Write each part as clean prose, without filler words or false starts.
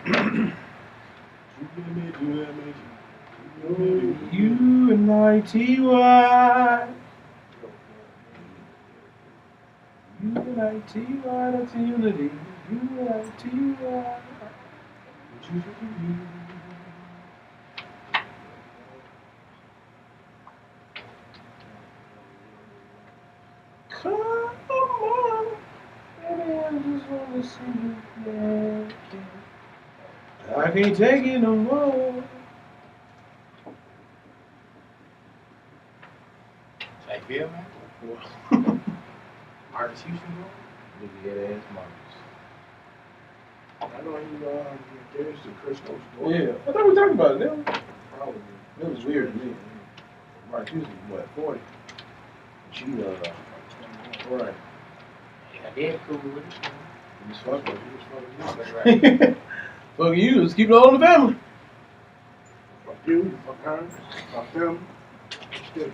U-N-I-T-Y. U-N-I-T-Y, that's unity. U-N-I-T-Y. Come on, baby, I just wanna see you naked. I can't take it no more. How you feel, man? Marcus Houston, bro? Nigga, get ass Marcus. I know you there's the Crystal Oh, yeah. I thought we talked about it, didn't we? Probably. It was weird to me. Mark Houston, what, 40? She, right. Yeah, they're cool with it. He was fucking you. Fuck you, let's keep it all in the family. Fuck you, fuck her, fuck them. Shit.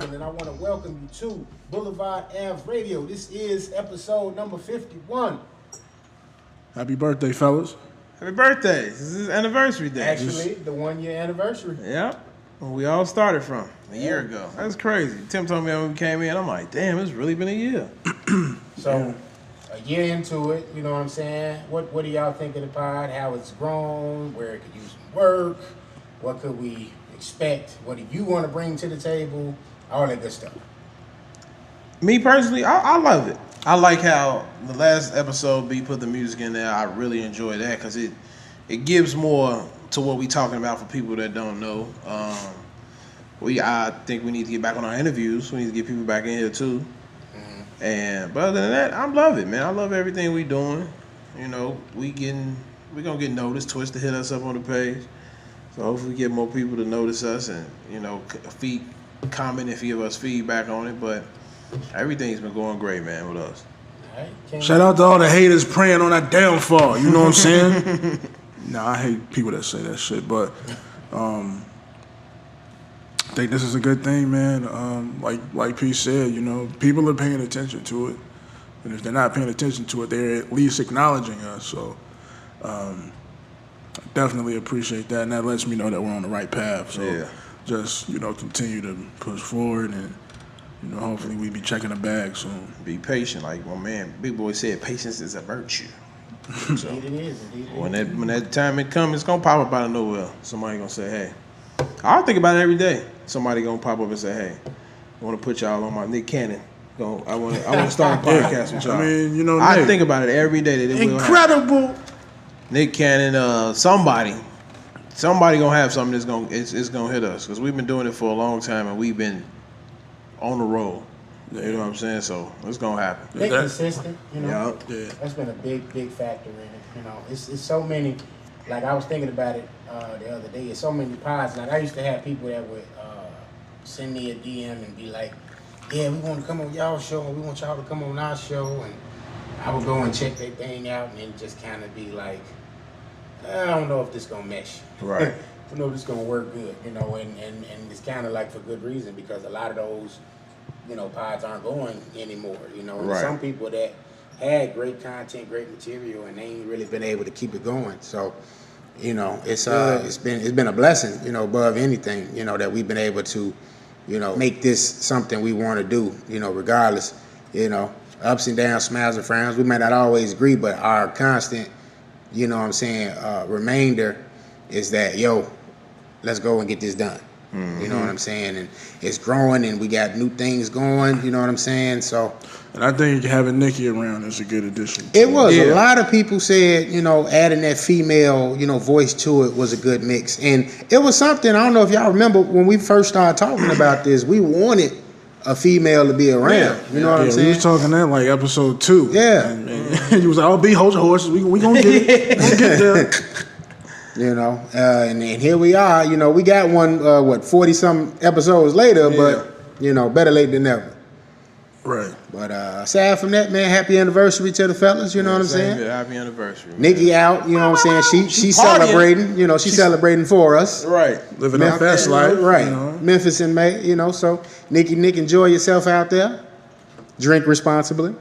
And I want to welcome you to Blvdave Radio. This is episode number 51. Happy birthday, fellas. Happy birthday. This is anniversary day. Actually, the 1 year anniversary. Yep. Where we all started from a year ago. That's crazy. Tim told me when we came in, I'm like, damn, it's really been a year. So, a year into it, you know what I'm saying? What do y'all think of the pod? How it's grown? Where it could use some work? What could we expect? What do you want to bring to the table? All that good stuff. Me personally, I love it. I like how the last episode B put the music in there. I really enjoy that because it gives more to what we talking about for people that don't know. I think we need to get back on our interviews. We need to get people back in here too. Mm-hmm. But other than that, I love it, man. I love everything we doing. You know, we gonna get noticed. Twist to hit us up on the page. So hopefully we get more people to notice us and, you know, comment if you give us feedback on it. But everything's been going great, man, with us. Right, shout out to all the haters praying on that downfall. You know what I'm saying? Nah, I hate people that say that shit. But I think this is a good thing, man. Like P said, you know, people are paying attention to it. And if they're not paying attention to it, they're at least acknowledging us. So I definitely appreciate that. And that lets me know that we're on the right path. So yeah. Just, you know, continue to push forward and, you know, hopefully we be checking the bag soon. Be patient. Like my man Big Boy said, patience is a virtue. So, indeed it is. When that time it comes, it's going to pop up out of nowhere. Somebody going to say, hey. I think about it every day. Somebody going to pop up and say, hey, I want to put y'all on my Nick Cannon. I want to start a podcast with y'all. I mean, you know, I think about it every day. That it incredible. Nick Cannon, somebody gonna have something that's gonna hit us because we've been doing it for a long time and we've been on the road. You know what I'm saying? So it's gonna happen. Be consistent, you know. Yeah. That's been a big factor in it. You know, it's so many. Like I was thinking about it the other day. It's so many pods. Like I used to have people that would send me a DM and be like, "Yeah, we want to come on y'all show, and we want y'all to come on our show." And I would go and check that thing out, and then just kind of be like, I don't know if this gonna mesh. Right. I don't know if this gonna work good, you know, and it's kind of like for good reason because a lot of those, you know, pods aren't going anymore, you know. And right. Some people that had great content, great material, and they ain't really been able to keep it going. So, you know, it's been a blessing, you know, above anything, you know, that we've been able to, you know, make this something we want to do, you know, regardless, you know, ups and downs, smiles and frowns. We might not always agree, but our constant, you know what I'm saying, remainder is that, yo, let's go and get this done. You know what I'm saying? And it's growing and we got new things going, you know what I'm saying? So, And I think having Nikki around is a good addition. It was. A lot of people said, you know, adding that female, you know, voice to it was a good mix. And it was something, I don't know if y'all remember when we first started talking about this, we wanted a female to be around. You know what I'm saying? We was talking that like episode 2. Yeah. And you was like, "I'll be horses. We gonna get it. We gonna get there." You know, and here we are. You know, we got one, 40-some episodes later, but, you know, better late than never. Right. But aside from that, man, happy anniversary to the fellas, you know what I'm saying? Happy anniversary. Man. Nikki out, you know what I'm saying? She's celebrating, you know, she's celebrating for us. Right. Living that fast life. Right. You know? Memphis in May, you know, so Nick, enjoy yourself out there. Drink responsibly.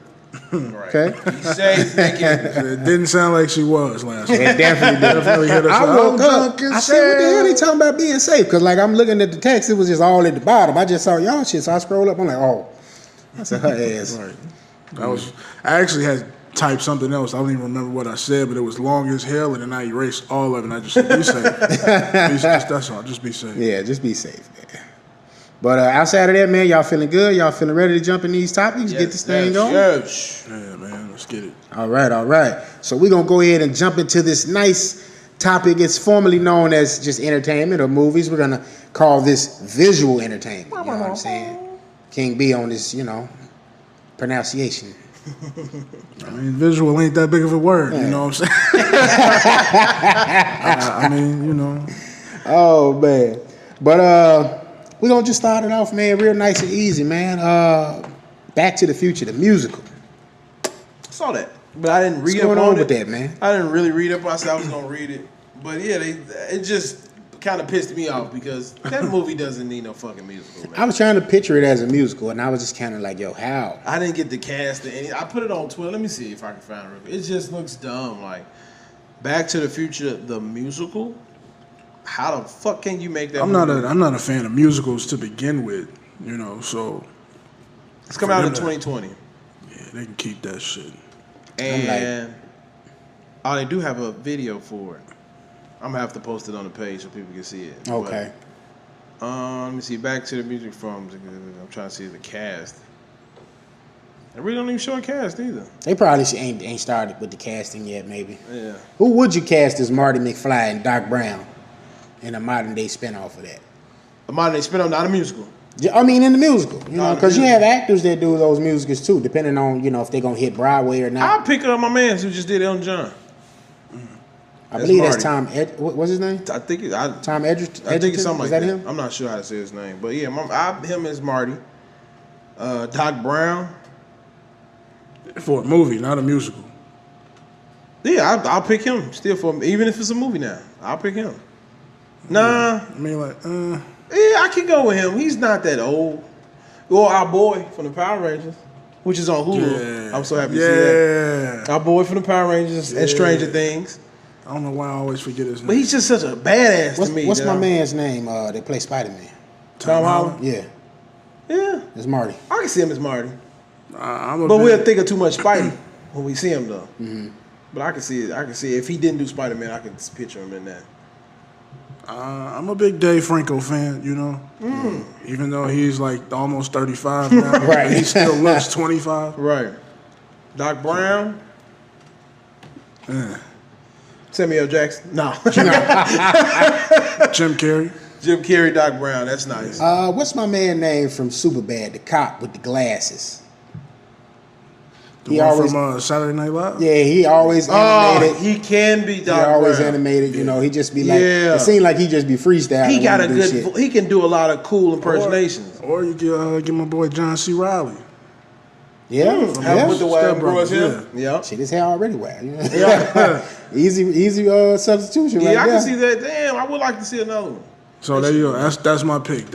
Right. Okay. Be safe, Nikki. It didn't sound like she was last week. It definitely did. Definitely hit us I up. woke up. I said, what the hell they talking about being safe? Because, like, I'm looking at the text. It was just all at the bottom. I just saw y'all shit. So I scroll up. I'm like, oh. I said, her ass. Right. I actually had typed something else. I don't even remember what I said, but it was long as hell, and then I erased all of it, and I just said, be safe. That's all. Just be safe. Yeah, just be safe, man. But outside of that, man, y'all feeling good? Y'all feeling ready to jump in these topics? Get this thing going? Yes. Yeah, man. Let's get it. All right. So we're going to go ahead and jump into this nice topic. It's formerly known as just entertainment or movies. We're going to call this visual entertainment. You know what I'm saying? King B on this, you know, pronunciation. I mean, visual ain't that big of a word. You know what I'm saying? I mean, you know. Oh, man. But we're going to just start it off, man, real nice and easy, man. Back to the Future, the musical. I saw that, but I didn't read What's up going on on it. with that, man? I didn't really read up. I said I was gonna read it, but yeah, it just kind of pissed me off because that movie doesn't need no fucking musical, man. I was trying to picture it as a musical, and I was just kind of like, yo, how? I didn't get the cast. I put it on Twitter. Let me see if I can find it. It just looks dumb. Like Back to the Future, the musical. How the fuck can you make that? I'm not a fan of musicals to begin with. You know, so It's coming out in 2020, yeah, they can keep that shit. and they do have a video for it. I'm gonna have to post it on the page so people can see it. Okay. But, let me see. Back to the music from. I'm trying to see the cast. They really don't even show a cast either. They probably ain't started with the casting yet, maybe. Yeah. Who would you cast as Marty McFly and Doc Brown in a modern day spinoff of that? A modern day spin-off, not a musical. I mean, in the musical, you know, Not a because you musical. have actors that do those musicals too, depending on, you know, if they're gonna hit Broadway or not. I'll pick up my man who just did Elton John. I believe that's Marty. Tom. What's his name? I think Tom Edgerton. I think it's something Is like that that. him? I'm not sure how to say his name, but yeah, him as Marty. Doc Brown. For a movie, not a musical. Yeah, I'll pick him still even if it's a movie now. I'll pick him. Nah, I mean, like, yeah, I can go with him. He's not that old. Or our boy from the Power Rangers, which is on Hulu. yeah. I'm so happy to see that. Yeah. Our boy from the Power Rangers and Stranger Yeah. Things. I don't know why I always forget his name. But he's just such a badass to me. What's you my know? man's name? They play Spider-Man. Tom Holland? Yeah, Yeah, it's Marty. I can see him as Marty. I'm a But big- we'll think of too much Spidey when we see him, though. Mm-hmm. But I can see it. I can see it. If he didn't do Spider-Man, I can picture him in that. I'm a big Dave Franco fan, you know. Even though he's like almost 35 now, Right. he still looks 25. Right. Doc Brown. Samuel Jackson. No. Jim Carrey. Jim Carrey, Doc Brown. That's nice. What's my man name from Superbad? The cop with the glasses. The He one always- from Saturday Night Live. Yeah, he always animated. He can be He Doc always Brown. animated. You know, he just be like. Yeah. It seemed like he just be freestyling. He got a when do good. shit. He can do a lot of cool impersonations. Or you get my boy John C. Riley. Yeah, Help yeah. with the wild Step bros Brothers, here. Yeah. Shit, his hair already wild. You know? Yeah. easy substitution. Yeah, right I there. can see that. Damn, I would like to see another one. So there you go. That's my pick.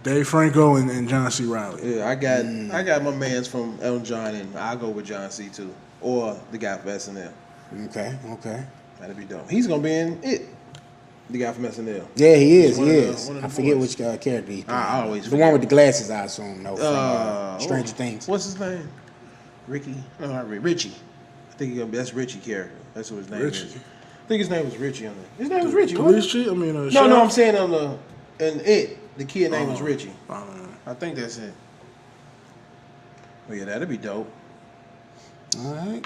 Dave Franco and John C. Riley. Yeah, I got my mans from Elton John, and I'll go with John C. too. or the guy from SNL. Okay. That'd be dope. He's gonna be in it. The guy from SNL. Yeah, he is. He's one He of the- is. one of the I forget boys. which character he plays. I always the forget. one with the glasses, I assume. No, from Stranger Things. What's his name? Ricky? No, not Ricky. Richie. I think that's Richie character. That's what his name Richie. is. I think his name was Richie on there. His name was Richie. Police wasn't chief? I mean, it? No, I'm saying on the kid name was Oh. Richie. I don't know. I think that's it. Well, yeah, that'd be dope. All right.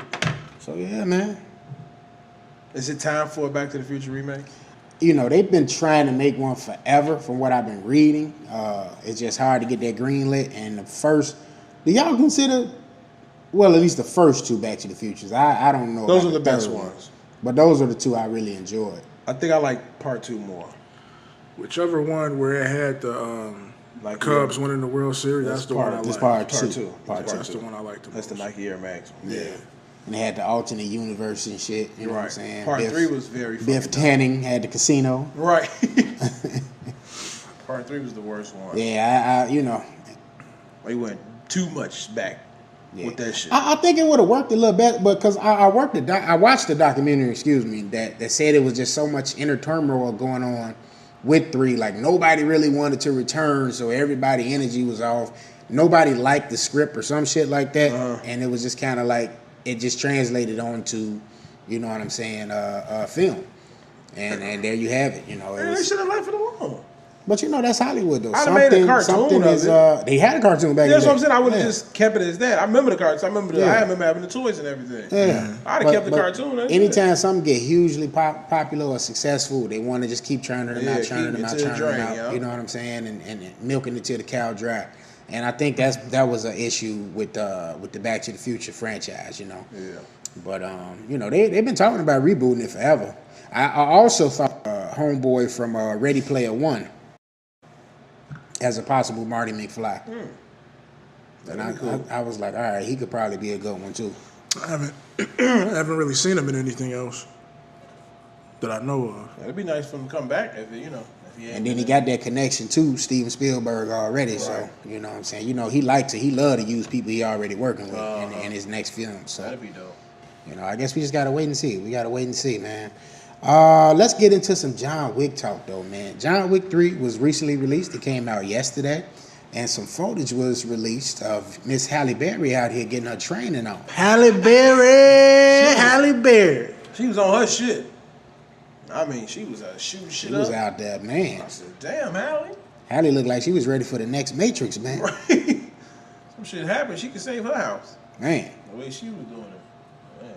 So yeah, man. Is it time for a Back to the Future remake? You know, they've been trying to make one forever from what I've been reading. It's just hard to get that green lit. And the first, do y'all consider, well, at least the first two Back to the Futures? I don't know. Those about are the best third one. ones. But those are the two I really enjoyed. I think I like part 2 more. Whichever one where it had the Like Cubs winning the World Series, that's the one I That's like. part Part 2. two. That's the one I like the That's most. the Nike Air Max one. Yeah. And they had the alternate universe and shit. You know what I'm saying? Part Biff, 3 was very Biff fucking Tanning had the casino. right. Part 3 was the worst one. Yeah, I you know. They went too much back with that shit. I think it would have worked a little better, but because I watched the documentary, that said it was just so much inner turmoil going on with 3. Like nobody really wanted to return, so everybody energy was off. Nobody liked the script or some shit like that, and it was just kind of like it just translated onto, you know what I'm saying, film, and there you have it. You know, it Man, they was, should have left it alone. but you know that's Hollywood though. I'd have made a cartoon something of is, it. they had a cartoon back. That's in what I'm the saying. I would have day. just kept it as that. I remember the cartoon. I remember having the toys and everything. Yeah, I'd have kept the cartoon. That's Anytime something get hugely popular or successful, they want to just keep churning them out, churning them out. Yeah. You know what I'm saying? And milking it till the cow dry. And I think that was an issue with the Back to the Future franchise. You know. Yeah. But you know they've been talking about rebooting it forever. I also thought Homeboy from Ready Player One as a possible Marty McFly. And I was like, all right, he could probably be a good one too. I haven't really seen him in anything else that I know of. It'd be nice for him to come back if he And then he got that connection to Steven Spielberg already, Right. so you know what I'm saying. You know he loved to use people he already working with in his next film. So that'd be dope. you know, I guess we just gotta wait and see. We gotta wait and see, man. Let's get into some John Wick talk though, man. John Wick 3 was recently released. It came out yesterday, and some footage was released of Miss Halle Berry out here getting her training on. Halle Berry. She was on her shit. I mean, she was shooting shit She up. was out there, man. I said, damn, Hallie. Halle looked like she was ready for the next Matrix, man. Right. Some shit happened. She could save her house. Man. The way she was doing it. Man,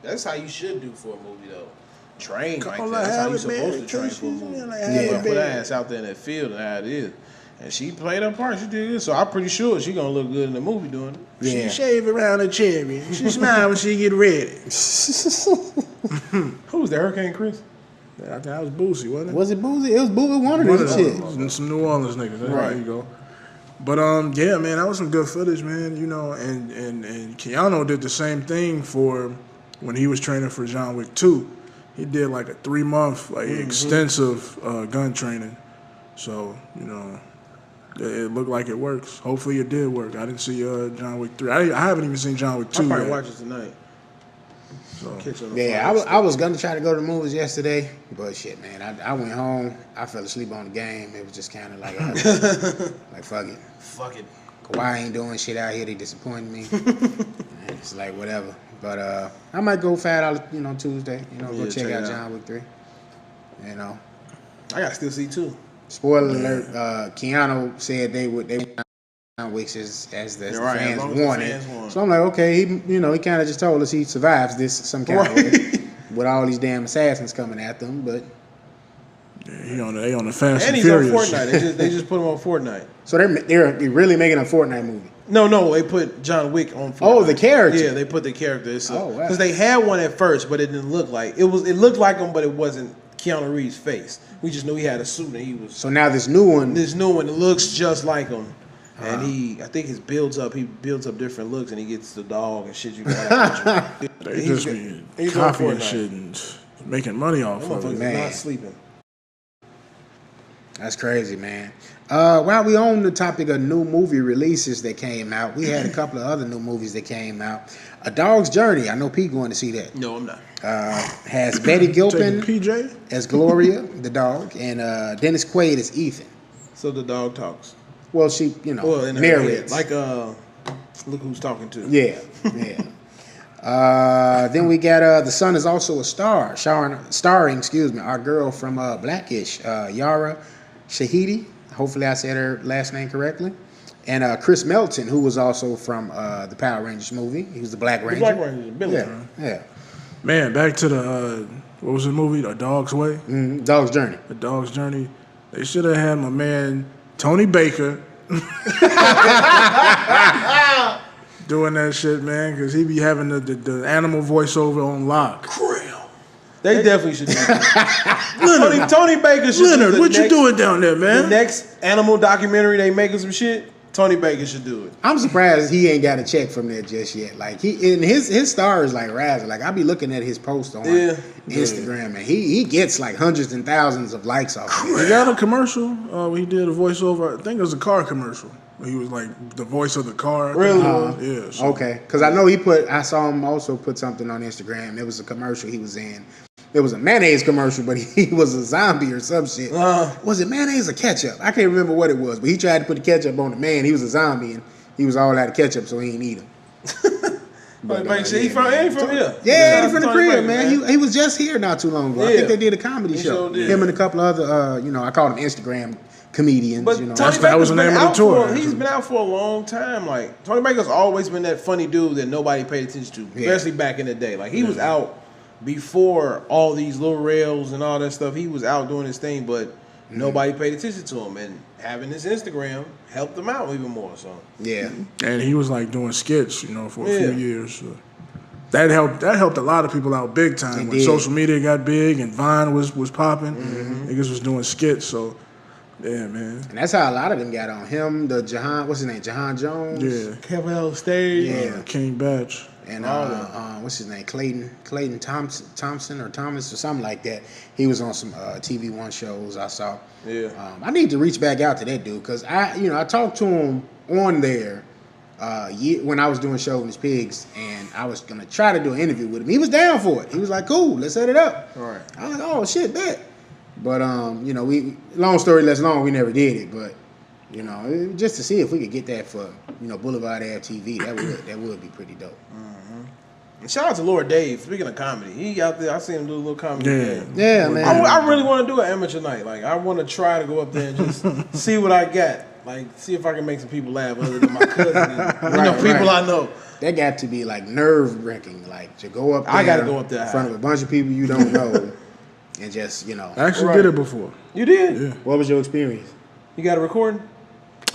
that's how you should do for a movie though. Train like Call that. her That's how you Halle supposed to Berry, train 'cause for a she's movie. like Halle You put her Berry. ass out there in that field and how it is. And she played her part. She did good. So I'm pretty sure she gonna look good in the movie doing it. Yeah. She shave around her cherry. She smile when she get ready. Who was that? Hurricane Chris? I think that was Boosie, wasn't it? Was it Boozy? It was Boozy one of One them of shit. them, some New Orleans niggas. There Right. you go. But yeah, man, that was some good footage, man. You know, and Keanu did the same thing for when he was training for John Wick 2. He did like a 3-month extensive gun training. So you know, it looked like it works. Hopefully, it did work. I didn't see John Wick 3. I haven't even seen John Wick 2 I'll probably yet. watch it tonight. So. Catch on the Yeah, Friday. I was gonna try to go to the movies yesterday, but shit, man, I went home. I fell asleep on the game. It was just kind of like, like fuck it. Fuck it. Kawhi ain't doing shit out here. They disappointed me. And it's like whatever. But I might go $5, you know, Tuesday. You know, go Yeah, check check out it out. John Wick 3. You know, I gotta still see too. spoiler alert. Keanu said they want John Wick as the Right, as fans long as the wanted. fans want. So I'm like, okay, he kind of just told us he survives this some kind of way with all these damn assassins coming after him. But Yeah, they on the Fast And and he's Furious. on Fortnite. They just put him on Fortnite. so they're really making a Fortnite movie. No, they put John Wick on Fortnite. Oh, the character. Yeah, they put the character. Oh, wow. Because they had one at first, but it didn't look like it looked like him, but it wasn't Keanu Reeves' face. We just knew he had a suit and he was. So now this new one. This new one looks just like him, and I think he builds up different looks, and he gets the dog and shit. You got. They just be he's on copying Fortnite. shit and making money off That of motherfucker's it. Man. not sleeping. That's crazy, man. While we on the topic of new movie releases that came out, we had a couple of other new movies that came out. A Dog's Journey. I know Pete going to see that. No, I'm not. Has Betty Gilpin Taking PJ? as Gloria, the dog, and Dennis Quaid as Ethan. So the dog talks. Well, she, you know, Well, in her narrates. head. Like, look who's talking to. Yeah, yeah. Then we got The Sun is also a star, starring, our girl from Blackish, Yara Shahidi. Hopefully I said her last name correctly. And Chris Melton, who was also from the Power Rangers movie. He was the Black Ranger. The Black Ranger, Billy. Yeah. Man, back to the what was the movie? A Dog's Way. Dog's Journey. A Dog's Journey. They should have had my man Tony Baker doing that shit, man, because he be having the animal voiceover on lock. They definitely should do that. Tony Baker should Leonard, do what you doing down there, The man? next animal documentary they making some shit, Tony Baker should do it. I'm surprised he ain't got a check from that just yet. Like his star is like rising. Like I be looking at his post on Instagram, and he gets like hundreds and thousands of likes off of it. He got a commercial. He did a voiceover. I think it was a car commercial. He was like the voice of the car. Really? Yeah. So. Okay, because I know I saw him also put something on Instagram. It was a commercial he was in. It was a mayonnaise commercial, but he was a zombie or some shit. Was it mayonnaise or ketchup? I can't remember what it was, but he tried to put the ketchup on the man. He was a zombie, and he was all out of ketchup, so he ain't eat him. But he from here. Yeah, he from the crib, man. He was just here not too long ago. I think they did a comedy show. Sure did. Him and a couple of other, I call them Instagram comedians. But you know. Tony that was the Baker's name been of the out tour. He's been out for a long time. Like Tony Baker's always been that funny dude that nobody paid attention to, especially back in the day. Like he was out before all these little rails and all that stuff. He was out doing his thing, but nobody paid attention to him. And having his Instagram helped him out even more. So Yeah. And he was like doing skits, for a few years. So. That helped a lot of people out big time when social media got big and Vine was popping. Niggas was doing skits. So yeah, man. And that's how a lot of them got on him. The what's his name? Jahan Jones. Yeah. Kevin Stage. Yeah. King Batch. And what's his name? Clayton Thompson or Thomas or something like that. He was on some TV One shows I saw. Yeah. I need to reach back out to that dude because I talked to him on there when I was doing Show with His Pigs, and I was gonna try to do an interview with him. He was down for it. He was like, "Cool, let's set it up." All right. I was like, "Oh shit, bet." But we long story less long, we never did it. But just to see if we could get that for Blvdave TV, that would be pretty dope. And shout out to Blvdave. Speaking of comedy, he out there. I seen him do a little comedy. Yeah, man. I really want to do an amateur night. Like I want to try to go up there and just see what I got. Like see if I can make some people laugh other than my cousin and people I know. That got to be like nerve wrecking. Like to go up there. I got to go up there in front of a bunch of people you don't know, and just I actually did it before. You did? Yeah. What was your experience? You got a recording?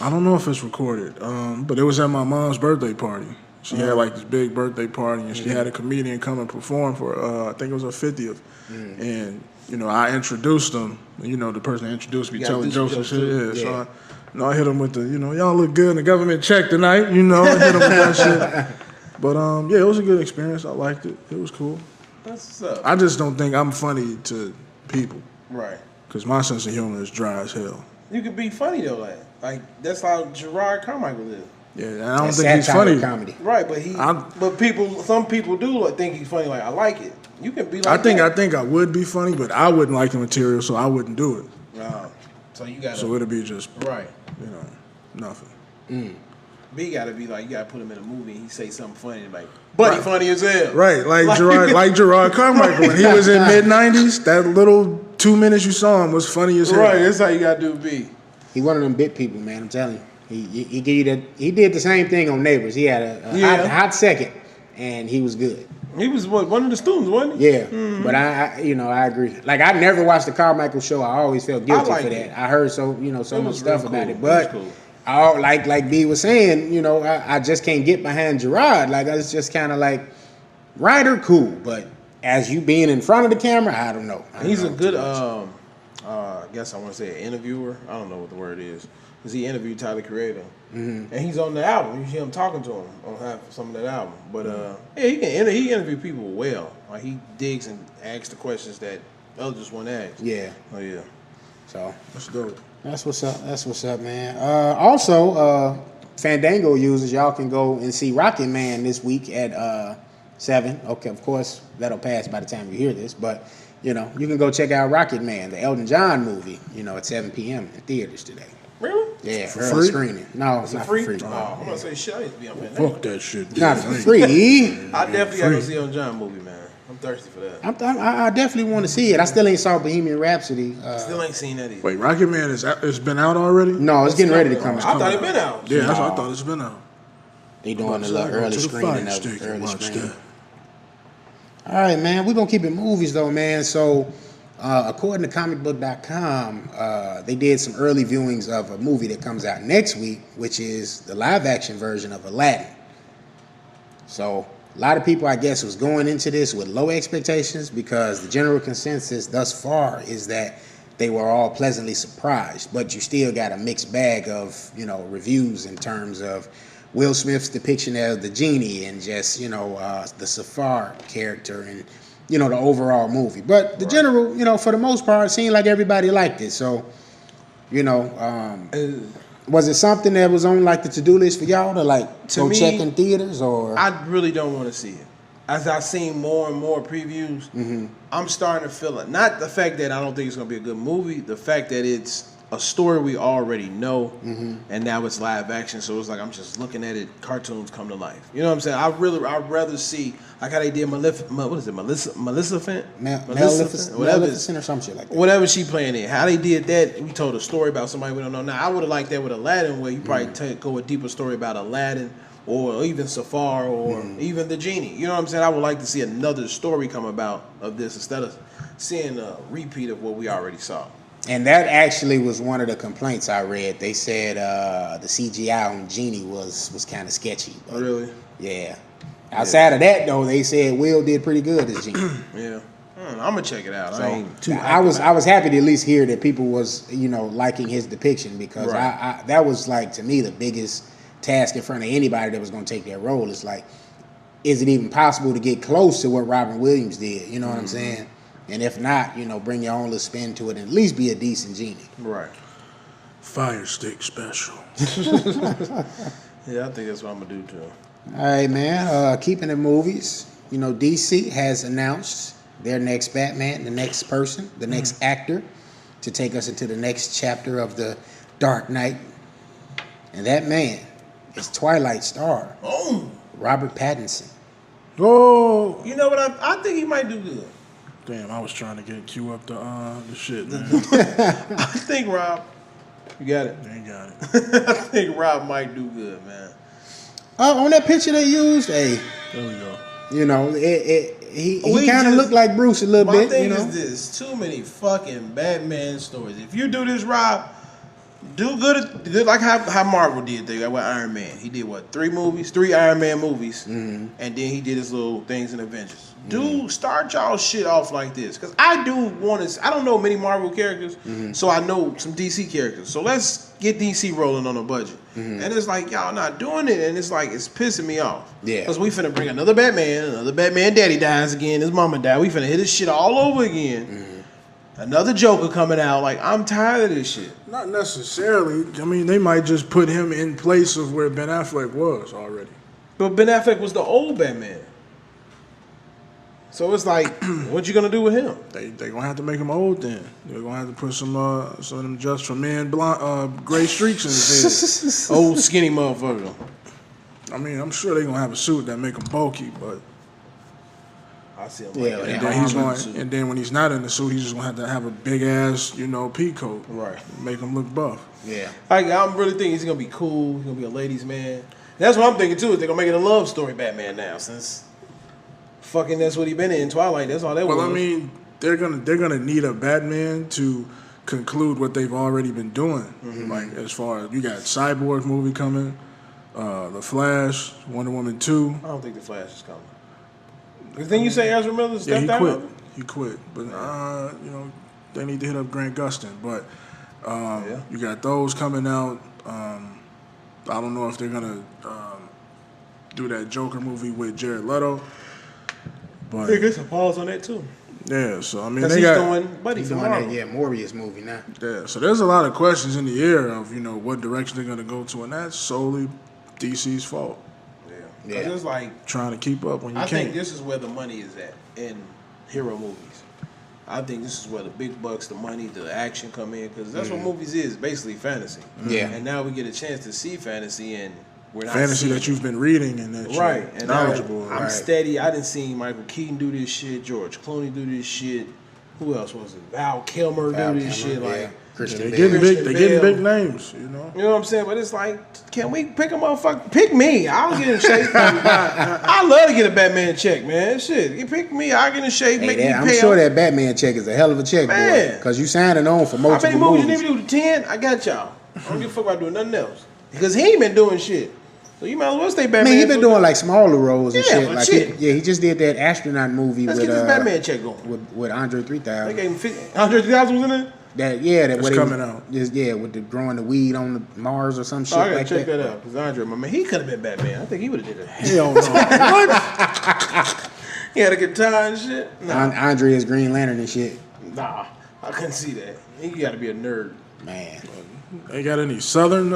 I don't know if it's recorded, but it was at my mom's birthday party. She had like this big birthday party, and she had a comedian come and perform for I think it was her 50th, and I introduced them. The person that introduced me telling jokes and shit. Yeah. So I hit them with the y'all look good in the government check tonight. I hit them with that shit. But it was a good experience. I liked it. It was cool. That's what's up. I just don't think I'm funny to people. Right. Because my sense of humor is dry as hell. You could be funny though, like that's how Gerard Carmichael is. Yeah, and I don't think he's funny. Comedy. Right, but some people do think he's funny. Like I like it. You can be like. I think I would be funny, but I wouldn't like the material, so I wouldn't do it. So you got. So it'll be just right. Nothing. B gotta be like you gotta put him in a movie. And he say something funny like, but he funny as hell. Right, like Gerard Carmichael when he was in mid-90s. That little 2 minutes you saw him was funny as hell. Right, that's how you gotta do B. He one of them bit people, man. I'm telling you. He gave you that. He did the same thing on Neighbors. He had a hot second, and he was good. He was one of the students, wasn't he? Yeah, but I agree. Like I never watched the Carmichael show. I always felt guilty for that. I heard so much stuff about it, but like B was saying, I just can't get behind Gerard. Like it's just kind of like writer cool, but as you being in front of the camera, I don't know. He's a good I guess I want to say an interviewer. I don't know what the word is. Because he interviewed Tyler Creator. And he's on the album. You hear him talking to him on half some of that album. But he interview people well. Like he digs and asks the questions that others won't ask. Yeah. Oh yeah. So That's dope. That's what's up. That's what's up, man. Also, Fandango users, y'all can go and see Rocket Man this week at 7. Okay, of course, that'll pass by the time you hear this, but you know, you can go check out Rocket Man, the Elton John movie, you know, at 7 p.m. in theaters today. Really? Yeah, For early free? screening. No, it's not free? for free. Oh, I'm gonna say shit. I used to be on Fandango. Fuck that shit. Not for free. I definitely gotta go see Elton John movie, man. I'm thirsty for that. I definitely want to see it. I still ain't saw Bohemian Rhapsody. Still ain't seen that either. Wait, Rocket Man it's been out already? No, it's getting ready to come I out. thought it been out. Yeah, that's what I thought it's been out. They doing a So little I go early to the screening Fire of Stick and early watch screening. that. All right, man. We're going to keep it movies, though, man. So, according to comicbook.com, they did some early viewings of a movie that comes out next week, which is the live-action version of Aladdin. So, a lot of people, I guess, was going into this with low expectations because the general consensus thus far is that they were all pleasantly surprised. But you still got a mixed bag of, you know, reviews in terms of Will Smith's depiction of the genie and just, you know, the Safar character and, you know, the overall movie. But the general, you know, for the most part, it seemed like everybody liked it. So, you know, was it something that was on like the to-do list for y'all to like To go me, check in theaters or? I really don't want to see it. As I've seen more and more previews, I'm starting to feel it. Not the fact that I don't think it's going to be a good movie, the fact that it's a story we already know, and now it's live action. So it's like I'm just looking at it, cartoons come to life. You know what I'm saying? I'd rather see like how they did Maleficent, Maleficent or some shit like that. whatever she playing in. How they did that, we told a story about somebody we don't know. Now I would have liked that with Aladdin, where you probably go a deeper story about Aladdin. Or even Safar, or even the genie. You know what I'm saying? I would like to see another story come about of this instead of seeing a repeat of what we already saw. And that actually was one of the complaints I read. They said the CGI on Genie was kind of sketchy. But Really? yeah. Outside of that, though, they said Will did pretty good as Genie. Yeah. I'm gonna check it out. So I ain't too. I was happy to at least hear that people was, you know, liking his depiction because Right. I that was like to me the biggest task in front of anybody that was going to take that role. It's like, is it even possible to get close to what Robin Williams did? You know what I'm saying? And if not, you know, bring your own little spin to it and at least be a decent Genie. Right. Fire Stick special. Yeah, I think that's what I'm gonna do too. All right, man. Keeping the movies, you know, DC has announced their next Batman, the next person, the next actor to take us into the next chapter of the Dark Knight. And that man is Twilight star, Robert Pattinson. Oh, You know what? I think he might do good. damn! I was trying to get Q up the shit, man. I think Rob, you got it. They ain't got it. I think Rob might do good, man. On that picture they used, hey, There we go. you know, he We kind of just- looked like Bruce a little My bit, thing you know. is this: too many fucking Batman stories. If you do this, Rob, do good like how Marvel did with Iron Man. He did what, 3 Iron Man movies, and then he did his little things in Avengers. Do start y'all shit off like this, because I do want to. I don't know many Marvel characters, so I know some DC characters. So let's get DC rolling on a budget. And it's like y'all not doing it, and it's like it's pissing me off. Yeah. Because we finna bring another Batman daddy dies again, his mama died. We finna hit this shit all over again. Another Joker coming out. Like, I'm tired of this shit. Not necessarily. I mean, they might just put him in place of where Ben Affleck was already. But Ben Affleck was the old Batman. So it's like, what you gonna do with him? They gonna have to make him old then. They're gonna have to put some of them just for men blonde gray streaks in his head. Old skinny motherfucker. I mean, I'm sure they're gonna have a suit that make him bulky, but I see him. Yeah, like yeah. that. and then when he's not in the suit, he's just gonna have a big ass, pea coat. Right. Make him look buff. Yeah. I'm really thinking he's gonna be cool. He's gonna be a ladies' man. And that's what I'm thinking too. Is they're gonna make it a love story Batman now, since fucking that's what he been in Twilight. That's all that was. Well, I mean, they're gonna need a Batman to conclude what they've already been doing. Like as far as you got Cyborg movie coming, The Flash, Wonder Woman 2. I don't think the Flash is coming. Didn't you say Ezra Miller Yeah, stepped he down? quit. He quit. But they need to hit up Grant Gustin. But you got those coming out. I don't know if they're gonna do that Joker movie with Jared Leto. But They get some pause on that too. Yeah, so I mean, Because they he's got doing Buddy He's from doing Marvel. that, Morbius movie now. yeah. So there's a lot of questions in the air of what direction they're gonna go to, and that's solely DC's fault. Yeah. Yeah. Because it's like, Trying to keep up when you I can't. think this is where the money is at in hero movies. I think this is where the big bucks, the money, the action come in, because that's what movies is, basically fantasy. Yeah. And now we get a chance to see fantasy, and we're not Fantasy seeing that you've been reading and that right. you're And now knowledgeable. I'm right. steady. I didn't see Michael Keaton do this shit, George Clooney do this shit. Who else was it? Val Kilmer Val do this Kilmer, shit. yeah. Like, Christian They're Bale. getting big. Christian They're getting Bale. big names. you know what I'm saying? But it's like, can we pick a motherfucker? Pick me. I'll get in shape. I love to get a Batman check, man. Shit, you pick me. I'll get in shape. Hey, Make me I'm pay sure up. that Batman check is a hell of a check, boy. Man. Because you signing on for How multiple many movies movies. you need me to do? 10? I got y'all. I don't give a fuck about doing nothing else. Because he ain't been doing shit. So you might as well stay I Batman. mean, he been doing like smaller roles and Yeah, shit. but Like shit. he just did that astronaut movie Let's with get this Batman check going. with Andre They 3000. gave him 50. Andre 3000 was in it? That It's where they coming was- out. Just, with the growing the weed on the Mars or some shit Oh, I gotta like check that. that out. Because Andre, my man, he could have been Batman. I think he would have did it. Hell no. What? He had a guitar and shit. Nah, Andre is Green Lantern and shit. nah, I couldn't see that. He got to be a nerd. Man, They got any Southern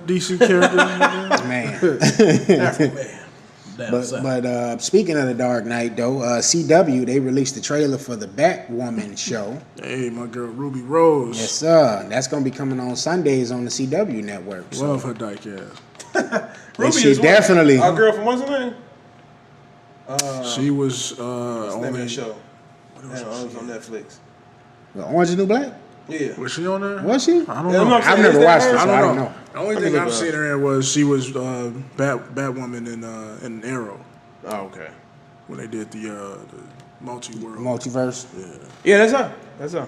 DC characters? man. Afro man. Down But south. speaking of the Dark Knight, though, CW they released the trailer for the Batwoman show. Hey, my girl Ruby Rose. Yes, sir. That's gonna be coming on Sundays on the CW network. So. Love her dyke ass. Ruby she is what? definitely- Our girl from what's her name? She was What's the name of only. the show? What was It she? was on Netflix. The Orange is the New Black? Yeah. Was she on there? Was she? I don't Yeah, know. I'm not I've saying, never is that watched her? it, so I don't know. The only Let me thing look I've it seen her in was she was Batwoman in Arrow Oh, okay. when they did the multi-world. Multiverse Yeah, that's her. That's her.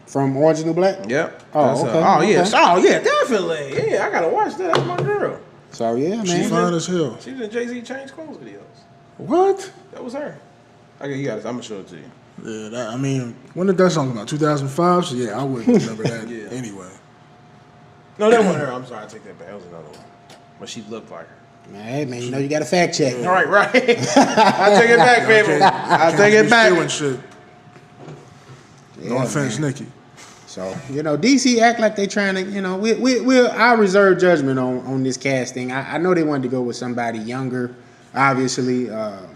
from Orange is the New Black. Yep. Oh, That's her. okay, Oh, yeah. okay. Oh, yeah, definitely. Yeah, I gotta watch that. That's my girl. So yeah, She man. fine as hell. She was in Jay-Z Change Clothes videos. What? That was her. Okay, you got it. I'm gonna show it to you. Yeah, I mean, when did that song come out? 2005? So yeah, I wouldn't remember that Yeah. anyway. No, that wasn't her. I'm sorry. I take that back. That was another one. But she looked like her. Man, hey, man, you know you got to fact check. All right, right. I take it back, baby. I take it back. Doing shit. No Yeah, offense, man. Nikki. So DC act like they trying to, I'll reserve judgment on this casting. I know they wanted to go with somebody younger, obviously. The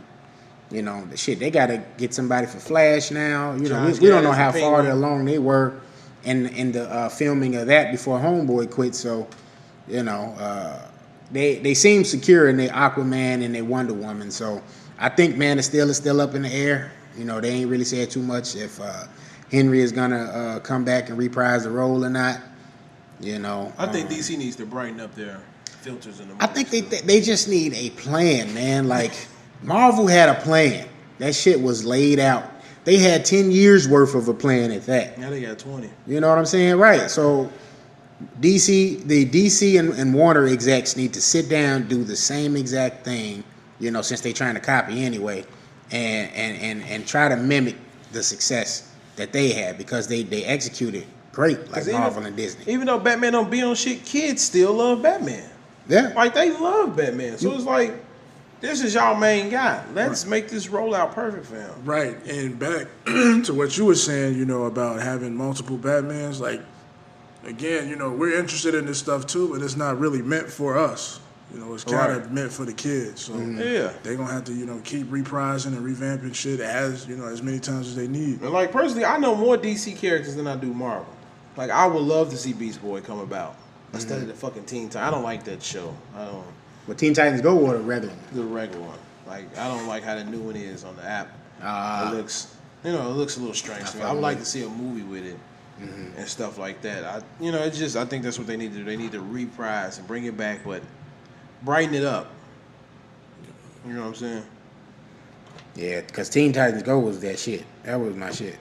shit they got to get somebody for Flash now. We don't know how far along they were in the filming of that before Homeboy quit. So, they seem secure in their Aquaman and their Wonder Woman. So I think Man of Steel is still up in the air. They ain't really said too much if Henry is gonna come back and reprise the role or not. I think DC needs to brighten up their filters in the I think they just need a plan, man. Like Marvel had a plan. That shit was laid out. They had 10 years worth of a plan at that. Now they got 20. You know what I'm saying? Right. So the DC and Warner execs need to sit down, do the same exact thing, since they're trying to copy anyway, and try to mimic the success that they had because they executed great, like Marvel and Disney. Even though Batman don't be on shit, kids still love Batman. Yeah. Like, they love Batman. So it's like, this is y'all main guy. Let's make this roll out perfect for him. Right, and back to what you were saying, about having multiple Batmans. Like, again, we're interested in this stuff too, but it's not really meant for us. It's kind of meant for the kids. So Yeah. they're gonna have to, keep reprising and revamping shit as many times as they need. And like, personally, I know more DC characters than I do Marvel. Like, I would love to see Beast Boy come about instead of the fucking Teen Titans. I don't like that show. I don't. But Teen Titans Go or the regular? The regular one. Like, I don't like how the new one is on the app. It looks a little strange to me. I would like to see a movie with it and stuff like that. I think that's what they need to do. They need to reprise and bring it back, but brighten it up. You know what I'm saying? Yeah, because Teen Titans Go was that shit. That was my shit.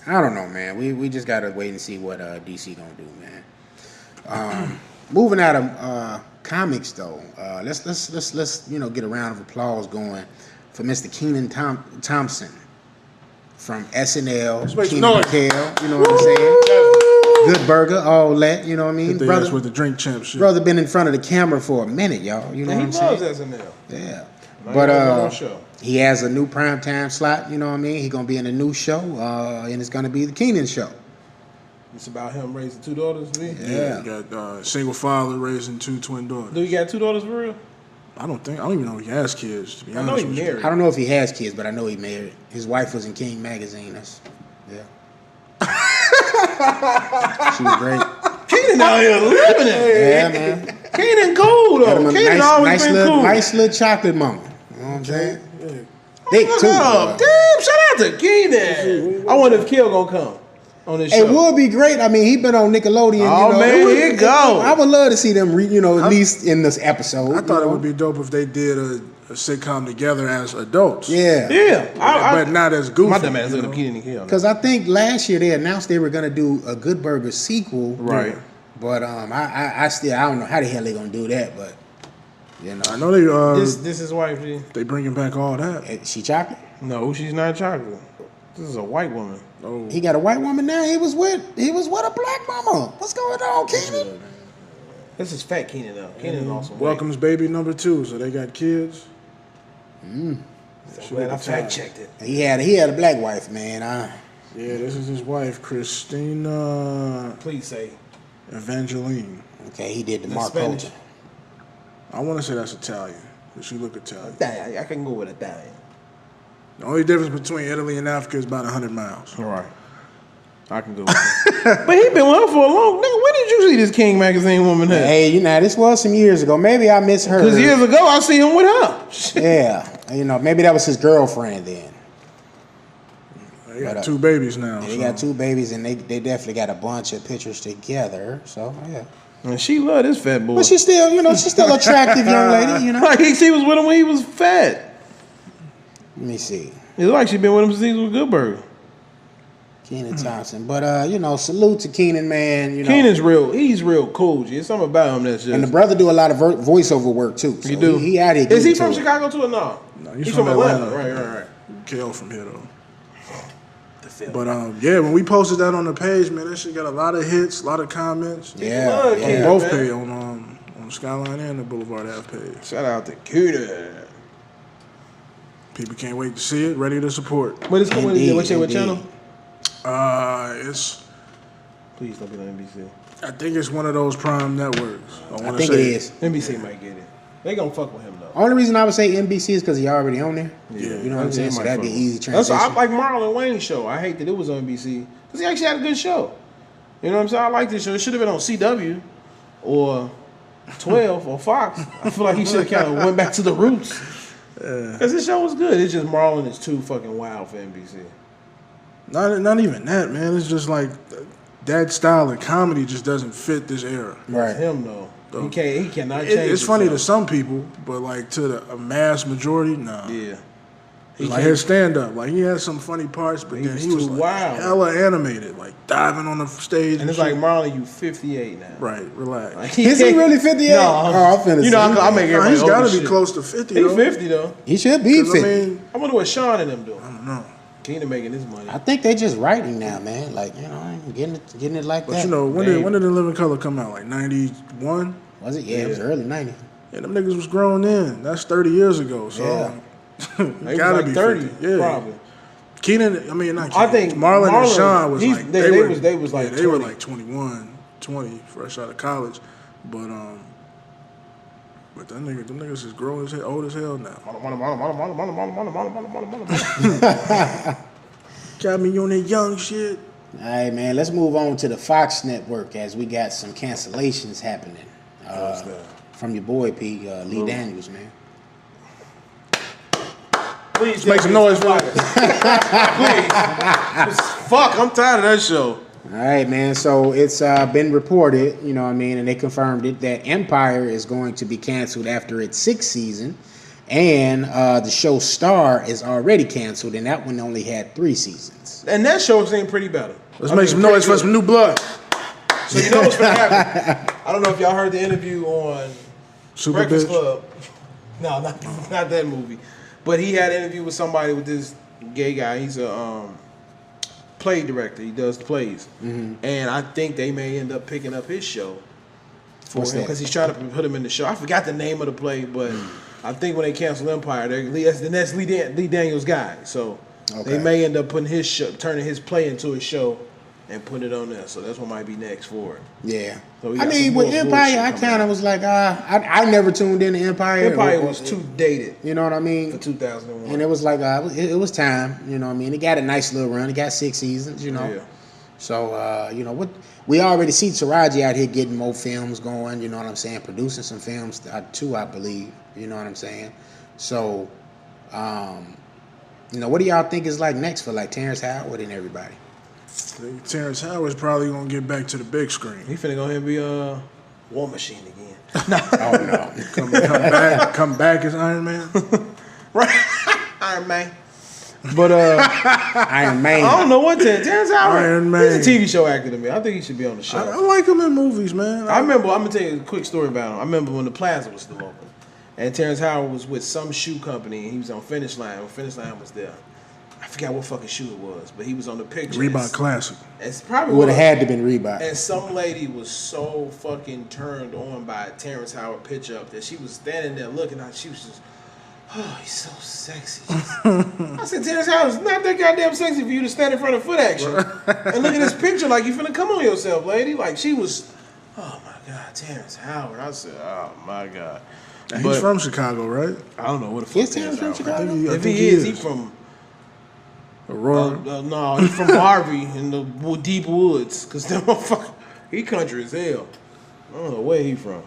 I don't know, man. We just gotta wait and see what DC gonna do, man. Moving out of comics though, let's get a round of applause going for Mr. Keenan Thompson from SNL. make some Keenan noise. McKell, you know what I'm saying? Good Burger, all that, you know what I mean? Hit their ass with the drink champ shit. Brother been in front of the camera for a minute, y'all. You know And what he I'm loves saying? SNL. Yeah. But he has a new primetime slot. You know what I mean? He's gonna be in a new show, and it's gonna be the Keenan show. It's about him raising 2 daughters. Yeah, he got single father raising 2 twin daughters. Do he got 2 daughters for real? I don't even know if he has kids. To be I know honest he with you. married. I don't know if he has kids, but I know he married. His wife was in King magazine. She was great. Keenan out here living it. Yeah, man. Keenan cool Got him though. a Keenan always been cool. nice little chocolate mama. You know what I'm saying? Thick Look too. up. Bro. Damn, shout out to Keenan. I wonder if Kill gonna come on this show. It would be great. I mean, he been on Nickelodeon. Oh, man, here you go. I would love to see them, at least in this episode. I thought it would be dope if they did a sitcom together as adults. Yeah. But not as goofy. My dumb ass you looking know? at Keenan and Kill. Because I think last year they announced they were going to do a Good Burger sequel. Right. But I don't know how the hell they going to do that, but, I know they This his wife, G. they bringing back all that. She chocolate? No, she's not chocolate. This is a white woman. Oh, He got a white woman now. He was with a black mama. What's going on, Keenan? This is fat Keenan though. Keenan also. welcomes baby number 2, so they got kids. Glad I fact checked it. He had a black wife, man. Yeah, this is his wife, Christina Please say. Evangeline. Okay, he did the The Mark Spanish. Coulter. I want to say that's Italian, but she look Italian. I can go with Italian. The only difference between Italy and Africa is about 100 miles. All right. I can go with that. But he been with her for a long. Nigga, when did you see this King magazine woman at? Hey, this was some years ago. Maybe I miss her. Because years ago I see him with her. Yeah, maybe that was his girlfriend then. They got 2 babies now. They got 2 babies, and they definitely got a bunch of pictures together. So yeah, And she love this fat boy. but she's still attractive young lady. Like she was with him when he was fat. Let me see, It's like she been with him since he was Good Burger. Keenan Thompson. But salute to Keenan, man. Keenan's real. He's real cool. G. It's something about him that's just. and the brother do a lot of voiceover work too. So He do. He out here. Is he getting from to it. Chicago too or no? No, He's from Atlanta. Right. Kale from here though. But when we posted that on the page, man, that shit got a lot of hits, a lot of comments. Yeah, Love On Keenan, both man. page, on the Skyline and the Boulevard Ave page. Shout out to Keenan. People can't wait to see it, ready to support. What is coming? Indeed, What channel? It's Please don't be on NBC. I think it's one of those Prime networks. I think it is. NBC might get it. They gonna fuck with him though. Only reason I would say NBC is because he already on there. Yeah. You know what I'm saying? So that'd be easy That's transition. why I like Marlon Wayne's show. I hate that it was on NBC because he actually had a good show. You know what I'm saying? I like this show. It should have been on CW or 12 or Fox. I feel like he should have kind of went back to the roots. Because this show was good. It's just Marlon is too fucking wild for NBC. Not even that, man. It's just like that style of comedy just doesn't fit this era. Right. Him though. He cannot change. It's funny to himself. some people, but like to a mass majority, nah. Yeah. Like his stand up, like he had some funny parts, but He then was he was too like wild. hella animated, like diving on the stage. And it's like Marlon, you 58 now. right, relax. Like, Is he really 58? No. Oh, I'm finna You know, say. I make Nah, everybody he's got to older be shit. close to 50. He's though. 50 though. He should be 'Cause, 50. I mean, I wonder what Sean and them doing. I don't know. Keenan making his money. I think they just writing now, man. Like, getting it like But that. you know, when did The Living Color come out? Like 91? Was it? Yeah, it was Yeah. early 90s. Yeah, them niggas was grown then. That's 30 years ago. So Yeah. He gotta was like be 30, 50. Yeah. probably. Keenan, I mean, not Keenan. I think Marlon and Marlon, Sean was he's- like they was like they were 20. like 21, 20, fresh out of college. But them niggas is grown as hell, old as hell now. Got me on that young shit. All right, man. Let's move on to the Fox network as we got some cancellations happening. From your boy, P. Lee Daniels, man. Please Make some noise, bro. Please. Fuck, I'm tired of that show. All right, man. So it's been reported, you know what I mean, and they confirmed it, that Empire is going to be canceled after its 6th season. And the show Star is already canceled, and that one only had 3 seasons. And that show seemed pretty better. Let's make some noise for some new blood. So you know what's gonna happen? I don't know if y'all heard the interview on Super Breakfast bitch. Club. No, not that movie. But he had an interview with somebody with this gay guy. He's a play director. He does the plays. And I think they may end up picking up his show for What's him that? because he's trying to put him in the show. I forgot the name of the play, but I think when they cancel Empire, that's Lee Daniels' guy. So Okay. they may end up putting his show, turning his play into a show, and putting it on there. So that's what might be next for it. Yeah. So we I got mean, some with more Empire, bullshit I coming kind out. of was like, I never tuned into Empire. Empire was too dated You know what I mean? for 2001. And it was like, it was time. You know what I mean? It got a nice little run. It got 6 seasons. You know. Yeah. So you know what? We already see Taraji out here getting more films going. You know what I'm saying? Producing some films too, I believe. You know what I'm saying? So, you know, what do y'all think is like next for like Terrence Howard and everybody? I think Terrence Howard's probably gonna get back to the big screen. He finna go ahead and be a War Machine again. Oh no. Come back as Iron Man. Right, Iron Man. But Iron Man. I don't know what Terrence Howard. Iron Man. He's a TV show actor to me. I think he should be on the show. I like him in movies, man. I remember. I'm gonna tell you a quick story about him. I remember when the Plaza was still open, and Terrence Howard was with some shoe company, and he was on Finish Line. When Finish Line was there, I forgot what fucking shoe it was, but he was on the picture. Reebok Classic. It's probably Would have was. had to been Reebok. And some lady was so fucking turned on by a Terrence Howard picture up that she was standing there looking at. She was just, oh, he's so sexy. I said, Terrence Howard, it's not that goddamn sexy for you to stand in front of Foot Action and look at this picture like you finna come on yourself, lady. Like she was, oh my God, Terrence Howard. I said, oh my God. He's But from Chicago, right? I don't know what the fuck Is Terrence from Howard. Chicago? I If think he is, he from. Aurora. No, he's from Harvey in the deep woods. Cause that motherfucker, he country as hell. I don't know where he from.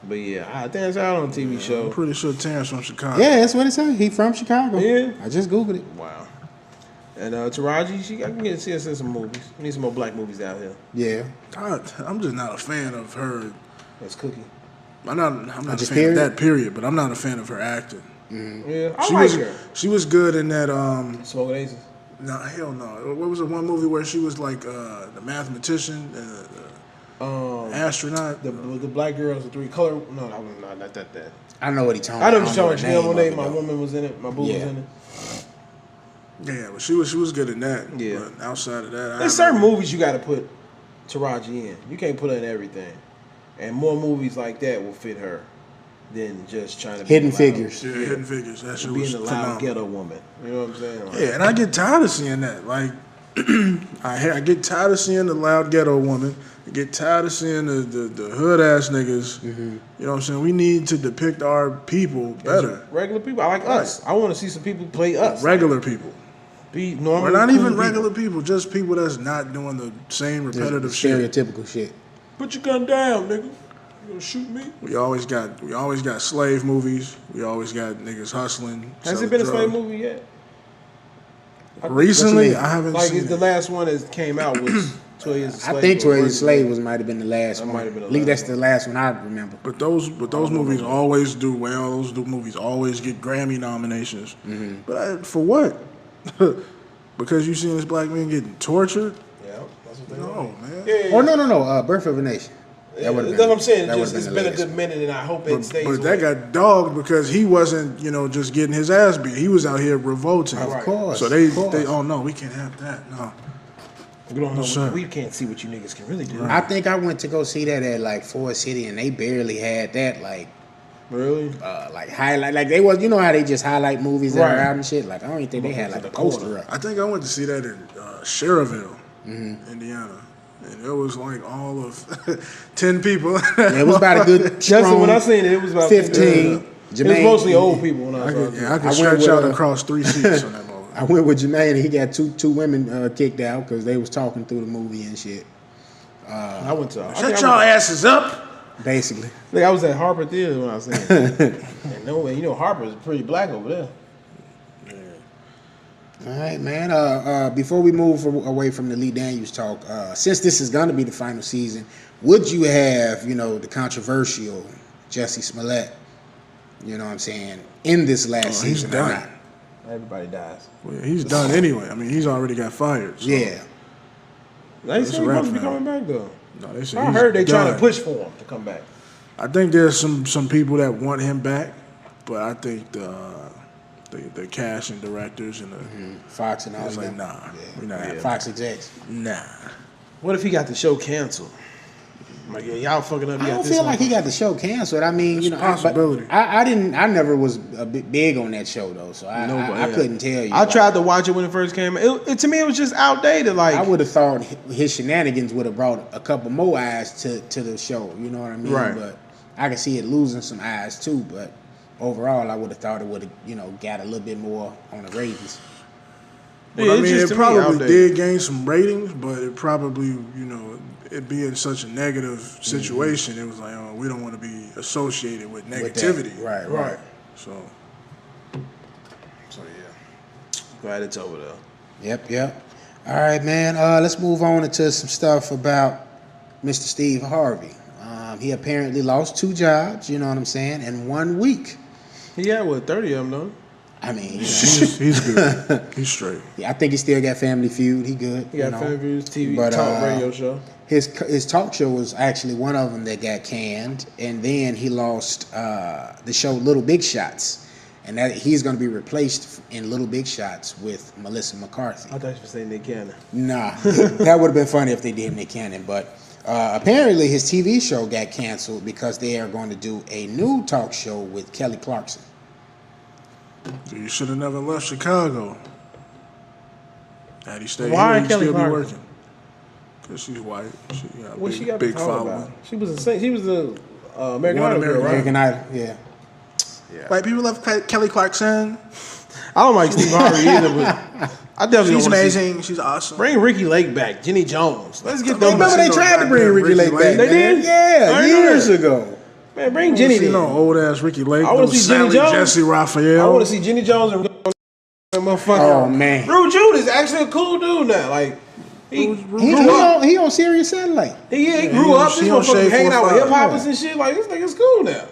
But yeah, Terrence Howard on a TV I'm show. pretty sure Terrence from Chicago. Yeah, that's what it said. He from Chicago. Yeah. I just Googled it. Wow. And Taraji, I can get to see her in some movies. We need some more black movies out here. Yeah. I'm just not a fan of her. That's Cookie. I'm not a Just fan period? of that period, but I'm not a fan of her acting. Yeah, I She like was her. she was good in that Smoking Aces. no, hell no. What was the one movie where she was like the mathematician and the astronaut? The black girls, the three color. No, not that. I know what he talking I know about. what you're talking about. the name Janelle of Monáe, my it, though. woman was in it. My boo was Yeah. in it. Yeah, but she was good in that. Yeah. But outside of that, There's certain movies you got to put Taraji in. You can't put her in everything. And more movies like that will fit her than just trying to be Hidden the loud- Figures. Yeah, Hidden Figures. That shit Being was the loud phenomenal. ghetto woman. You know what I'm saying? Like, Yeah, and I get tired of seeing that. Like, I get tired of seeing the loud ghetto woman. I get tired of seeing the hood ass niggas. You know what I'm saying? We need to depict our people better. Regular people. I like us. I want to see some people play us. Regular people. Be normal. Or not cool even people. regular people, just people that's not doing the same The repetitive shit. stereotypical shit. Put your gun down, nigga. You gonna shoot me? We always got slave movies. We always got niggas hustling. Has selling it been a slave drugs. movie yet? Recently, mean? I haven't Like seen the it. last one that came out was 12 Years a Slave. I think or 12 Years a First Slave might have been the last That one. might have been the At least last that's the last one I remember. But those movies always do well. Those movies always get Grammy nominations. But for what? Because you seen this black man getting tortured? Yeah, that's what they No, want. man. Yeah, Oh no, Birth of a Nation. That would've that's what I'm saying. that Just, would've it's the been a last good one. minute, and I hope it stays. But that got dogged because he wasn't, just getting his ass beat. He was out here revolting. Right. Of course. So oh no, we can't have that. No. We don't know. sir. We can't see what you niggas can really do. I think I went to go see that at like Ford City, and they barely had that Really? like highlight. Like they was, you know how they just highlight movies that are Right. out and shit. Like I don't even think they had like a poster up. I think I went to see that in Cherville, Indiana. And it was like all of 10 people. Yeah, it was about a good That's strong when I seen it. It was about 15. It was Jermaine- mostly old people when I I saw could, it. I could I went stretch with, out uh, across 3 seats on that movie. I went with Jermaine, and he got two women kicked out because they was talking through the movie and shit. I went to. Shut y'all asses up. Basically, I was at Harper Theater when I seen it. And no way, Harper's pretty black over there. all right, man. Before we move away from the Lee Daniels talk, since this is gonna be the final season, would you have the controversial Jussie Smollett? You know what I'm saying, in this last he's season or done. not? Everybody dies. Well, he's done anyway. I mean, he's already got fired. So. Yeah. They It's say a he's wrap supposed to be for him. coming back though. No, they say I he's heard they trying done. to push for him to come back. I think there's some people that want him back, but I think the casting directors and the Fox and all it's that. like, nah, we're not having Fox execs. Nah. What if he got the show canceled? I'm like, yeah, y'all fucking up. I don't feel like he got the show canceled. I mean, you know, possibility. I never was a bit big on that show though, so I couldn't tell you. I tried to watch it when it first came out. To me, it was just outdated. Like I would have thought his shenanigans would have brought a couple more eyes to the show. You know what I mean? Right. But I can see it losing some eyes too. But overall, I would have thought it would have, got a little bit more on the ratings. Well, I mean, it probably did gain some ratings, but it probably, it being such a negative situation, it was like, oh, we don't want to be associated with negativity. Right. So yeah. Glad it's over though. Yep. All right, man. Let's move on into some stuff about Mr. Steve Harvey. He apparently lost 2 jobs, you know what I'm saying, in 1 week. He had 30 of them though. I mean, he's good. He's straight. Yeah, I think he still got Family Feud. He good. He got Family Feud, TV, but, talk radio show. His talk show was actually one of them that got canned, and then he lost the show Little Big Shots, and that he's going to be replaced in Little Big Shots with Melissa McCarthy. I thought you were saying Nick Cannon. Nah, that would have been funny if they did Nick Cannon, but apparently his TV show got canceled because they are going to do a new talk show with Kelly Clarkson. You should have never left Chicago. Had he stayed Why here, he'd Kelly still be Clarkson? working. Because she's white. She got a What big, she got big to talk following. about? She was the American One Idol girl, American right? American Idol, yeah. White people love Kelly Clarkson. I don't like Steve Harvey either, but I definitely She's don't wanna see- amazing. She's awesome. Bring Ricky Lake back, Jenny Jones. Let's get Don't them. Remember they no tried to bring goddamn Ricky Lake back. Lake. They man. did? Yeah, I didn't know years that. ago. Man, bring Jenny You in. know, old ass Ricky Lake. I wanna see Jenny Sally Jones. Jesse Raphael. I want to see Jenny Jones and motherfucker. Oh man, Rude Jude is actually a cool dude now. Like he he on Sirius Satellite. he grew up. This he on motherfucker Shade hanging out with 45. hip hoppers and shit. Like this nigga's cool now.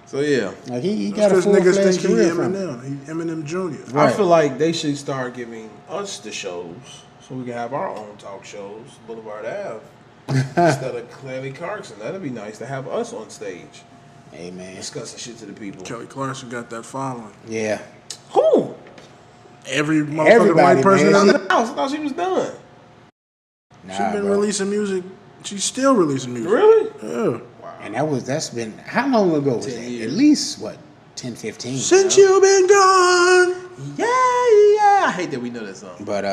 So yeah, Like he got a Because niggas full-fledged think he career from it. Eminem. He Eminem Jr. Right. I feel like they should start giving us the shows so we can have our own talk shows, Boulevard Ave, instead of Kelly Clarkson. That'd be nice to have us on stage Hey man, discussing shit to the people. Kelly Clarkson got that following. yeah. Who? Every motherfucking Everybody, white person man. in I thought she was done. Nah, She's been bro. releasing music. She's still releasing music. Really? Yeah. And that's been how long ago was 10 that? years. At least 10, 15. Since you've been gone. Yeah. I hate that we know that song. But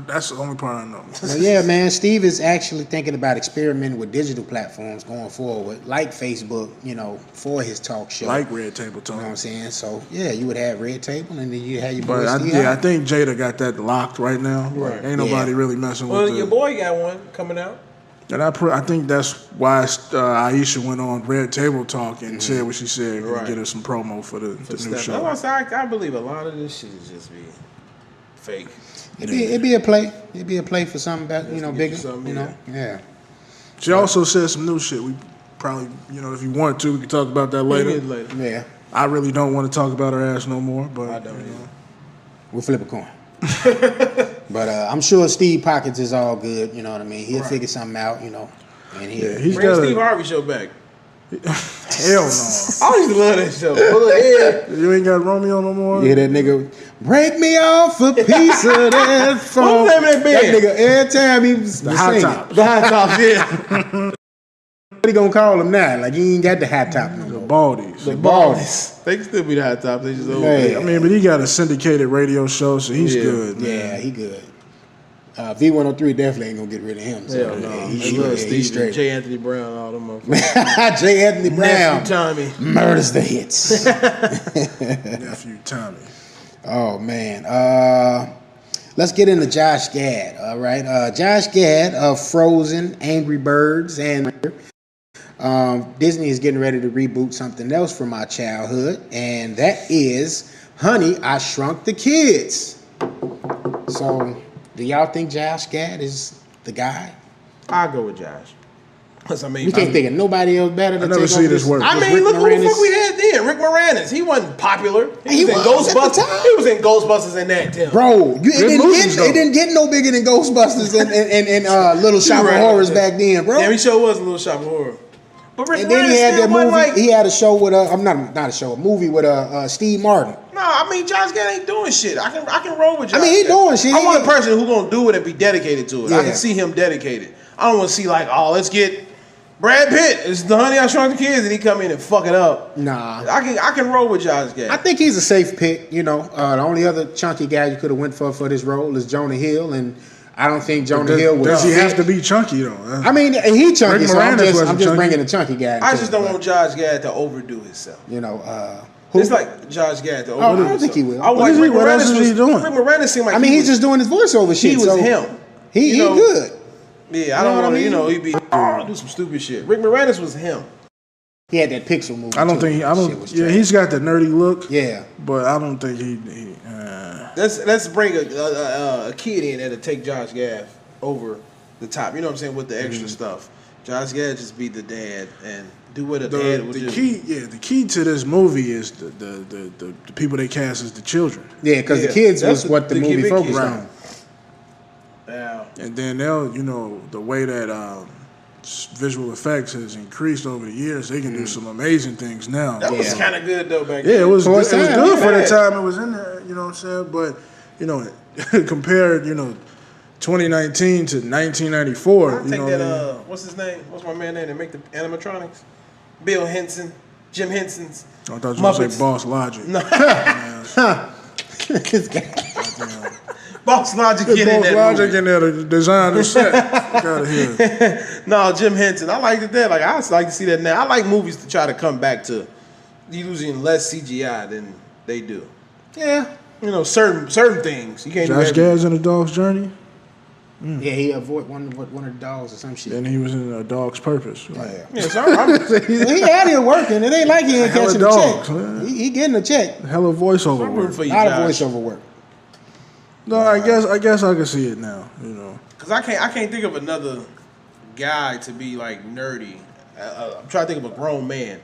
That's the only part I know. well, yeah, man. Steve is actually thinking about experimenting with digital platforms going forward, like Facebook, for his talk show. Like Red Table You know Talk. what I'm saying? So yeah, you would have Red Table, and then you have your boy But Steve I Harvey. think Jada got that locked right now. Right. Ain't nobody really messing Well, with your it. boy got one coming out. And I think that's why Aisha went on Red Table Talk and said what she said and Right. get her some promo for the new That's show. why I say I believe a lot of this shit is just be fake. It'd be a play. It'd be a play for something about Just to get bigger. you something, Yeah. She also said some new shit. We probably, if you want to, we can talk about that later. Yeah. I really don't want to talk about her ass no more, but I don't either. We'll flip a coin. But I'm sure Steve Pockets is all good. You know what I mean? He'll figure something out. And he's Bring got Steve a Harvey show back. hell no. I used to love that show. Full of head. You ain't got Romeo no more. yeah, that nigga break me off a piece of that phone. What was the name of that band? That nigga every time he was The Hot singing. Top. The Hot Tops, yeah. What he gonna call him now? Like he ain't got the hot top no The more. Baldies. The Baldies. They can still be the Hot Tops. They just old. Man. I mean, but he got a syndicated radio show, so he's Yeah. good. Man. Yeah, he good. V103 definitely ain't gonna get rid of him. So Hell no. yeah, I he, love he's Steve, straight. J. Anthony Brown, all them motherfuckers. J. Anthony Brown Nephew Tommy. murders the hits. Nephew Tommy. Oh man. Let's get into Josh Gad. All right. Josh Gad of Frozen, Angry Birds, and Disney is getting ready to reboot something else from our childhood, and that is Honey, I Shrunk the Kids. So, do y'all think Josh Gad is the guy? I'll go with Josh. Cause I mean, You can't think of nobody else better to I never take see over this work. I mean, Rick look who the Moranis. fuck we had then. Rick Moranis. He wasn't popular. He was in was at the Ghostbusters. time. He was in Ghostbusters and that too. Bro, it movies, though. didn't get no bigger than Ghostbusters and Little Shop of right. Horrors back then, bro. Yeah, he sure was a little shop of horror. But Rick And then Moranis he had still that wasn't movie. like. He had a show with a movie with Steve Martin. No, I mean Josh Gad ain't doing shit. I can roll with Josh. I mean, he Gad. doing shit. I He want a ain't- person who gonna do it and be dedicated to it. I Yeah. can see him dedicated. I don't want to see like, oh, let's get Brad Pitt is the Honey I Shrunk the Kids, and he come in and fuck it up. Nah. I can roll with Josh Gad. I think he's a safe pick. You know, the only other chunky guy you could have went for this role is Jonah Hill, and I don't think Jonah Hill was. Does he have to be chunky though? I mean, he chunky, Rick so I'm Moranis just wasn't chunky. bringing the chunky guy. I just don't want Josh Gad to overdo himself. You know, It's like Josh Gad to overdo I himself. don't think he will. I like Rick What else Moranis is he doing? Rick Moranis seemed like I mean, he's just doing his voiceover shit. he was so him. He good. Yeah, I You know don't what I want to, mean? he'd be do some stupid shit. Rick Moranis was him. He had that Pixel movie. I don't too. think. Shit was trash. He's got the nerdy look. Yeah. But I don't think he Let's bring a kid in that'll take Josh Gad over the top. You know what I'm saying, with the extra stuff. Josh Gad just be the dad and do what a dad would do. The key to this movie is the people they cast as the children. Yeah, because the kids was what the movie big focused kids. on. Yeah. And then they'll, the way that visual effects has increased over the years, they can do some amazing things now. That was Yeah. kind of good though back Yeah, then. it was For good. its It was time, good for the yeah. time it was in there. You know what I'm saying? But compared, 2019 to 1994. I take that. What's his name? What's my man name that make the animatronics? Bill Henson, Jim Henson's. I thought you were going to Muppets. say Boss Logic. No. This guy. Boss Logic Get in Boss that Logic movie. in there to design the set. Fuck out of here. No, Jim Henson. I liked it there. Like I like to see that now. I like movies to try to come back to using less CGI than they do. Yeah. Certain things you can't Josh do. Gad's in A Dog's Journey. Yeah, he avoided one of the dogs or some shit. Then he was in A Dog's Purpose. Like, Yeah, so I'm He out here working. It ain't like he ain't Hella catching a dogs, check. man. He getting a check. hella voiceover rooting work. for A you, lot of Josh. voiceover work. No, I guess I can see it now. Because I can't think of another guy to be like nerdy. I'm trying to think of a grown man.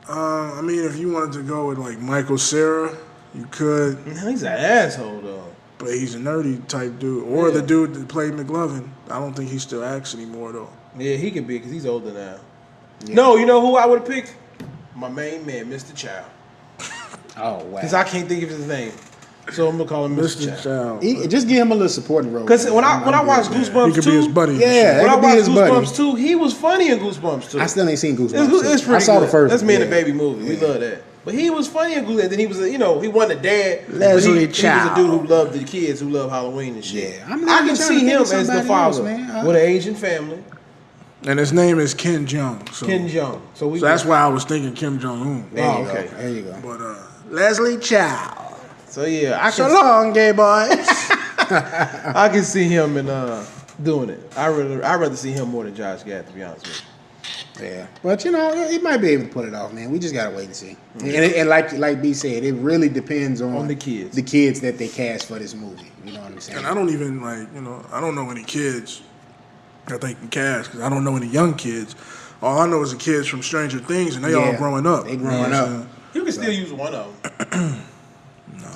I mean, if you wanted to go with like Michael Cera, you could, He's an asshole though. but he's a nerdy type dude. Or the dude that played McLovin. I don't think he still acts anymore though. Yeah, he can be because he's older now. Yeah. No, you know who I would have picked? My main man, Mr. Chow. Oh wow. Because I can't think of his name. So I'm gonna call him Mr. Mr. Chow. Child. Just give him a little supporting role. Because when I watched He Goosebumps could 2, be his buddy. Yeah. when I That could be watched his buddy. Goosebumps 2, he was funny in Goosebumps 2. I still ain't seen Goosebumps. It's pretty I saw good. the first. That's one, me and yeah. the baby movie. We love that. But he was funny in Goosebumps. And then he was, he wasn't a dad. but Leslie he was Chow. a dude who loved the kids who love Halloween and shit. Yeah. I I'm can trying see to think him of as the somebody father else, man. with an Asian family. And his name is Kim Jong. So, Kim Jong. So that's why I was thinking Kim Jong Un. There you Oh, go. okay. There you go. But Leslie Chow. So yeah, I So can long, gay boys. I can see him in doing it. I'd rather see him more than Josh Gad, to be honest with you. Yeah, but he might be able to pull it off, man. We just gotta wait and see. And like B said, it really depends on the kids. the kids that they cast for this movie. You know what I'm saying? And I don't even I don't know any kids that they can cast because I don't know any young kids. All I know is the kids from Stranger Things, and they all Yeah, growing up. they growing You know what I'm up. You can still use one of them.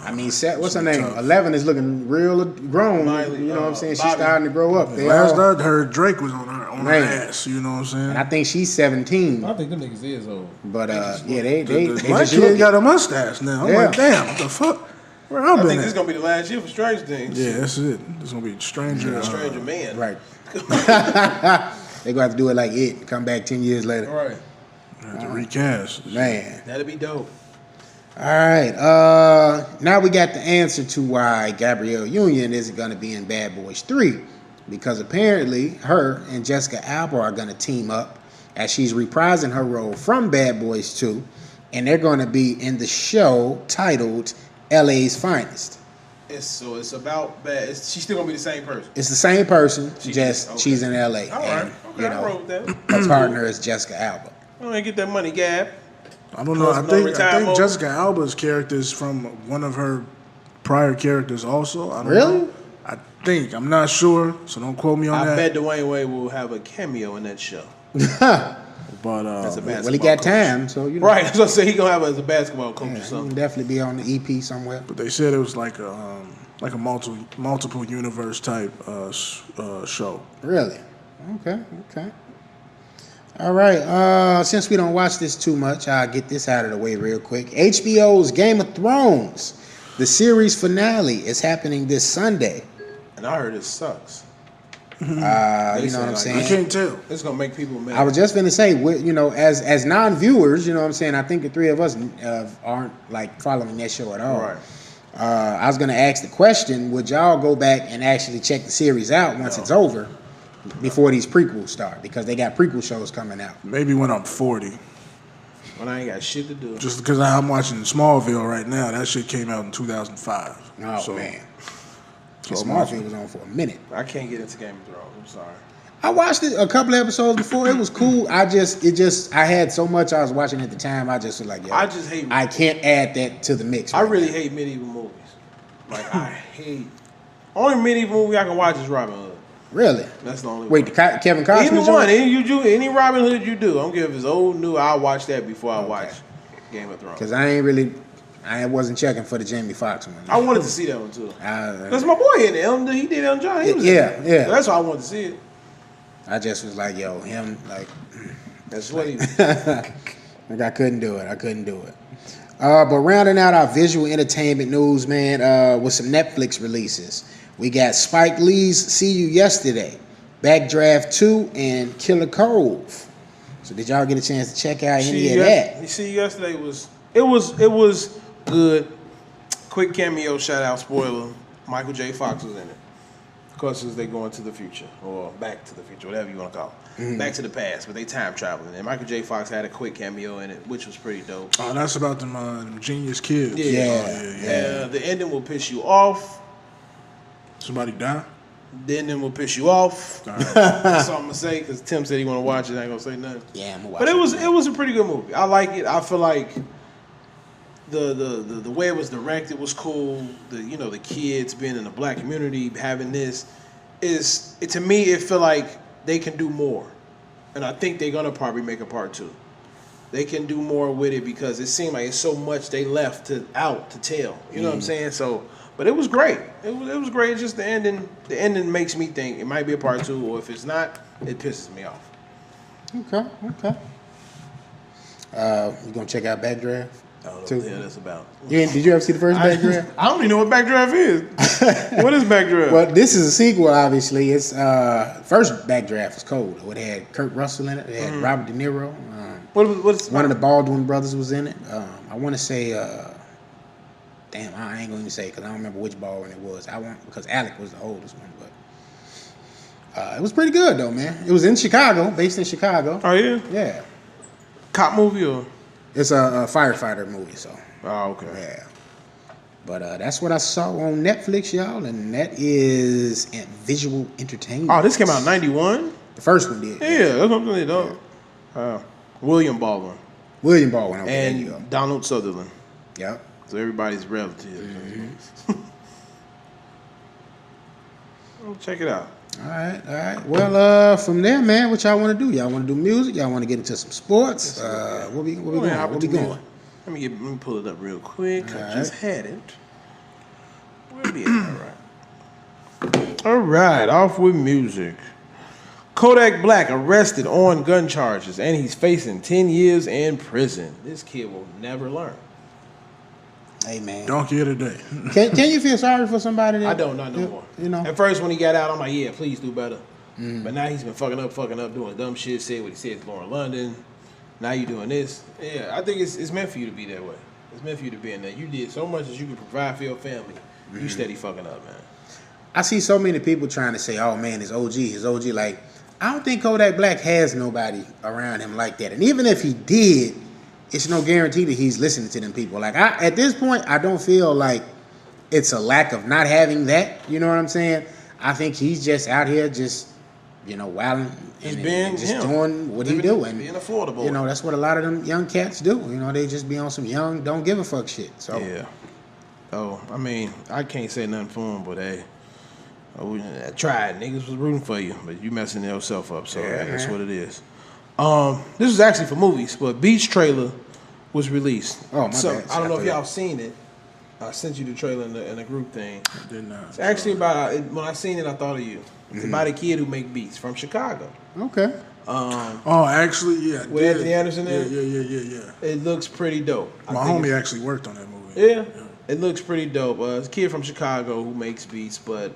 I mean, what's her it's name? tough. 11 is looking real grown. Miley, you know what I'm saying? She's Bobby. starting to grow up. saying? They Last all- I heard, Drake was on her Man. ass. You know what I'm saying? and I think she's 17. I think them niggas is old. But yeah, they My just kid look. got a mustache now. I'm Yeah. like, damn, what the fuck? Where I I been think this is at? gonna be the last year for Stranger Things. Yeah, that's it. This gonna be Stranger. Stranger Man. Right. They gonna have to do it like it. Come back 10 years later. Right. Have to recast. Man. That'd be dope. All right. Now we got the answer to why Gabrielle Union isn't going to be in Bad Boys 3. Because apparently her and Jessica Alba are going to team up as she's reprising her role from Bad Boys 2. And they're going to be in the show titled LA's Finest. It's about bad. She's still gonna be the same person. It's the same person, She just is, okay. she's in LA. All right. And, Okay, I wrote that. her partner is Jessica Alba. I'm gonna get that money, Gab. I don't know. I No think retire mode. Jessica Alba's character is from one of her prior characters also. I don't Really? know. I think. I'm not sure, so don't quote me on I that. bet Dwayne Wade will have a cameo in that show. But That's a basketball Well, he got coach. time, so you know. Right, so I say he gonna have it as a basketball coach Yeah, or he can something. definitely be on the EP somewhere. But they said it was like a multiple universe type show. Really? Okay. All right. Since we don't watch this too much, I'll get this out of the way real quick. HBO's Game of Thrones, the series finale, is happening this Sunday. And I heard it sucks. They You know say, what I'm like, saying? I can't tell. It's gonna make people mad. I was just gonna say, you know, as non-viewers, you know what I'm saying. I think the three of us aren't like following that show at all. Right. I was gonna ask the question: would y'all go back and actually check the series out once it's over, before these prequels start? Because they got prequel shows coming out. Maybe when I'm 40. When I ain't got shit to do. Just because I'm watching Smallville right now. That shit came out in 2005. Oh So, man, So Smallville was on for a minute. I can't get into Game of Thrones. I'm sorry. I watched it a couple episodes before. It was cool. I had so much I was watching at the time. I just was like, yo, I just hate. I can't add that to the mix. I right really now. hate medieval movies. Like I hate. Only medieval movie I can watch is Robin Hood. Really? That's the only Wait, one. Kevin Costner Either joint? one, any Robin Hood you do. I don't care if it's old, new. I'll watch that before I watch Game of Thrones. Because I wasn't checking for the Jamie Foxx one. I wanted to see that one too. I, That's my boy in there. He did Elton John. He was in yeah, there. yeah. So that's why I wanted to see it. I just was like, yo, him, like, That's what he. like I couldn't do it. But rounding out our visual entertainment news, man, with some Netflix releases. We got Spike Lee's See You Yesterday, Backdraft 2, and Killer Cove. So did y'all get a chance to check out any of that? You see, yesterday it was good. Quick cameo, shout out, spoiler. Michael J. Fox was in it. Of course, as they go into the future or back to the future, whatever you want to call it, back to the past, but they time traveling. And Michael J. Fox had a quick cameo in it, which was pretty dope. Oh, that's about them genius kids. Yeah. The ending will piss you off. Somebody die? The ending will piss you off. That's all I'm gonna say because Tim said he want to watch it. I ain't gonna say nothing. Yeah, I'm gonna watch But it was a pretty good movie. I like it. I feel like the way it was directed was cool. The kids being in the black community having this to me it feel like they can do more, and I think they're gonna probably make a part 2. They can do more with it because it seemed like it's so much they left out to tell. You know what I'm saying? So, but it was great. It was great. It's just the ending. The ending makes me think it might be a part 2, or if it's not, it pisses me off. Okay. You gonna check out Backdraft? I don't know Two. what the hell that's about. Did you ever see the first Backdraft? I don't even know what Backdraft is. What is Backdraft? Well, this is a sequel, obviously. It's first Backdraft was cold. It had Kurt Russell in it. It had Robert De Niro. What's One of the Baldwin brothers was in it. I want to say, damn, I ain't going to say because I don't remember which Baldwin it was. Because Alec was the oldest one, but it was pretty good though, man. It was in Chicago, based in Chicago. Oh yeah, Yeah, cop movie or? it's a firefighter movie, so Oh okay. yeah. But that's what I saw on Netflix, y'all, and that is visual entertainment. Oh, this came out in '91. The first one did. Yeah, that's what I'm saying, dog. William Baldwin William Baldwin. Okay, there you go. and Donald Sutherland. Yep. So everybody's relative. Check it out. All right. Well, from there, man, what y'all want to do? Y'all want to do music? Y'all want to get into some sports? What we going? What we going? Let me pull it up real quick. I All just had it. We'll be all right. All right, off with music. Kodak Black arrested on gun charges, and he's facing 10 years in prison. This kid will never learn. Hey, man. Donkey of the day. Can you feel sorry for somebody that I don't, not no more. You know? At first, when he got out, I'm like, yeah, please do better. But now he's been fucking up, doing dumb shit, said what he said to Lauren London. Now you doing this. Yeah, I think it's meant for you to be that way. It's meant for you to be in there. You did so much as you could provide for your family. You steady fucking up, man. I see so many people trying to say, oh, man, his OG. Like, I don't think Kodak Black has nobody around him like that. And even if he did, it's no guarantee that he's listening to them people. Like, at this point, I don't feel like it's a lack of not having that. You know what I'm saying? I think he's just out here just, wilding and just doing what he do. And, being affordable. that's what a lot of them young cats do. They just be on some young, don't give a fuck shit. So Yeah. Oh, I mean, I can't say nothing for him, but hey, I tried. Niggas was rooting for you, but you messing yourself up, so that's what it is. This is actually for movies, but Beach trailer was released. Oh, my so bad. I don't know if y'all seen it. I sent you the trailer in a group thing. I did not. It's actually about when I seen it, I thought of you. It's about a kid who make beats from Chicago. okay. Oh, actually, yeah. With Anthony Anderson Yeah, in? yeah. It looks pretty dope. My homie actually worked on that movie. Yeah, it looks pretty dope. It's a kid from Chicago who makes beats, but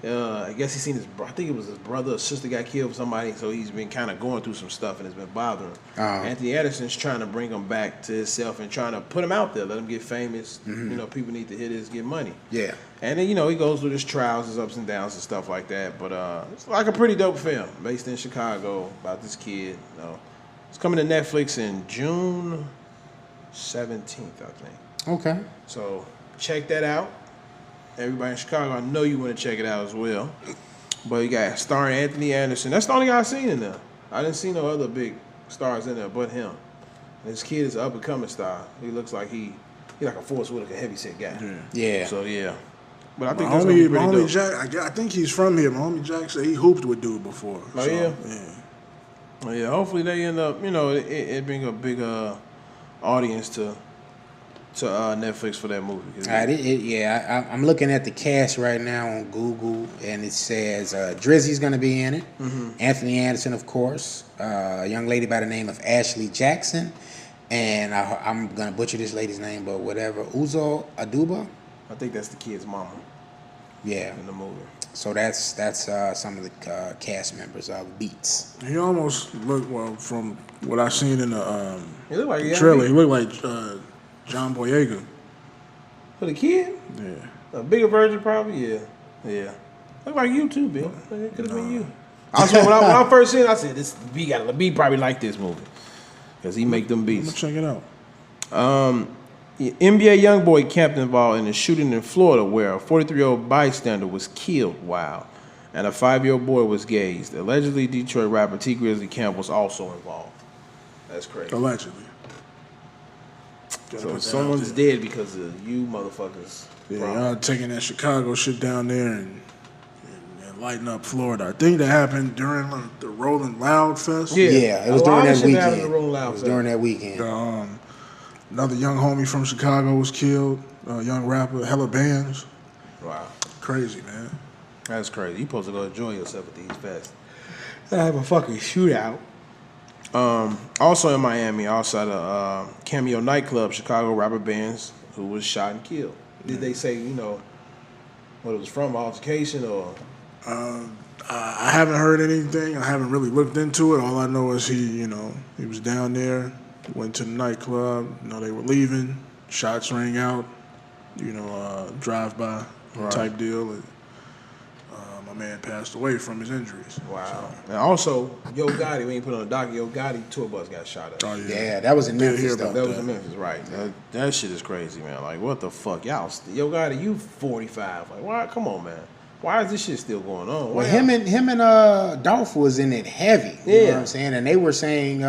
I guess he seen I think it was his brother or sister got killed for somebody, so he's been kind of going through some stuff and it's been bothering him. Anthony Anderson's trying to bring him back to himself and trying to put him out there, let him get famous. You know, people need to hear this, get money. Yeah. And then, you know, he goes through his trials, his ups and downs and stuff like that. But it's like a pretty dope film based in Chicago about this kid. You know, it's coming to Netflix in June 17th, I think. Okay. So check that out. Everybody in Chicago, I know you want to check it out as well. But you got starring Anthony Anderson. That's the only guy I've seen in there. I didn't see no other big stars in there but him. This kid is an up-and-coming star. He looks like he like a Forrest Whitaker heavy-set guy. Yeah. So, yeah. But I think My that's going to be homie pretty dope. Jack, I think he's from here. My homie Jack said he hooped with dude before. Oh, so, yeah? Yeah. Well, yeah, hopefully they end up, you know, it bring a big audience to Netflix for that movie. All right, I'm looking at the cast right now on Google, and it says Drizzy's going to be in it. Anthony Anderson, of course. A young lady by the name of Ashley Jackson. And I'm going to butcher this lady's name, but whatever. Uzo Aduba? I think that's the kid's mama Yeah. in the movie. So that's some of the cast members of Beats. He almost looked, well, from what I seen in the He look like a young trailer, he kid. looked like John Boyega. For the kid? Yeah. A bigger version, probably? Yeah. Yeah. Look like you, too, Bill. It could have been you. I swear, when I first seen it, I said, this B probably like this movie. Because he make them I'm beats. gonna check it out. NBA YoungBoy Captain involved in a shooting in Florida where a 43-year-old bystander was killed, and a 5-year-old boy was gazed. Allegedly, Detroit rapper T. Grizzly Camp was also involved. That's crazy. Allegedly. So someone's dead because of you motherfuckers. Yeah, y'all taking that Chicago shit down there and lighting up Florida. I think that happened during the Rolling Loud Fest. Yeah, it was A during lot of that shit happened weekend. to Rolling Loud It was Fest. during that weekend. Another young homie from Chicago was killed. Young rapper, hella bands. Wow. Crazy, man. That's crazy. You supposed to go enjoy yourself at these fests. I have a fucking shootout. Also in Miami, outside of Cameo nightclub, Chicago rapper bands who was shot and killed. Did they say, you know, what it was from, altercation or? I haven't heard anything. I haven't really looked into it. All I know is he was down there, went to the nightclub. They were leaving. Shots rang out. Drive-by type deal. And, my man passed away from his injuries. Wow. And also, Yo Gotti, when you put on the dock, Yo Gotti tour bus got shot up. Oh, yeah. Yeah, that was in Didn't Memphis, hear though. about That was in Memphis, right. That shit is crazy, man. Like, what the fuck? Y'all, Yo Gotti, you 45. Like, why? Come on, man. Why is this shit still going on? Well, Why him and Dolph was in it heavy. You know what I'm saying? And they were saying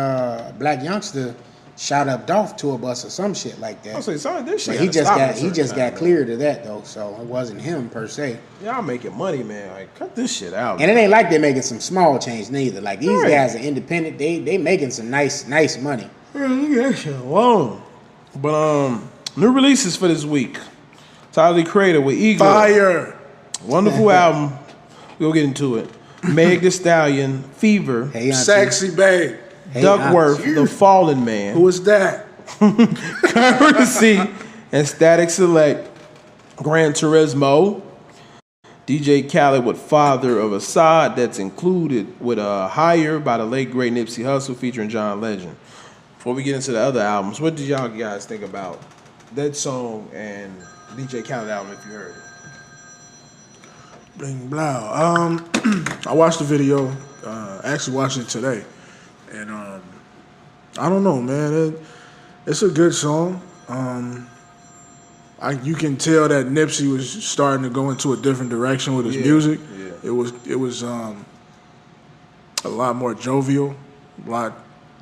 Black Youngster shot up Dolph tour bus or some shit like that. I say some of this shit. But he gotta stop at a he certain just time, got man. cleared of that though, so it wasn't him per se. Y'all making money, man. Like, cut this shit out. And it ain't like they're making some small change neither. Like these Right. guys are independent. They making some nice money. Man, look at that shit alone. But new releases for this week. Tyler the Creator with Eagle. Fire. Wonderful album. We'll get into it. Meg Thee Stallion, Fever. Hey, auntie. Sexy babe. Hey, Duckworth, auntie. The Fallen Man. Who is that? Courtesy and Static Select, Gran Turismo. DJ Khaled with Father of Assad, that's included with Higher by the late great Nipsey Hussle featuring John Legend. Before we get into the other albums, what did y'all guys think about that song and DJ Khaled album if you heard it? Bling blow. I watched the video. Actually watched it today, and I don't know, man. It's a good song. You can tell that Nipsey was starting to go into a different direction with his music. Yeah. It was a lot more jovial, a lot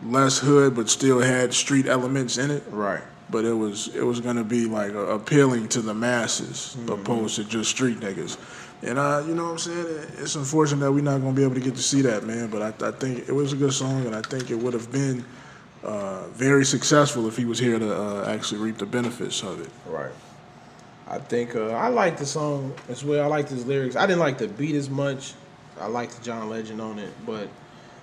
less hood, but still had street elements in it. Right. But it was gonna be like appealing to the masses opposed to just street niggas. And you know what I'm saying? It's unfortunate that we're not gonna be able to get to see that, man. But I think it was a good song, and I think it would have been very successful if he was here to actually reap the benefits of it. Right. I think I like the song as well. I liked his lyrics. I didn't like the beat as much. I liked John Legend on it, but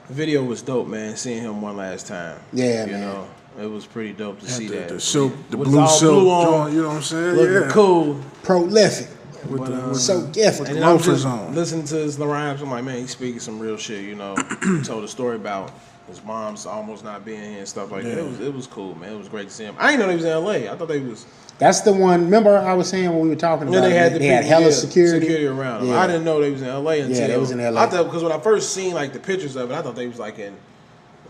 the video was dope, man. Seeing him one last time. Yeah, you man. know, it was pretty dope to see that. The silk, the With blue all silk blue on, joint, you know what I'm saying? looking Yeah. cool. Prolific. with But, the So gifted. And then I'm loafers just on. listening to his rhymes. I'm like, man, he's speaking some real shit. You know, told a story about his mom's almost not being here and stuff like that. It was cool, man. It was great to see him. I didn't know they was in L.A. I thought they was. That's the one. Remember, I was saying when we were talking about They had they had hella security around them. Yeah. I didn't know they was in L.A. until they was in LA. I thought because when I first seen like the pictures of it, I thought they was like in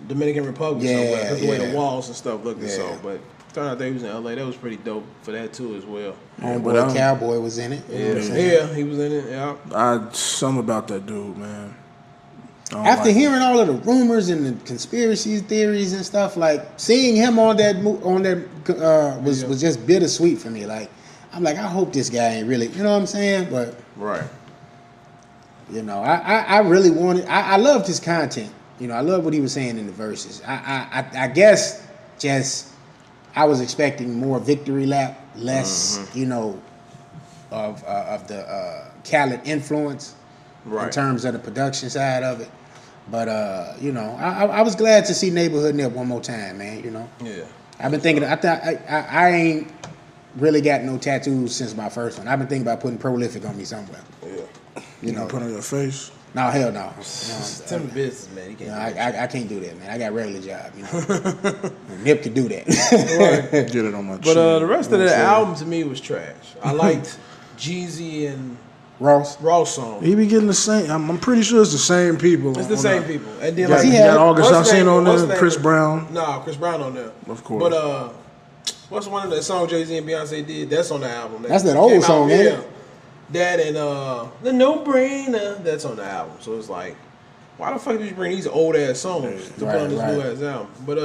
Dominican Republic somewhere. Because the way the walls and stuff looked and so. But turned out they was in L.A. That was pretty dope for that too as well. Homeboy Cowboy was in it. Yeah, he was in it. Yeah. Something about that dude, man. After hearing all of the rumors and the conspiracy theories and stuff, like seeing him on that was just bittersweet for me. Like I'm like, I hope this guy ain't really, you know what I'm saying? But right, you know, I really wanted. I loved his content. You know, I love what he was saying in the verses. I guess just I was expecting more victory lap, less you know, of the Khaled influence in terms of the production side of it. But you know, I was glad to see Neighborhood Nip one more time, man. You know. Yeah. I've been thinking. I ain't really got no tattoos since my first one. I've been thinking about putting prolific on me somewhere. Yeah. You know, put on your face. No, hell no. Some business, man. You can't. I can't do that, man. I got a regular job. You know. Nip could do that. Get it on my chin. But the rest of the album to me was trash. I liked Jeezy and Ross song. He be getting the same. I'm pretty sure it's the same people. It's the same people. And then Like, like you got August what's Alsina name- on what's there, name- Chris Brown. Nah, Chris Brown on there. Of course. But what's one of the songs Jay-Z and Beyonce did? That's on the album. That's that old song, ain't it? That and the No Brainer. That's on the album. So it's like, why the fuck did you bring these old ass songs to put on this new ass album? But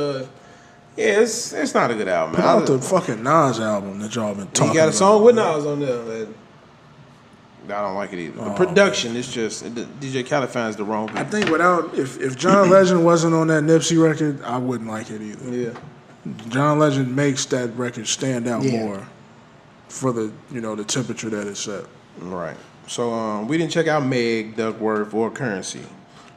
yeah, it's not a good album. Put out the fucking Nas album that y'all been talking about. He got a song with Nas on there. Man. I don't like it either. The production is just DJ Khaled finds the wrong people. I think without if John Legend wasn't on that Nipsey record, I wouldn't like it either. Yeah. John Legend makes that record stand out more for the the temperature that it's set. Right. So we didn't check out Meg, Duckworth, or Currency,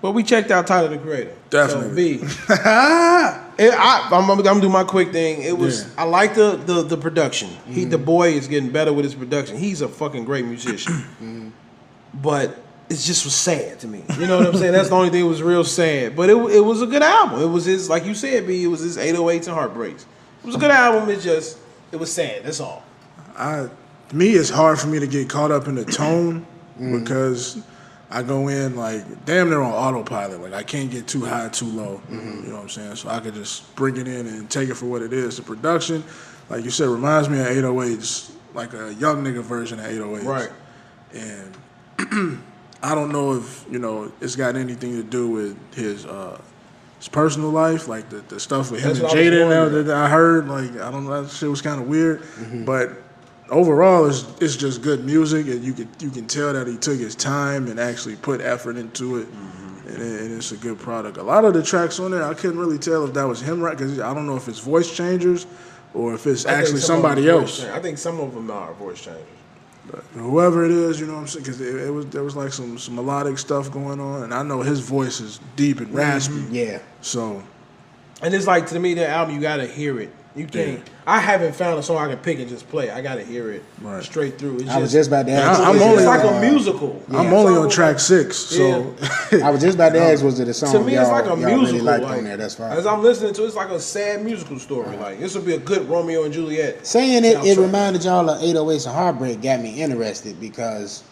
but we checked out Tyler the Creator. Definitely. So B. I'm gonna do my quick thing. It was I like the production. The boy is getting better with his production. He's a fucking great musician, but it just was sad to me. You know what I'm saying? That's the only thing that was real sad. But it was a good album. It was his, like you said, B. It was his 808s and heartbreaks. It was a good album. It was sad. That's all. It's hard for me to get caught up in the tone because I go in like damn near on autopilot. Like I can't get too high, too low. You know what I'm saying? So I could just bring it in and take it for what it is. The production, like you said, reminds me of 808s, like a young nigga version of 808s. Right. And I don't know if it's got anything to do with his personal life, like the stuff with him and Jada now that I heard. Like I don't know, that shit was kind of weird, but. Overall, it's just good music, and you can tell that he took his time and actually put effort into it, and it's a good product. A lot of the tracks on there, I couldn't really tell if that was him, right? Because I don't know if it's voice changers or if it's actually somebody else. I think some of them are voice changers. But whoever it is, you know what I'm saying? Because there was like some melodic stuff going on, and I know his voice is deep and raspy. Yeah. So. And it's like, to me, that album, you got to hear it. You can't. I haven't found a song I can pick and just play. I got to hear it straight through. I was just about to ask. It's like a musical. I'm only on track 6, so. I was just about to ask, was it a song to me, it's like a musical. Really liked on there? That's fine. As I'm listening to it, it's like a sad musical story. Like, this would be a good Romeo and Juliet. Saying it reminded y'all of 808s and Heartbreak got me interested because,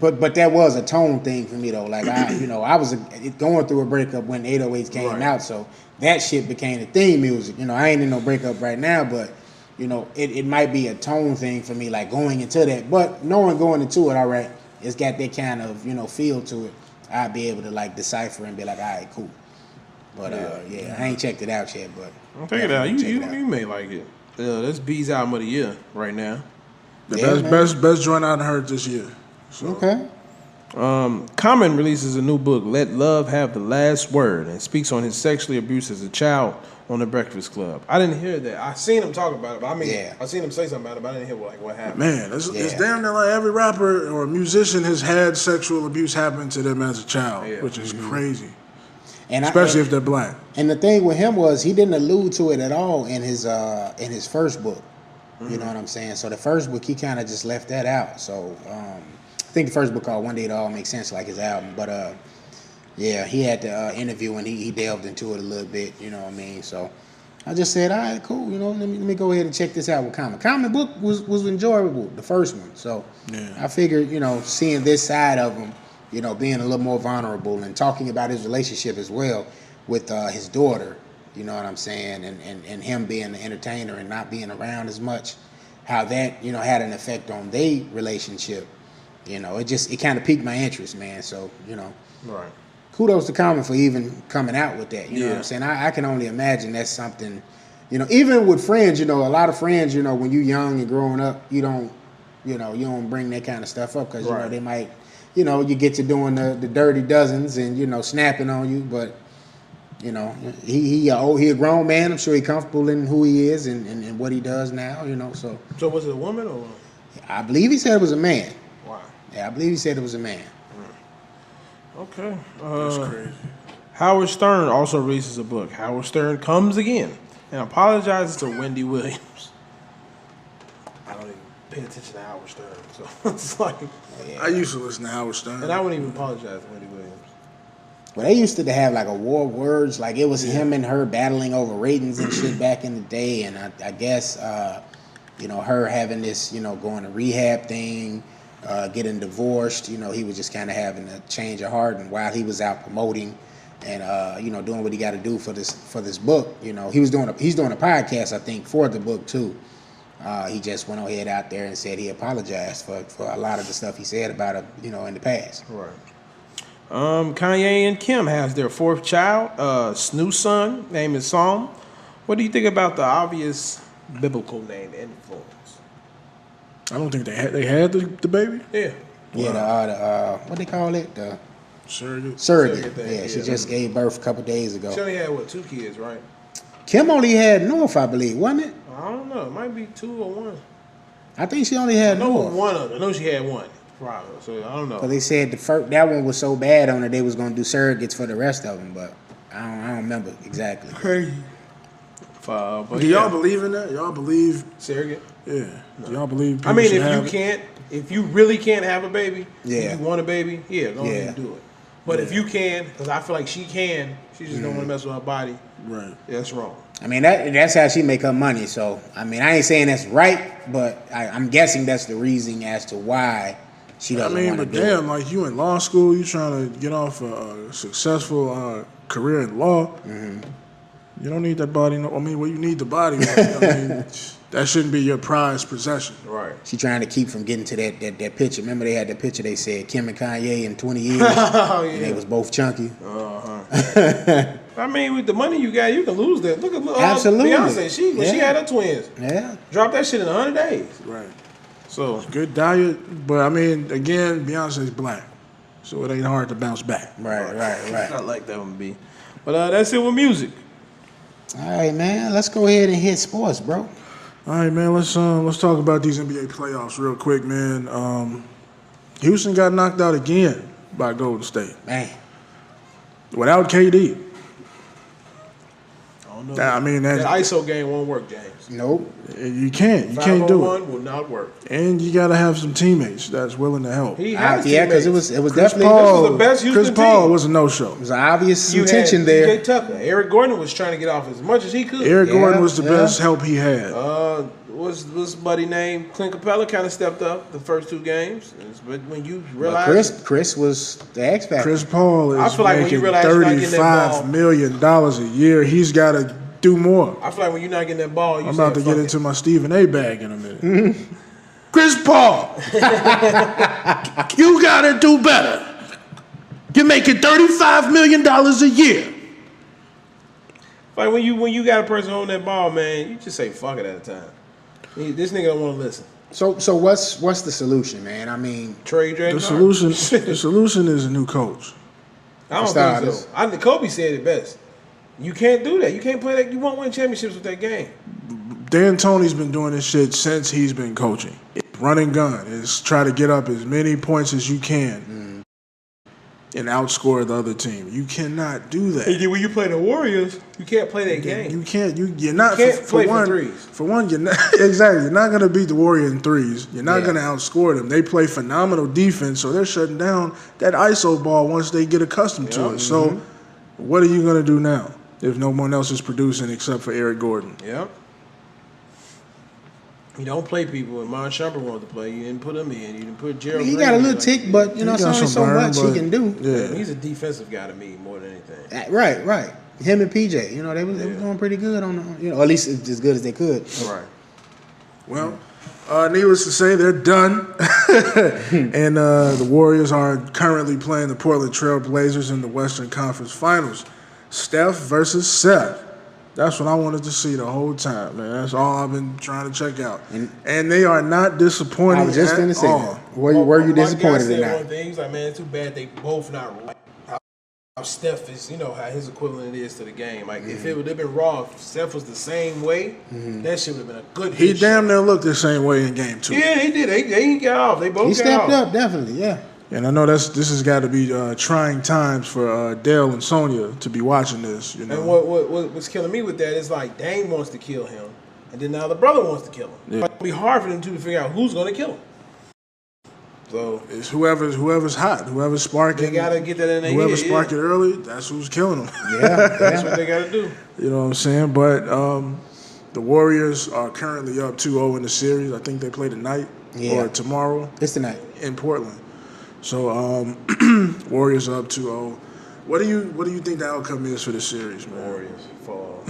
but that was a tone thing for me though. Like I was going through a breakup when 808s came out, so that shit became the theme music. I ain't in no breakup right now, but it might be a tone thing for me, like going into that. But knowing going into it, all right, it's got that kind of feel to it. I'd be able to like decipher and be like, all right, cool. But I ain't checked it out yet. But I'll check it out. You may like it. That's B's album of the year right now. The best joint I heard this year. So. Okay. Common releases a new book, Let Love Have the Last Word, and speaks on his sexually abuse as a child on The Breakfast Club. I didn't hear that. I seen him talk about it, but I seen him say something about it, but I didn't hear what happened. Man, it's damn near like every rapper or musician has had sexual abuse happen to them as a child, which is crazy. Especially if they're black. And the thing with him was he didn't allude to it at all in his first book. You know what I'm saying? So the first book, he kind of just left that out. So I think the first book called One Day It All Makes Sense, like his album. But yeah, he had the interview and he delved into it a little bit. You know what I mean? So I just said, all right, cool. You know, let me go ahead and check this out with Common. Common book was enjoyable, the first one. So I figured, you know, seeing this side of him, you know, being a little more vulnerable and talking about his relationship as well with his daughter. You know what I'm saying? And him being an entertainer and not being around as much, how that, you know, had an effect on their relationship. You know, it kind of piqued my interest, man. So, you know, Right. kudos to Common for even coming out with that. You know what I'm saying? I can only imagine that's something, you know, even with friends, you know, a lot of friends, you know, when you're young and growing up, you don't bring that kind of stuff up because, you know, they might, you know, you get to doing the dirty dozens and, you know, snapping on you, but you know, he a grown man. I'm sure he's comfortable in who he is and what he does now. You know, so was it a woman or? I believe he said it was a man. Wow. Yeah, I believe he said it was a man. Okay. That's crazy. Howard Stern also releases a book. Howard Stern Comes Again and apologizes to Wendy Williams. I don't even pay attention to Howard Stern, so it's like I used to listen to Howard Stern. and I wouldn't even apologize to Wendy Williams. Well, they used to have like a war of words, like it was him and her battling over ratings and shit back in the day, and I guess you know, her having this, you know, going to rehab thing, getting divorced. You know, he was just kind of having a change of heart, and while he was out promoting and you know, doing what he got to do for this book, you know, he's doing a podcast, I think, for the book too. He just went ahead out there and said he apologized for a lot of the stuff he said about her, you know, in the past. Right. Kanye and Kim has their fourth child, new son, name is Psalm. What do you think about the obvious biblical name influence? I don't think they had the baby. Yeah. Yeah, what they call it? The Surrogate. surrogate. thing, Yeah, she yeah. just gave birth a couple days ago. She only had, 2 kids, right? Kim only had North, I believe, wasn't it? I don't know. It might be 2 or 1. I think she only had I know North. one of them. I know she had 1. Probably. So I don't know. Because they said that one was so bad on her, they was going to do surrogates for the rest of them, but I don't remember exactly. Crazy. But Do y'all believe in that? Y'all believe? surrogate? Yeah. Do y'all believe? I mean, people should if you really can't have a baby, Yeah. if you want a baby, go ahead and do it. But if Yeah. you can, because I feel like she can, she just don't want to mess with her body. Right. That's wrong. I mean, that's how she make her money. So, I mean, I ain't saying that's right, but I'm guessing that's the reason as to why she I doesn't mean, want to but do damn, it. like you in law school, you trying to get off a successful career in law. Mm-hmm. You don't need that body. I mean, well, you need the body. But, I mean, that shouldn't be your prized possession. Right. She trying to keep from getting to that picture. Remember they had that picture they said Kim and Kanye in 20 years? Oh, And they was both chunky. I mean, with the money you got, you can lose that. Look at Absolutely. Beyonce. When she Yeah. had her twins, Yeah. dropped that shit in 100 days. Right. So Good diet, but I mean, again, Beyonce's black, so it ain't hard to bounce back. Right. I like that one, B. But that's it with music. All right, man. Let's go ahead and hit sports, bro. All right, man. Let's talk about these NBA playoffs real quick, man. Houston got knocked out again by Golden State Man. without KD. I don't know. I mean, That that ISO game won't work, James. Nope. you can't do it, 5-on-1 will not work. and you got to have some teammates that's willing to help. He has Yeah, because teammates. it was Chris definitely Paul, this was the best Houston Chris Paul team. was a no-show. it was obvious You intention had there. PJ Tucker. Eric Gordon was trying to get off as much as he could. Eric Gordon was the yeah. best help he had. What's buddy named Clint Capella kind of stepped up the first 2 games. But when you But realize Chris was the X factor. Chris Paul I is feel like when you making realize you're not getting that ball- $35 million a year. He's got to do more. I feel like when you're not getting that ball, you I'm about to saying, get "Fuck into my Stephen A. bag in a minute. Chris Paul, you got to do better. You're making $35 million a year. it." Like when you got a person holding that ball, man, you just say fuck it at a time. This nigga don't want to listen. So what's the solution, man? I mean, Trade Drake. The solution is a new coach. I don't think starters. so. Kobe said it best. You can't do that. You can't play that. You won't win championships with that game. Dan Tony's been doing this shit since he's been coaching. Run and gun is try to get up as many points as you can and outscore the other team. You cannot do that. And then when you play the Warriors, you can't play that game. You can't. You're not. You can't for play one, for threes. For one, you're not exactly. You're not gonna beat the Warriors in threes. You're not gonna outscore them. They play phenomenal defense, so they're shutting down that ISO ball once they get accustomed to it. So, what are you gonna do now if no one else is producing except for Eric Gordon? Yep. You don't play people. When Mon Shumpert wanted to play, you didn't put him in. You didn't put Gerald. He Green got a in, little tick, but you know, it's only so much he can do. Yeah, he's a defensive guy to me more than anything. Right. Him and PJ, you know, they was doing pretty good on the, you know, at least as good as they could. Right. Well, needless to say, they're done. And the Warriors are currently playing the Portland Trail Blazers in the Western Conference Finals. Steph versus Seth. That's what I wanted to see the whole time, man. That's all I've been trying to check out. And they are not disappointing I was just going to say all. that. Were you disappointed or not? One thing, he's like, man, it's too bad they both not right. How Steph is, you know, how his equivalent is to the game. Like, if it would have been raw, if Steph was the same way, that shit would have been a good hit. He damn near looked the same way in game 2. Yeah, he did. They got off. They both He got stepped off. up, definitely, yeah. And I know this has got to be trying times for Dale and Sonia to be watching this. You know, And what's killing me with that is like Dame wants to kill him, and then now the brother wants to kill him. Yeah. It'll be hard for them two to figure out who's going to kill him. So it's whoever's hot, whoever's sparking. they got to get that in their head. Whoever's sparking early, that's who's killing them. That's what they got to do. You know what I'm saying? But the Warriors are currently up 2-0 in the series. I think they play tonight or tomorrow. It's tonight in Portland. So Warriors are up 2-0. What do you think the outcome is for the series, man? Warriors fall.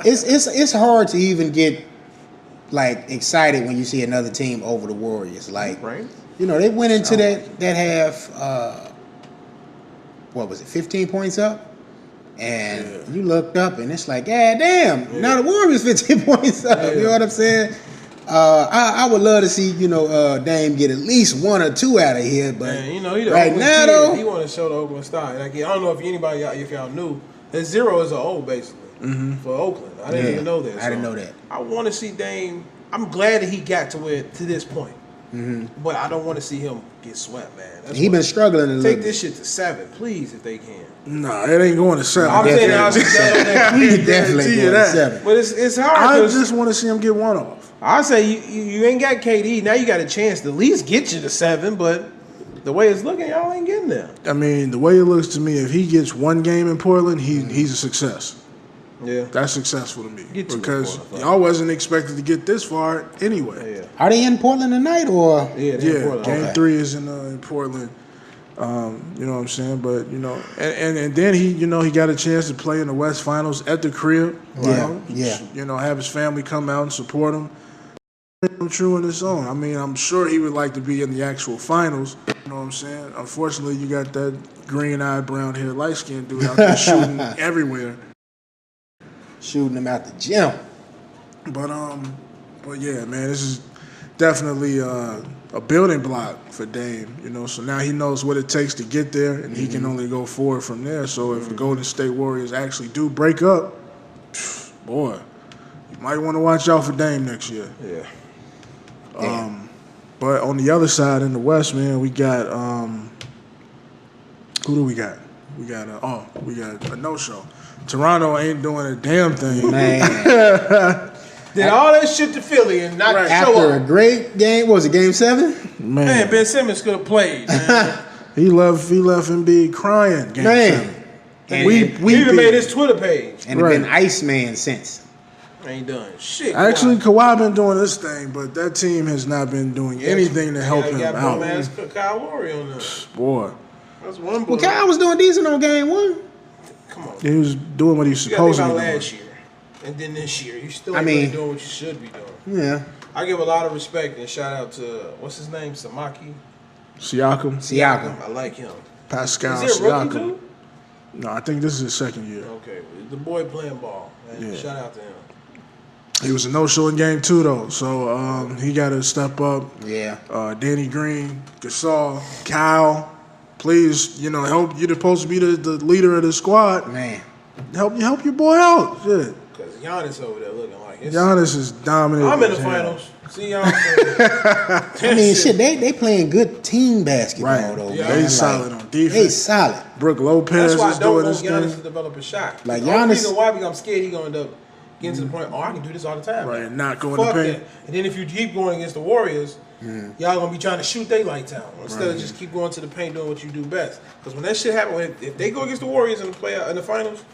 It's hard to even get like excited when you see another team over the Warriors. Like, Right. you know, they went into that half. What was it? 15 points up, and you looked up, and it's like, God damn! Now the Warriors 15 points up. You know what I'm saying? I would love to see, you know, Dame get at least 1 or 2 out of here, but Man, you know, he the right Oakland now kid. though, He want to show the Oakland style. Like, I don't know if anybody, if y'all knew, that 0 is an O basically for Oakland. I didn't even know that. I didn't know that. I want to see Dame. I'm glad that he got to this point, but I don't want to see him get swept, man. That's he what- been struggling a little Take bit. this shit to 7, please, if they can. Nah, it ain't going to 7. I'm saying I was He definitely you going to that. 7. but it's hard. I 'cause just want to see him get one off. I say you ain't got KD. Now you got a chance to at least get you to 7, but the way it's looking, y'all ain't getting there. I mean, the way it looks to me, if he gets one game in Portland, he's a success. Yeah. That's successful to me Get to the because quarterfinals. y'all wasn't expected to get this far anyway. Yeah. Are they in Portland tonight or? Yeah, Yeah, game Okay. 3 is in Portland. You know what I'm saying? But, you know, and then he got a chance to play in the West Finals at the crib. You know, have his family come out and support him. I'm true in his own. I mean, I'm sure he would like to be in the actual finals. You know what I'm saying? Unfortunately, you got that green-eyed, brown-haired, light-skinned dude out there shooting everywhere. Shooting them out the gym. But yeah, man, this is definitely a building block for Dame. You know, so now he knows what it takes to get there, and he can only go forward from there. So if the Golden State Warriors actually do break up, boy, you might want to watch out for Dame next year. Yeah. But on the other side in the West, man, we got who do we got? We got a no-show. Toronto ain't doing a damn thing. Man. Did all that shit to Philly and not show After a up. great game, what was it game 7? Man, Ben Simmons could have played, man. He left Embiid crying. Game Man. 7. And, We He even did. made his Twitter page. and Right. been Iceman since. Ain't done shit. Actually, Kawhi been doing this thing, but that team has not been doing anything to help him got out. bum-ass Kyle Lowry on there. Boy, That's one Well, boy. Kyle was doing decent on game 1. Come on. he was doing what he was You gotta think supposed to about be doing. last year. And then this year. You still I ain't mean- really doing what you should be doing. Yeah. I give a lot of respect and shout out to, what's his name? Samaki? Siakam, Siakam. I like him. Pascal Is he a rookie Siakam. too? No, I think this is his second year. Okay. The boy playing ball. Man. Yeah. Shout out to him. He was a no-show in game 2 though, so he got to step up. Yeah. Danny Green, Gasol, Kyle, please, help. You're supposed to be the leader of the squad. Man. Help your boy out. Shit. Because Giannis over there looking like it's, Giannis is dominant. I'm in the as hell. finals. See y'all. I mean, shit, they playing good team basketball Right. though. Yeah. man. They solid on defense. They solid. Brooke Lopez That's why is I don't doing want his Giannis thing. to develop a shot. Like The only Giannis- reason why, because I'm scared he's gonna end up getting to the point. Oh, I can do this all the time. Right, man. not going to Fuck paint. that. And then if you keep going against the Warriors, y'all gonna be trying to shoot they lights out instead of just keep going to the paint doing what you do best. Because when that shit happens, if they go against the Warriors in the finals,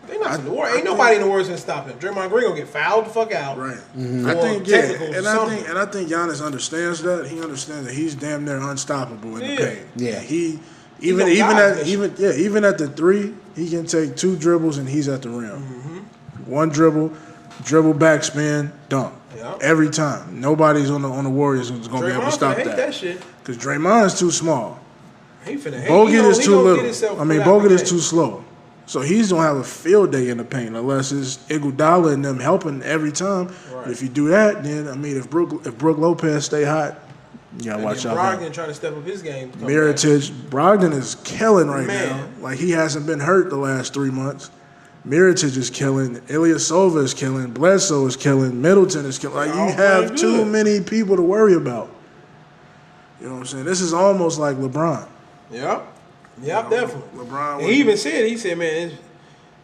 they not the Warriors. Ain't nobody in the Warriors gonna stop him. Draymond Green gonna get fouled the fuck out. Right. Or I think technicals or and something. I think Giannis understands that. He understands that he's damn near unstoppable in the Yeah. paint. Yeah. He He's on God's mission. even at the three, he can take 2 dribbles and he's at the rim. Mm-hmm. 1 dribble backspin, dunk. Yeah. Every time. Nobody's on the Warriors who's gonna be able to Draymond stop hate that. that shit. Because Draymond is too small. He finna hate. Bogut is He too gonna get little. himself I mean, put out Bogut the is paint. too slow. So he's gonna have a field day in the paint unless it's Iguodala and them helping every time. Right. But if you do that, then I mean, if Brooke Lopez stay hot, you gotta And watch then out. Brogdon trying to step up his game. to come back. Mirotic, Brogdon is killing right Man. now. Like he hasn't been hurt the last 3 months. Mirotic is killing. Ilyasova is killing. Bledsoe is killing. Middleton is killing. Like They're all you have playing too good. many people to worry about. You know what I'm saying? This is almost like LeBron. Yep, definitely. LeBron. And he even said, man, it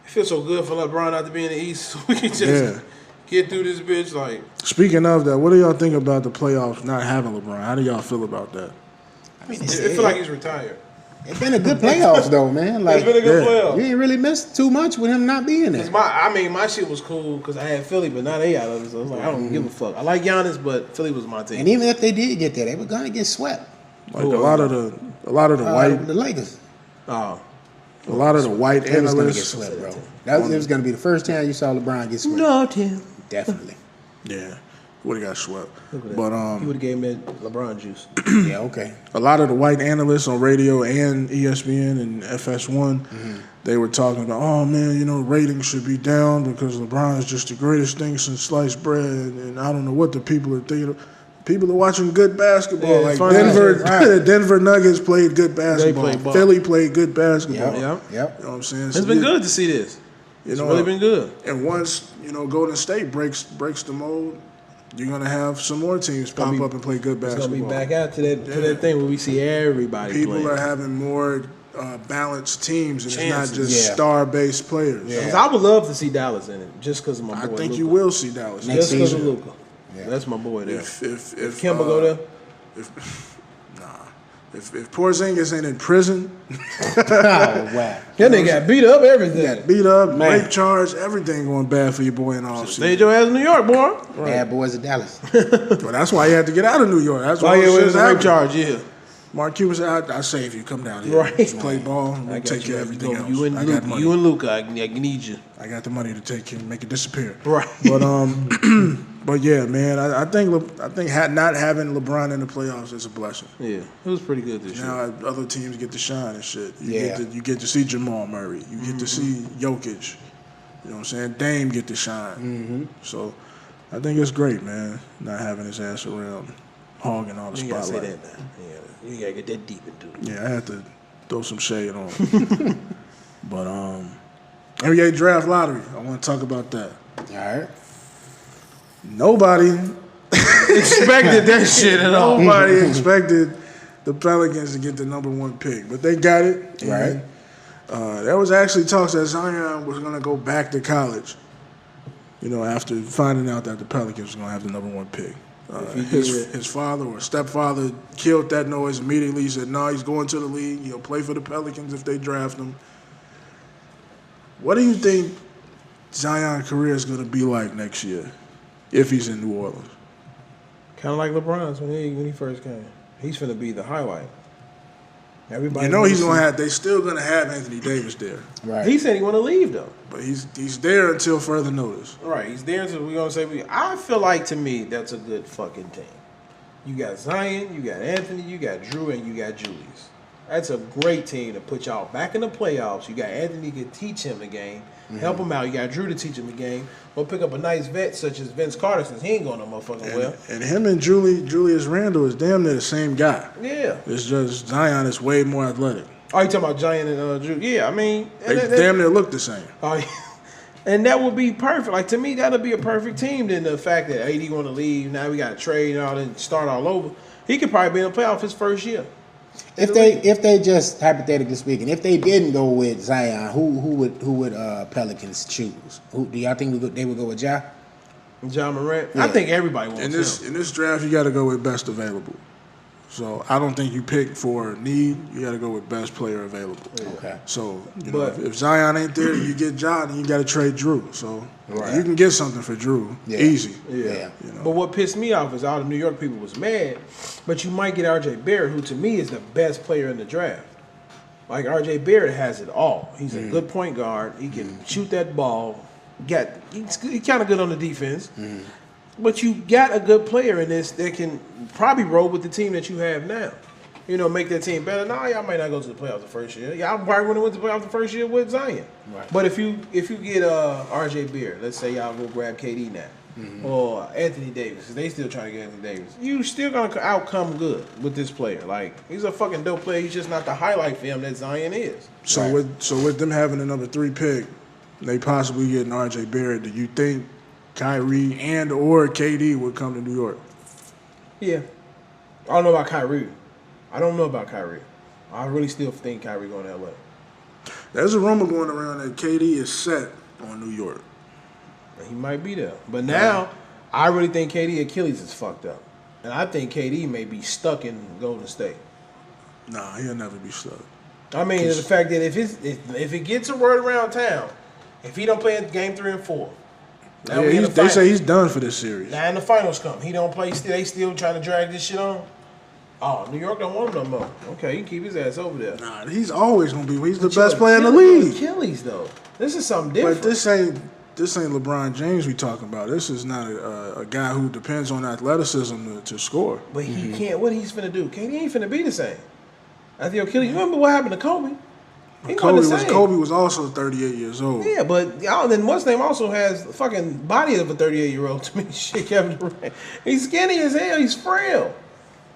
feels so good for LeBron not to be in the East, so we can just Yeah. get through this bitch. Like, Speaking of that, what do y'all think about the playoffs not having LeBron? How do y'all feel about that? I mean, it feel like he's retired. it's been a good playoffs though, man. Like It's been a good yeah. playoff. you ain't really missed too much with him not being there. My shit was cool because I had Philly, but now they out of it. So I was like, I don't give a fuck. I like Giannis, but Philly was my team. And even if they did get there, they were gonna get swept. Like a lot of the white, The Lakers. Oh, a lot of the white They was gonna get analysts. swept, bro. That was gonna be the first time you saw LeBron get swept. no, Tim. Definitely. Yeah, would have got swept. Look at that. But He would have gave me LeBron juice. Yeah, okay. a lot of the white analysts on radio and ESPN and FS1, they were talking about, oh man, you know, ratings should be down because LeBron is just the greatest thing since sliced bread, and I don't know what the people are thinking. People are watching good basketball. Yeah, Like it's funny. Denver, Right. the Denver Nuggets played good basketball. played ball. Philly played good basketball. Yep. Yep. You know what I'm saying? It's So, been yeah, good to see this. You It's know, really been good. and once you know Golden State breaks the mold, you're gonna have some more teams pop be- up and play good It's basketball. gonna be back out to that thing where we see everybody People playing. are having more balanced teams, and it's not Chances. just Yeah. star-based players. Yeah. 'Cause I would love to see Dallas in it, just because of my boy. I think Luka. you will see Dallas Next Just because of season. Luca. Yeah. That's my boy there. If Kemba go there. If Porzingis ain't in prison, Oh wow. That nigga got beat up everything. got beat up, Man. rape charge, everything going bad for your boy in the Stayed offseason. your ass in New York, boy. Bad boys of Dallas. Well, that's why he had to get out of New York. That's Why why you all this was shit a rape happened. charge? Yeah. Mark Cuban said, I'll save you. Come down here. Right. Just play ball. I We'll got take you, care of man. everything else. You and I got Luka. money. You and Luka. I need you. I got the money to take him, make it disappear. Right. But but yeah, man, I think not having LeBron in the playoffs is a blessing. Yeah. It was pretty good this year. Now other teams get to shine and shit. Yeah. You get to see Jamal Murray. You get to see Jokic. You know what I'm saying? Dame get to shine. So I think it's great, man, not having his ass around hogging all the You gotta say spotlight. that now. Yeah. You gotta get that deep into it. Yeah, I had to throw some shade on him. But NBA draft lottery. I want to talk about that. All right. Nobody Expected that shit at all. Nobody expected the Pelicans to get the number 1 pick, but they got it. Right. And, there was actually talks that Zion was going to go back to college. You know, after finding out that the Pelicans was going to have the number 1 pick. His father or stepfather killed that noise immediately. He said, "No, he's going to the league. He'll play for the Pelicans if they draft him." What do you think Zion's career is going to be like next year if he's in New Orleans? Kind of like LeBron's when he first came. He's finna be the highlight. Everybody. You know wanna he's gonna see- have. They still gonna have Anthony Davis there, Right. He said he want to leave though. but he's there until further notice. Right, he's there. So we're gonna say I feel like to me that's a good fucking team. You got Zion, you got Anthony, you got Drew, and you got Julius. That's a great team to put y'all back in the playoffs. You got Anthony to teach him the game, help him out. You got Drew to teach him the game. Go pick up a nice vet such as Vince Carter since he ain't going no motherfucking well. And him and Julius Randle is damn near the same guy. Yeah. It's just Zion is way more athletic. Oh, you talking about Giant and Drew? Yeah, I mean, They damn near look the same. Oh, And that would be perfect. Like, to me, that would be a perfect team. Then the fact that AD want to leave, now we got to trade and all that, start all over. He could probably be in the playoff his first year. If they just hypothetically speaking, if they didn't go with Zion, who would Pelicans choose? Do y'all think they would go with Ja? John Morant. Yeah. I think everybody wants him. In this draft, you got to go with best available. So I don't think you pick for need. You got to go with best player available. Okay. So But- if Zion ain't there, you get Ja, then you got to trade Drew. So Right. you can get something for Drew easy. Yeah. You know. But what pissed me off is all the New York people was mad, but you might get R.J. Barrett, who to me is the best player in the draft. Like, R.J. Barrett has it all. He's a good point guard. He can shoot that ball. He's kind of good on the defense. But you got a good player in this that can probably roll with the team that you have now. You know, make that team better. Now y'all might not go to the playoffs the first year. Y'all probably would have went to the playoffs the first year with Zion. Right. But if you get R.J. Barrett, let's say y'all go grab KD now, or Anthony Davis, 'cause they still trying to get Anthony Davis, you still gonna outcome good with this player. Like, he's a fucking dope player. He's just not the highlight film that Zion is. So Right. with them having the number 3 pick, they possibly getting R.J. Barrett. Do you think Kyrie and or KD would come to New York? Yeah. I don't know about Kyrie. I really still think Kyrie going to LA. There's a rumor going around that KD is set on New York. He might be there. But now, I really think KD Achilles is fucked up. And I think KD may be stuck in Golden State. Nah, he'll never be stuck. I mean, the fact that if it gets a word around town, if he don't play in game 3 and 4, now Yeah, they say he's done for this series. now in the finals come, he don't play. They still trying to drag this shit on. Oh, New York don't want him no more. Okay, he can keep his ass over there. Nah, he's always gonna be. He's the But your best player in the Achilles- league. Achilles though, this is something different. But this ain't LeBron James we talking about. This is not a guy who depends on athleticism to score. But he can't. What he's finna do? KD ain't finna be the same. After your Achilles, you remember what happened to Kobe? He wasn't the same. Kobe was also 38 years old. Yeah, but y'all, then what's name also has the fucking body of a 38-year-old to me. Shit, Kevin Durant. He's skinny as hell. He's frail.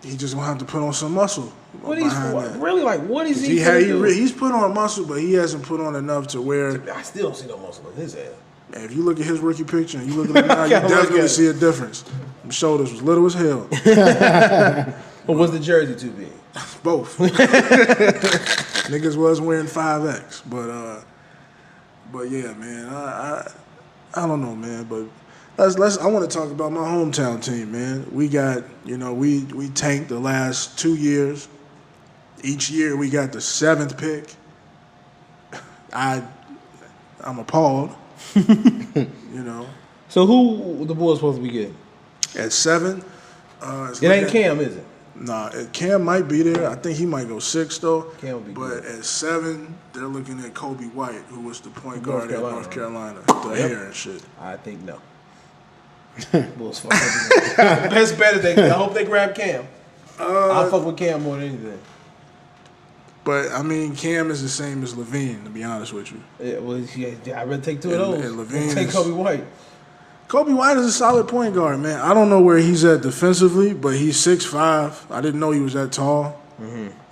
He just gonna have to put on some muscle. What he's behind that. really like? What is he gonna do? He's put on muscle, but he hasn't put on enough to where. I still don't see no muscle in his ass. If you look at his rookie picture and you look at him now, you Gotta look definitely at it. see a difference. Them shoulders was little as hell. But was the jersey too big? Both. Niggas was wearing 5X, but yeah, man, I don't know, man, but let's. I want to talk about my hometown team, man. We got, we tanked the last 2 years. Each year we got the 7th pick. I'm appalled. So who the Bulls supposed to be getting? At 7, It ain't Cam, is it? Nah, Cam might be there. I think he might go 6 though. Cam would be but good. at 7, they're looking at Kobe White, who was the point North guard at Carolina. North Carolina. The hair and shit. I think no. Bulls fuck up. Best bet is I hope they grab Cam. I fuck with Cam more than anything. But I mean, Cam is the same as Levine, to be honest with you. Yeah, well, I'd rather take 2 of And- those. and Levine Take is- Kobe White. Kobe White is a solid point guard, man. I don't know where he's at defensively, but he's 6'5". I didn't know he was that tall.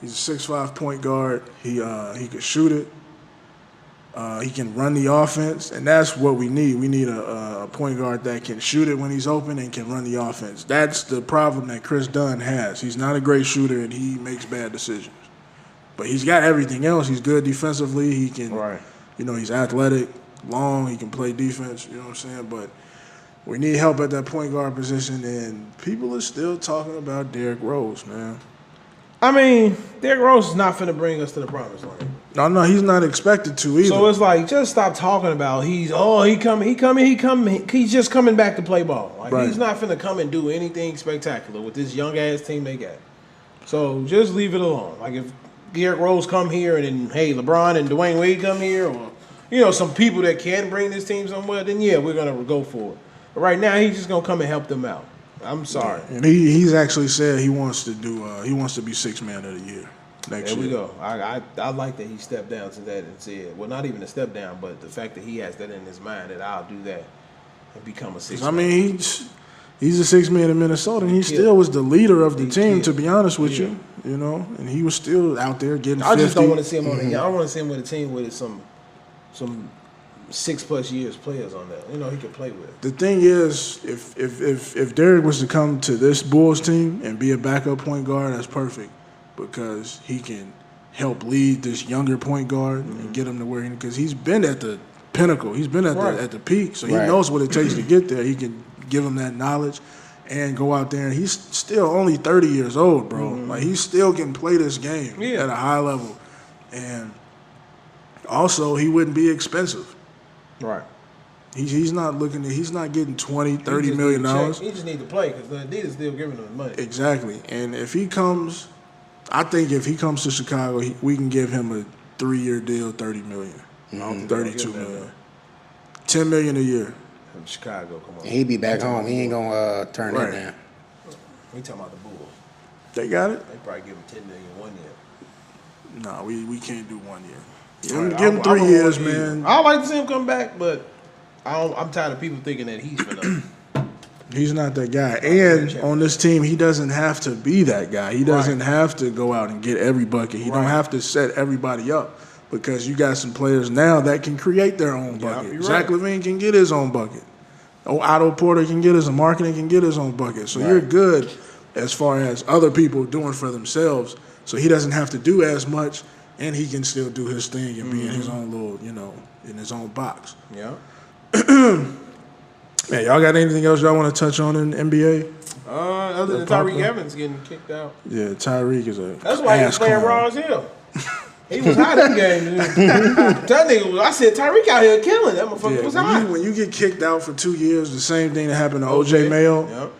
He's a 6'5" point guard. He could shoot it. He can run the offense, and that's what we need. We need a point guard that can shoot it when he's open and can run the offense. That's the problem that Chris Dunn has. He's not a great shooter, and he makes bad decisions. But he's got everything else. He's good defensively. He can, he's athletic, long. He can play defense. You know what I'm saying? But we need help at that point guard position, and people are still talking about Derrick Rose, man. I mean, Derrick Rose is not finna bring us to the promised land. No, he's not expected to either. So it's like, just stop talking about he coming. He's just coming back to play ball. Like, Right. he's not finna come and do anything spectacular with this young ass team they got. So just leave it alone. Like, if Derrick Rose come here and then, hey, LeBron and Dwayne Wade come here, or some people that can bring this team somewhere, then yeah, we're gonna go for it. But right now, he's just gonna come and help them out. I'm sorry. And he's actually said he wants to be 6th man of the year next There year. we go. I like that he stepped down to that and said, well, not even a step down, but the fact that he has that in his mind that I'll do that and become a 6th. I mean, he's a 6th man in Minnesota, and he still was the leader of the team. To be honest with you, and he was still out there getting. I just 50. don't want to see him on the. I don't want to see him with a team with some 6+ years players on that. You know, he could play with. The thing is, if Derek was to come to this Bulls team and be a backup point guard, that's perfect because he can help lead this younger point guard and get him to where because he's been at the pinnacle, he's been at the peak, so he knows what it takes to get there. He can give him that knowledge and go out there, and he's still only 30 years old, bro. Like he still can play this game at a high level, and also he wouldn't be expensive. Right. He's not getting $20-30 million. He just need to play because the Adidas still giving him money. Exactly. And if he comes, I think if he comes to Chicago, we can give him a 3-year deal, $30 million, $32 million, $10 million a year. From Chicago, come on. He'd be back home. He ain't gonna turn that down. We talking about the Bulls. They got it. They probably give him $10 million 1 year. No, we can't do 1 year. Give him 3 years, man. I like to see him come back, but I'm tired of people thinking that he's finna. He's not that guy. And on this team, he doesn't have to be that guy. He doesn't have to go out and get every bucket. He don't have to set everybody up because you got some players now that can create their own bucket. Zach LaVine can get his own bucket. Otto Porter can get his own. Marketing can get his own bucket. So you're good as far as other people doing for themselves. So he doesn't have to do as much, and he can still do his thing and be in his own little, in his own box. Yeah. Man, y'all got anything else y'all want to touch on in NBA? Other than Tyreek Evans getting kicked out. Yeah, Tyreek is a That's why he's playing raw as hell. He was hot in the game. That nigga, I said Tyreek out here killing. That motherfucker was hot. When you get kicked out for 2 years, the same thing that happened to O.J. Mayo,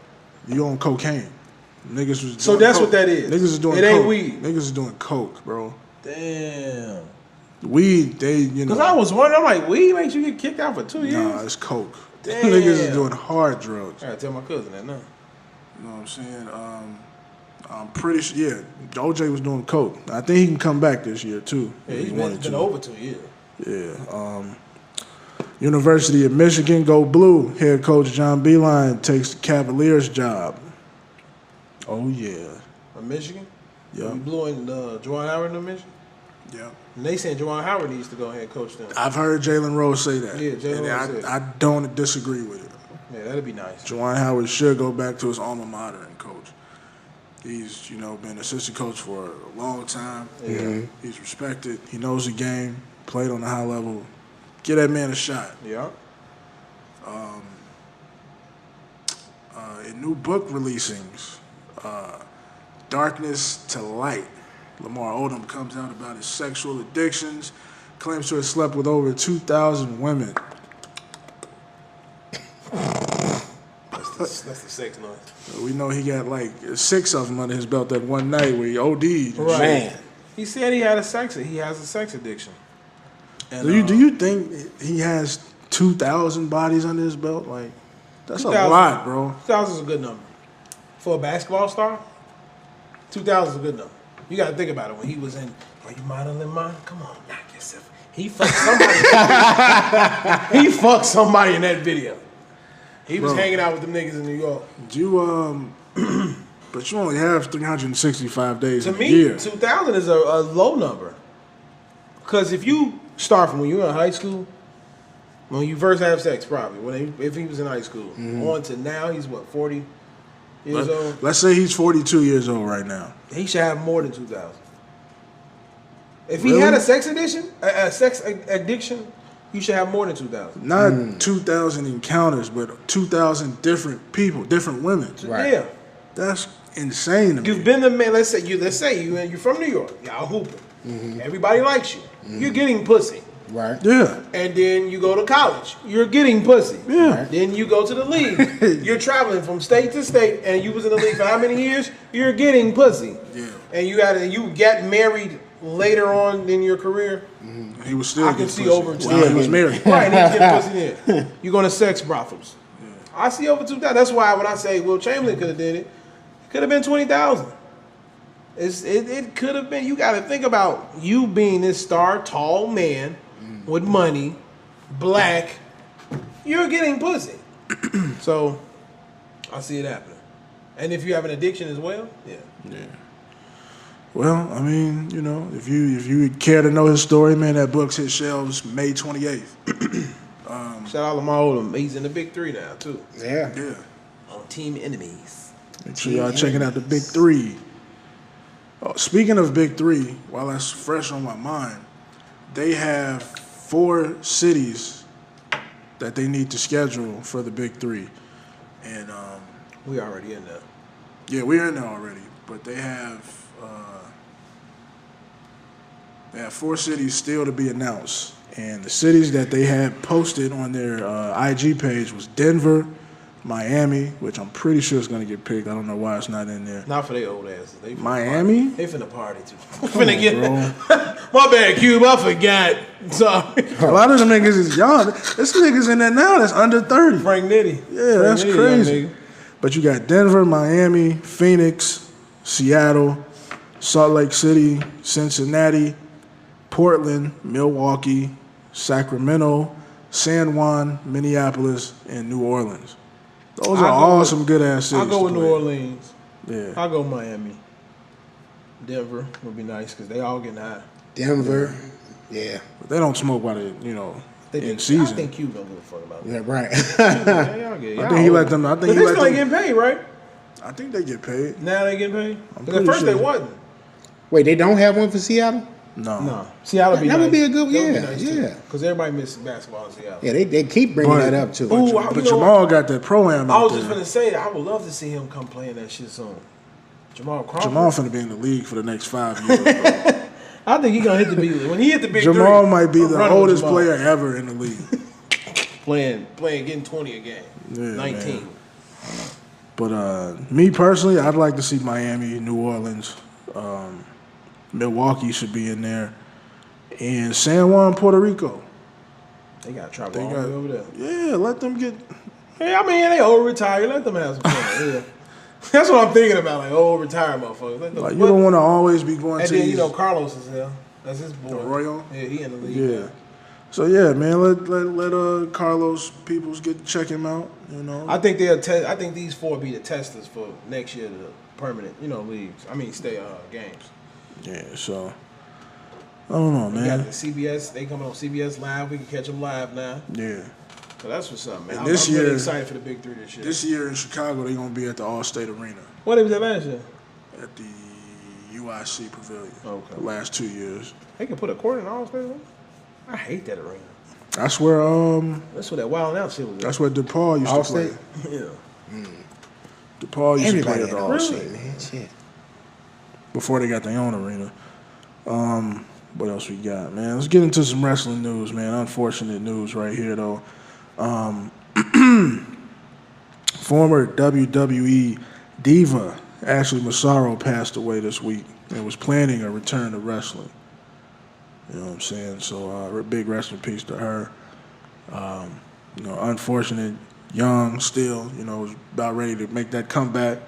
you on cocaine. Niggas was so that's coke. what that is. Niggas is doing it coke. Ain't weed. Niggas is doing coke, bro. Damn. Weed, Because I was wondering, I'm like, weed makes you get kicked out for 2 years? Nah, it's coke. Damn. Niggas is doing hard drugs. I gotta tell my cousin that now. You know what I'm saying? I'm pretty sure, OJ was doing coke. I think he can come back this year, too. Yeah, he's been over 2 years. Yeah. University of Michigan, go blue. Head coach John Beilein takes the Cavaliers job. Oh, yeah. From Michigan? Yeah. We blew in Juwan Howard in Michigan? Yeah. And they saying Juwan Howard needs to go ahead and coach them. I've heard Jalen Rose say that. Yeah, Jalen Rose said I don't disagree with it. Yeah, that'd be nice. Juwan Howard should go back to his alma mater and coach. He's, been assistant coach for a long time. Yeah. He's respected. He knows the game. Played on a high level. Get that man a shot. Yeah. In new book releasings, Darkness to Light. Lamar Odom comes out about his sexual addictions, claims to have slept with over 2,000 women. That's the sex noise. We know he got like 6 of them under his belt that one night where he OD'd. Right. Man. He said he has a sex addiction. And, Do you think he has 2,000 bodies under his belt? Like, that's a 2,000 lot, bro. 2,000 is a good number. For a basketball star, 2,000 is a good number. You got to think about it. When he was in, are you modeling mine? Come on, knock yourself. He fucked somebody. He fucked somebody in that video. He was hanging out with them niggas in New York. But you only have 365 days To in me, a year. 2,000 is a low number. Because if you start from when you were in high school, when you first have sex, probably, if he was in high school, on to now, he's what, 40 years old? Let's say he's 42 years old right now. He should have more than 2,000. If Really? he had a sex addiction, you should have more than 2,000. Not 2,000 encounters, but 2,000 different people, different women. Right. Yeah. That's insane to me. You've been the man. Let's say you're from New York. Y'all hooping. Everybody likes you. You're getting pussy. Right. Yeah. And then you go to college. You're getting pussy. Yeah. Then you go to the league. You're traveling from state to state, and you was in the league for how many years? You're getting pussy. Yeah. And you got married later on in your career. He was still I can getting see pussy over while he was married. Right, and he get pussy then. You going to sex brothels. I see over 2,000. That's why when I say Will Chamberlain could have did it, could have been 20,000. It could have been. You got to think about you being this star, tall man with money, black. You're getting pussy. So I see it happening. And if you have an addiction as well, yeah. Well, I mean, if you care to know his story, man, that book's hit shelves May 28th. Shout out Lamar Odom. He's in the Big Three now too. Yeah. Yeah. On Team Enemies. Make sure y'all checking out the Big Three. Oh, speaking of Big Three, while that's fresh on my mind, they have 4 cities that they need to schedule for the Big Three. And We already in there. yeah, we're in there already. But they have 4 cities still to be announced. And the cities that they had posted on their IG page was Denver, Miami, which I'm pretty sure is going to get picked. I don't know why it's not in there. Not for they old asses. They finna Miami? Party. They finna party too. Come on, get bro. My bad, Cube. I forgot. Sorry. A lot of them niggas is young. This nigga's in there now that's under 30. Frank Nitty. Yeah, that's crazy. But you got Denver, Miami, Phoenix, Seattle, Salt Lake City, Cincinnati, Portland, Milwaukee, Sacramento, San Juan, Minneapolis, and New Orleans. Those are all some good ass cities. I'll go with to New play. Orleans. Yeah. I'll go Miami. Denver would be nice because they all getting high. Denver. Yeah. But they don't smoke by the, They in think, season. I think Cube don't give a fuck about that. Yeah, right. Yeah, y'all get, I think he let them. I think But he they let still ain't them. getting paid, right? I think they get paid. Now they getting paid? I'm Because at pretty first they sure. wasn't. Wait, they don't have one for Seattle? No. Seattle be That nice. would be a good- That would be yeah, nice yeah. Because everybody misses basketball in Seattle. Yeah, they keep bringing But- that up too. Ooh, But Jamal got that pro-am I out was there. just going to say, I would love to see him come play in that shit soon. Jamal Crawford. Jamal finna be in the league for the next 5 years. Bro. I think he's going to hit the big league. When he hit the big Jamal three, might be I'm the running with oldest Jamal. player ever in the league. Playing, getting 20 a game. Yeah, 19. man. But me personally, I'd like to see Miami, New Orleans, Milwaukee should be in there, and San Juan, Puerto Rico. They got to travel They all got- the way over there. Yeah, let them get. Hey, I mean, they old retired. Let them have some fun. Yeah. That's what I'm thinking about, like old retired motherfuckers. Let them, Like, you don't want to always be going and to then, these, Carlos is there. That's his boy. Arroyo. Yeah, he in the league. Yeah. So yeah, man, let Carlos Peoples check him out. I think they'll test. I think these 4 be the testers for next year, the permanent, leagues. I mean, games. Yeah. So I don't know, We got man. the CBS. They coming on CBS Live. We can catch them live now. Yeah. So that's what's up, man. And I'm this really year- excited for the Big Three this year. This year in Chicago, they're gonna be at the All-State Arena What was that last year? at the UIC Pavilion. Okay. The last 2 years. They can put a court in all stadiums. I hate that arena. That's where That's where that Wild Out shit was. That's where DePaul used to play. Allstate? Yeah. DePaul used Everybody to at play all at the shit, man. Shit. before they got their own arena. What else we got, man? Let's get into some wrestling news, man. Unfortunate news right here, though. Former WWE diva Ashley Massaro passed away this week and was planning a return to wrestling. You know what I'm saying? So, a big rest in peace to her. Unfortunate, young still, was about ready to make that comeback.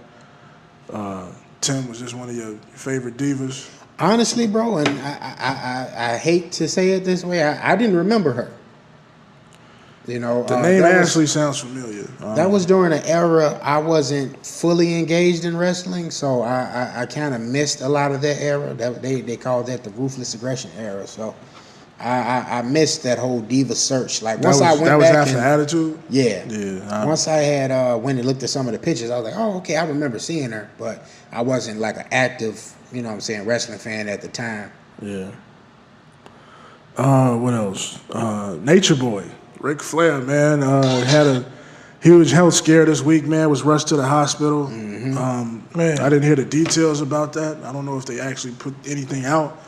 Tim was just one of your favorite divas. Honestly, bro, and I hate to say it this way, I didn't remember her. The name that was- Ashley sounds familiar. That was during an era I wasn't fully engaged in wrestling, so I kind of missed a lot of that era. They called that the ruthless aggression era. So I missed that whole diva search. Like once I went that was back after and, Attitude. yeah. Once I had went and looked at some of the pictures, I was like, oh, okay, I remember seeing her, but I wasn't like an active, wrestling fan at the time. Yeah. What else? Nature Boy, Ric Flair, man, had a huge health scare this week, man. Was rushed to the hospital. Man. I didn't hear the details about that. I don't know if they actually put anything out,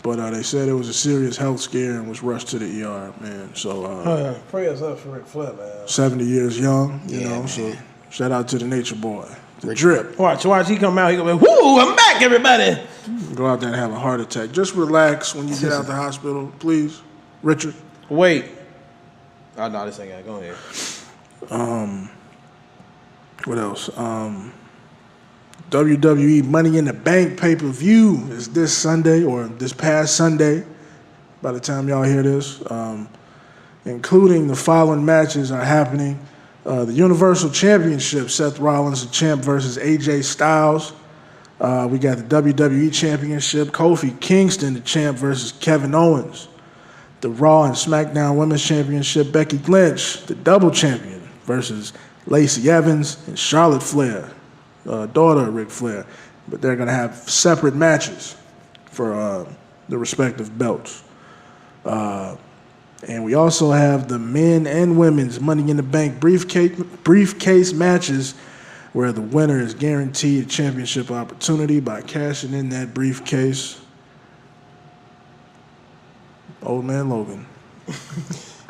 but they said it was a serious health scare and was rushed to the ER, man. So Prayers up for Ric Flair, man. 70 years young, Yeah, so man. shout out to the Nature Boy. The Drip. Watch, he come out, he gonna be, whoo, I'm back, everybody. Go out there and have a heart attack. Just relax when you get out the hospital, please. Richard. Wait. Oh, no, this ain't got to go ahead. What else? WWE Money in the Bank pay-per-view is this Sunday or this past Sunday by the time y'all hear this. Including the following matches are happening. The Universal Championship, Seth Rollins, the champ versus AJ Styles. We got the WWE Championship, Kofi Kingston, the champ versus Kevin Owens. the Raw and SmackDown Women's Championship, Becky Lynch, the double champion, versus Lacey Evans and Charlotte Flair, daughter of Ric Flair. But they're going to have separate matches for the respective belts. And we also have the men and women's Money in the Bank briefcase matches, where the winner is guaranteed a championship opportunity by cashing in that briefcase. Old man Logan.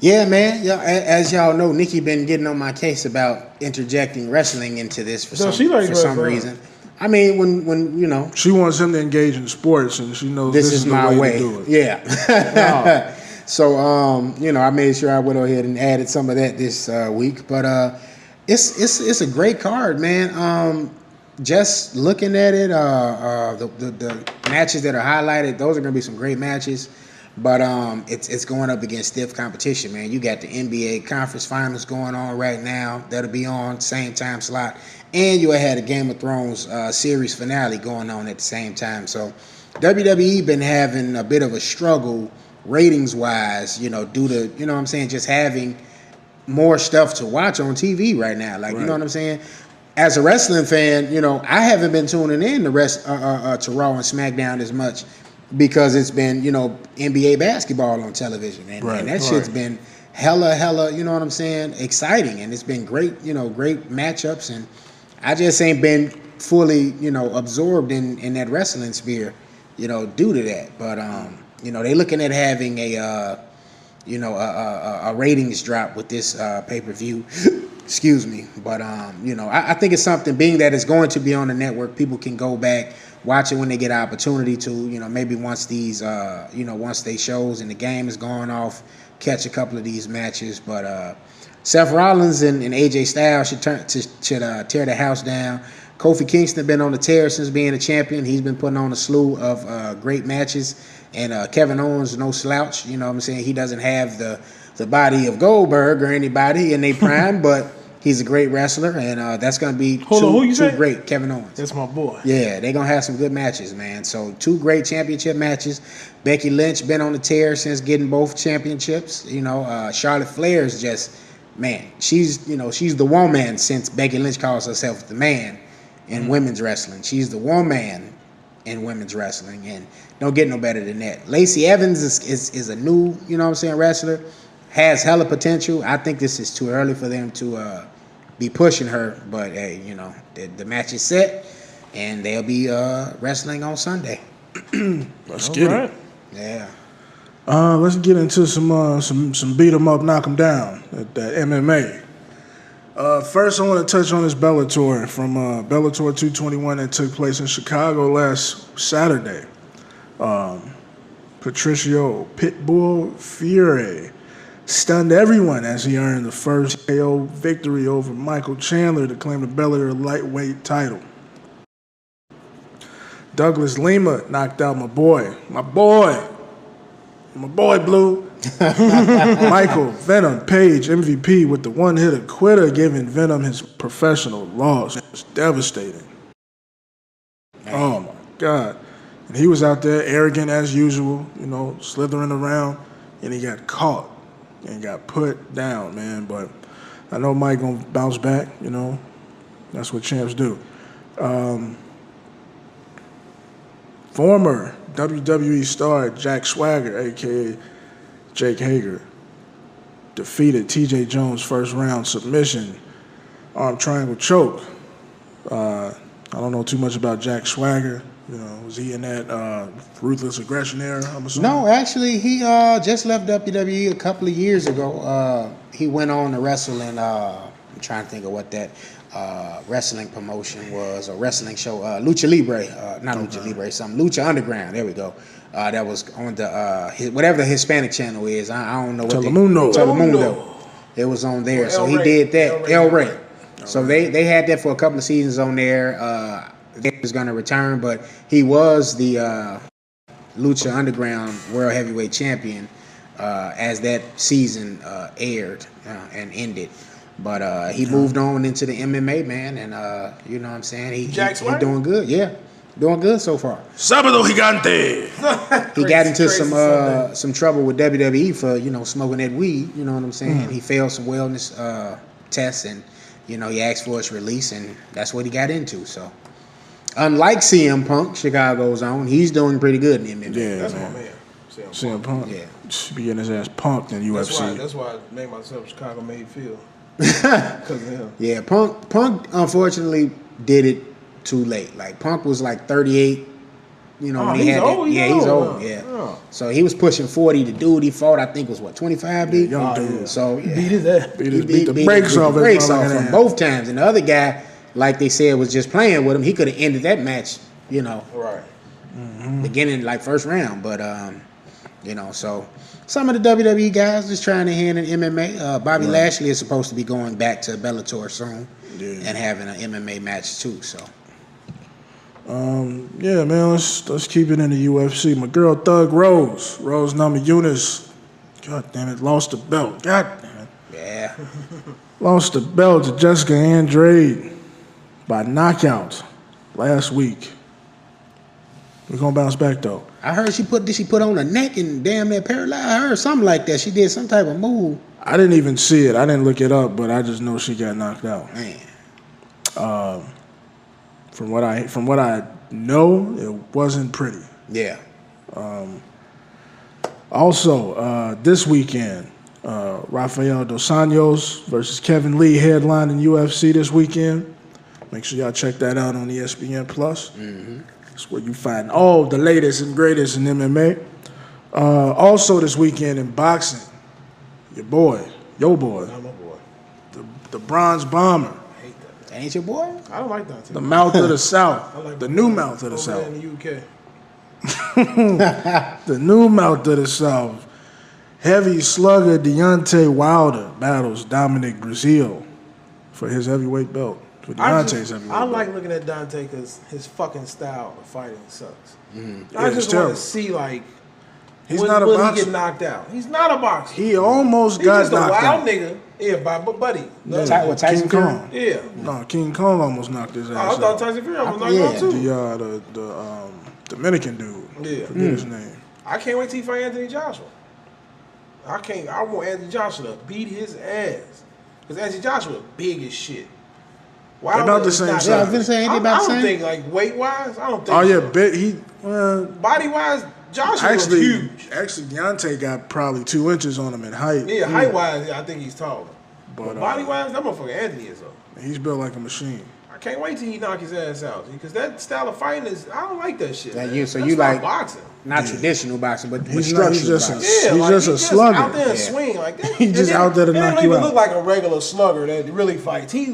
Yeah, man. Yeah, as y'all know, Nikki been getting on my case about interjecting wrestling into this for some reason. I mean, when you know, she wants him to engage in sports, and she knows this is my the way to do it. Yeah. So, you know, I made sure I went ahead and added some of that this week. But it's a great card, man. Just looking at it, the matches that are highlighted, those are going to be some great matches. But it's going up against stiff competition, man. You got the NBA Conference Finals going on right now. That'll be on same time slot. And you had a Game of Thrones series finale going on at the same time. So WWE been having a bit of a struggle ratings-wise, you know, due to, you know what I'm saying, just having more stuff to watch on TV right now. Like, right. You know what I'm saying? As a wrestling fan, you know, I haven't been tuning in to Raw and SmackDown as much because it's been, you know, NBA basketball on television. And, right, and that shit's been hella, you know what I'm saying, exciting. And it's been great, you know, great matchups. And I just ain't been fully, you know, absorbed in that wrestling sphere, you know, due to that. But, you know, they're looking at having a ratings drop with this pay-per-view. Excuse me. But, you know, I think it's something, being that it's going to be on the network, people can go back, watch it when they get an opportunity to, you know, maybe once these, once they shows and the game is going off, catch a couple of these matches. But Seth Rollins and AJ Styles should tear the house down. Kofi Kingston been on the tear since being a champion. He's been putting on a slew of great matches. And Kevin Owens, no slouch. You know what I'm saying? He doesn't have the body of Goldberg or anybody in their prime, but he's a great wrestler. And that's going to be two great. Kevin Owens. That's my boy. Yeah, they're going to have some good matches, man. So 2 great championship matches. Becky Lynch been on the tear since getting both championships. You know, Charlotte Flair is just, man, she's the woman since Becky Lynch calls herself the man in women's wrestling. She's the woman in women's wrestling, and don't get no better than that. Lacey Evans is a new, you know what I'm saying, wrestler, has hella potential. I think this is too early for them to be pushing her, but hey, you know, the match is set, and they'll be wrestling on Sunday. Let's get it. Yeah. Let's get into some beat 'em up, knock 'em down at that MMA. First, I want to touch on this Bellator from Bellator 221 that took place in Chicago last Saturday. Patricio Pitbull Fury stunned everyone as he earned the first KO victory over Michael Chandler to claim the Bellator lightweight title. Douglas Lima knocked out my boy Blue. Michael Venom Page MVP with the one-hitter quitter, giving Venom his professional loss. It's devastating. Oh my God. And he was out there arrogant as usual, you know, slithering around, and he got caught and got put down, man. But I know Mike gonna bounce back, you know. That's what champs do. Former WWE star Jack Swagger, a.k.a. Jake Hager, defeated TJ Jones' first round submission arm triangle choke. I don't know too much about Jack Swagger. You know, was he in that ruthless aggression era, I'm assuming? No, actually, he just left WWE a couple of years ago. He went on to wrestle in, I'm trying to think of what that wrestling promotion was, or wrestling show, Lucha Libre, Lucha Libre, something, Lucha Underground, there we go. That was on the, whatever the Hispanic channel is, I don't know what Telemundo. It was on there, so he did that. El Rey. So they had that for a couple of seasons on there. He was going to return, but he was the Lucha Underground World Heavyweight Champion as that season aired and ended. But he moved on into the MMA, man, and you know what I'm saying? He doing good, yeah. Doing good so far. Sábado Gigante. He got into Crazy Sunday. some trouble with WWE for smoking that weed. You know what I'm saying? He failed some wellness tests, and he asked for his release, and that's what he got into. So, unlike CM Punk, Chicago's own, he's doing pretty good in MMA. Yeah, That's man. my man. CM Punk. Yeah. Be getting his ass punked in UFC. That's why I named myself Chicago Made Feel. Because of him. Yeah, Punk unfortunately did it too late. Like Punk was like 38. When he he's had old, that. Yeah, he's old. huh? Yeah. Yeah. So he was pushing 40. The dude he fought, I think, was what 25. B. Young dude. So yeah. Beat his ass. Beat the brakes off him both times. And the other guy, like they said, was just playing with him. He could have ended that match. Right. Beginning like first round. But so some of the WWE guys just trying to hand in MMA. Bobby Lashley is supposed to be going back to Bellator soon and having an MMA match too. So. Yeah, man, let's keep it in the UFC. My girl Thug Rose Namajunas, God damn it, lost the belt. God damn it. Yeah. Lost the belt to Jessica Andrade by knockout last week. We're gonna bounce back though. I heard did she put on a neck and damn near paralyzed? I heard something like that. She did some type of move. I didn't even see it. I didn't look it up, but I just know she got knocked out. Man. From what I know, it wasn't pretty. Yeah. Also, this weekend, Rafael Dos Anjos versus Kevin Lee headlining UFC this weekend. Make sure y'all check that out on ESPN Plus. That's where you find all the latest and greatest in MMA. Also this weekend in boxing, your boy, Not my boy. the Bronze Bomber, I hate that. That ain't your boy? I don't like Dante. the mouth of the South, I like the my new boy mouth of the over South. there in the UK. The new mouth of the South. Heavy slugger Deontay Wilder battles Dominic Breazeale for his heavyweight belt. For Deontay's heavyweight I belt. like looking at Dante because his fucking style of fighting sucks. I Yeah, it's just want to terrible. see He's when not a will he boxer. get knocked out? He's not a boxer. He almost He's got just a knocked wild out. nigga. Yeah, but buddy. Yeah, What, Tyson King Fury? Kong. Yeah. No, King Kong almost knocked his Oh, ass I thought out. Tyson Fury almost knocked Yeah. him out too. The Dominican dude. Yeah. Forget his name. I can't wait till he fight Anthony Joshua. I want Anthony Joshua to beat his ass. Because Anthony Joshua big as shit. They about the same size. Yeah, I was gonna say, ain't they about the I don't same? think, like, weight-wise, I don't think Oh yeah, so. Body-wise, Joshua was huge. actually, Deontay got probably 2 inches on him in height. Yeah, height-wise, I think he's taller. But But body-wise, that motherfucker Anthony is, though. he's built like a machine. I can't wait till he knock his ass out. Because that style of fighting is, I don't like that shit. That man. you- so That's you not like- boxing. Not traditional boxing, but He's structured just boxing. Yeah, He's like, just a slugger. out there and Yeah. swing like that. He's just And out there to it knock don't you even out. look like a regular slugger that really fights. He's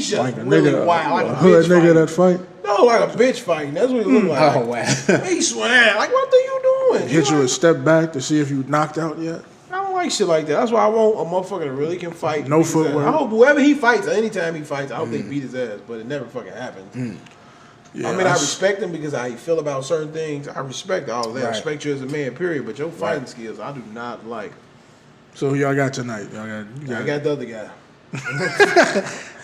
just Like a really nigga, wild, like a hood bitch nigga fighting. that fight. No, like a bitch fighting. That's what he look like. Oh wow. He swing like, what are you doing? Hit you a like, step back to see if you knocked out yet. I don't like shit like that. That's why I want a motherfucker that really can fight. No beat his ass. footwork. I hope whoever he fights, anytime he fights, I hope they beat his ass, but it never fucking happens. Yeah, I mean, I respect him because how he feel about certain things. I respect all of that. I Right. respect you as a man, period. But your fighting skills, I do not like. So who y'all got tonight? Y'all got, I got the other guy.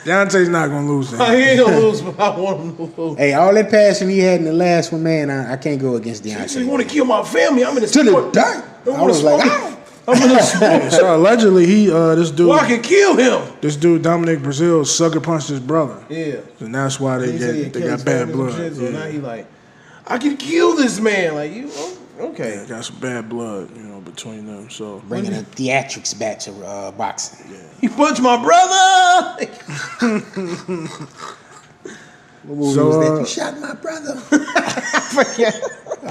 Deontay's not gonna lose He that. ain't gonna lose, but I want him to lose. Hey, all that passion he had in the last one, man, I can't go against He Deontay. want to kill my family. I'm in the To the sport. dirt. I'm I was like, ah. I'm in the sport. So allegedly, this dude, Well, I can kill him. Dominic Breazeale, sucker punched his brother, Yeah. and that's why they He said he had got killed his bad family and blood. shit, so now Yeah. he like, I can kill this man. Like you, okay. Yeah, got some bad blood, between them. So Bringing the theatrics back to boxing. He punched my brother. What movie So, was that? You shot my brother.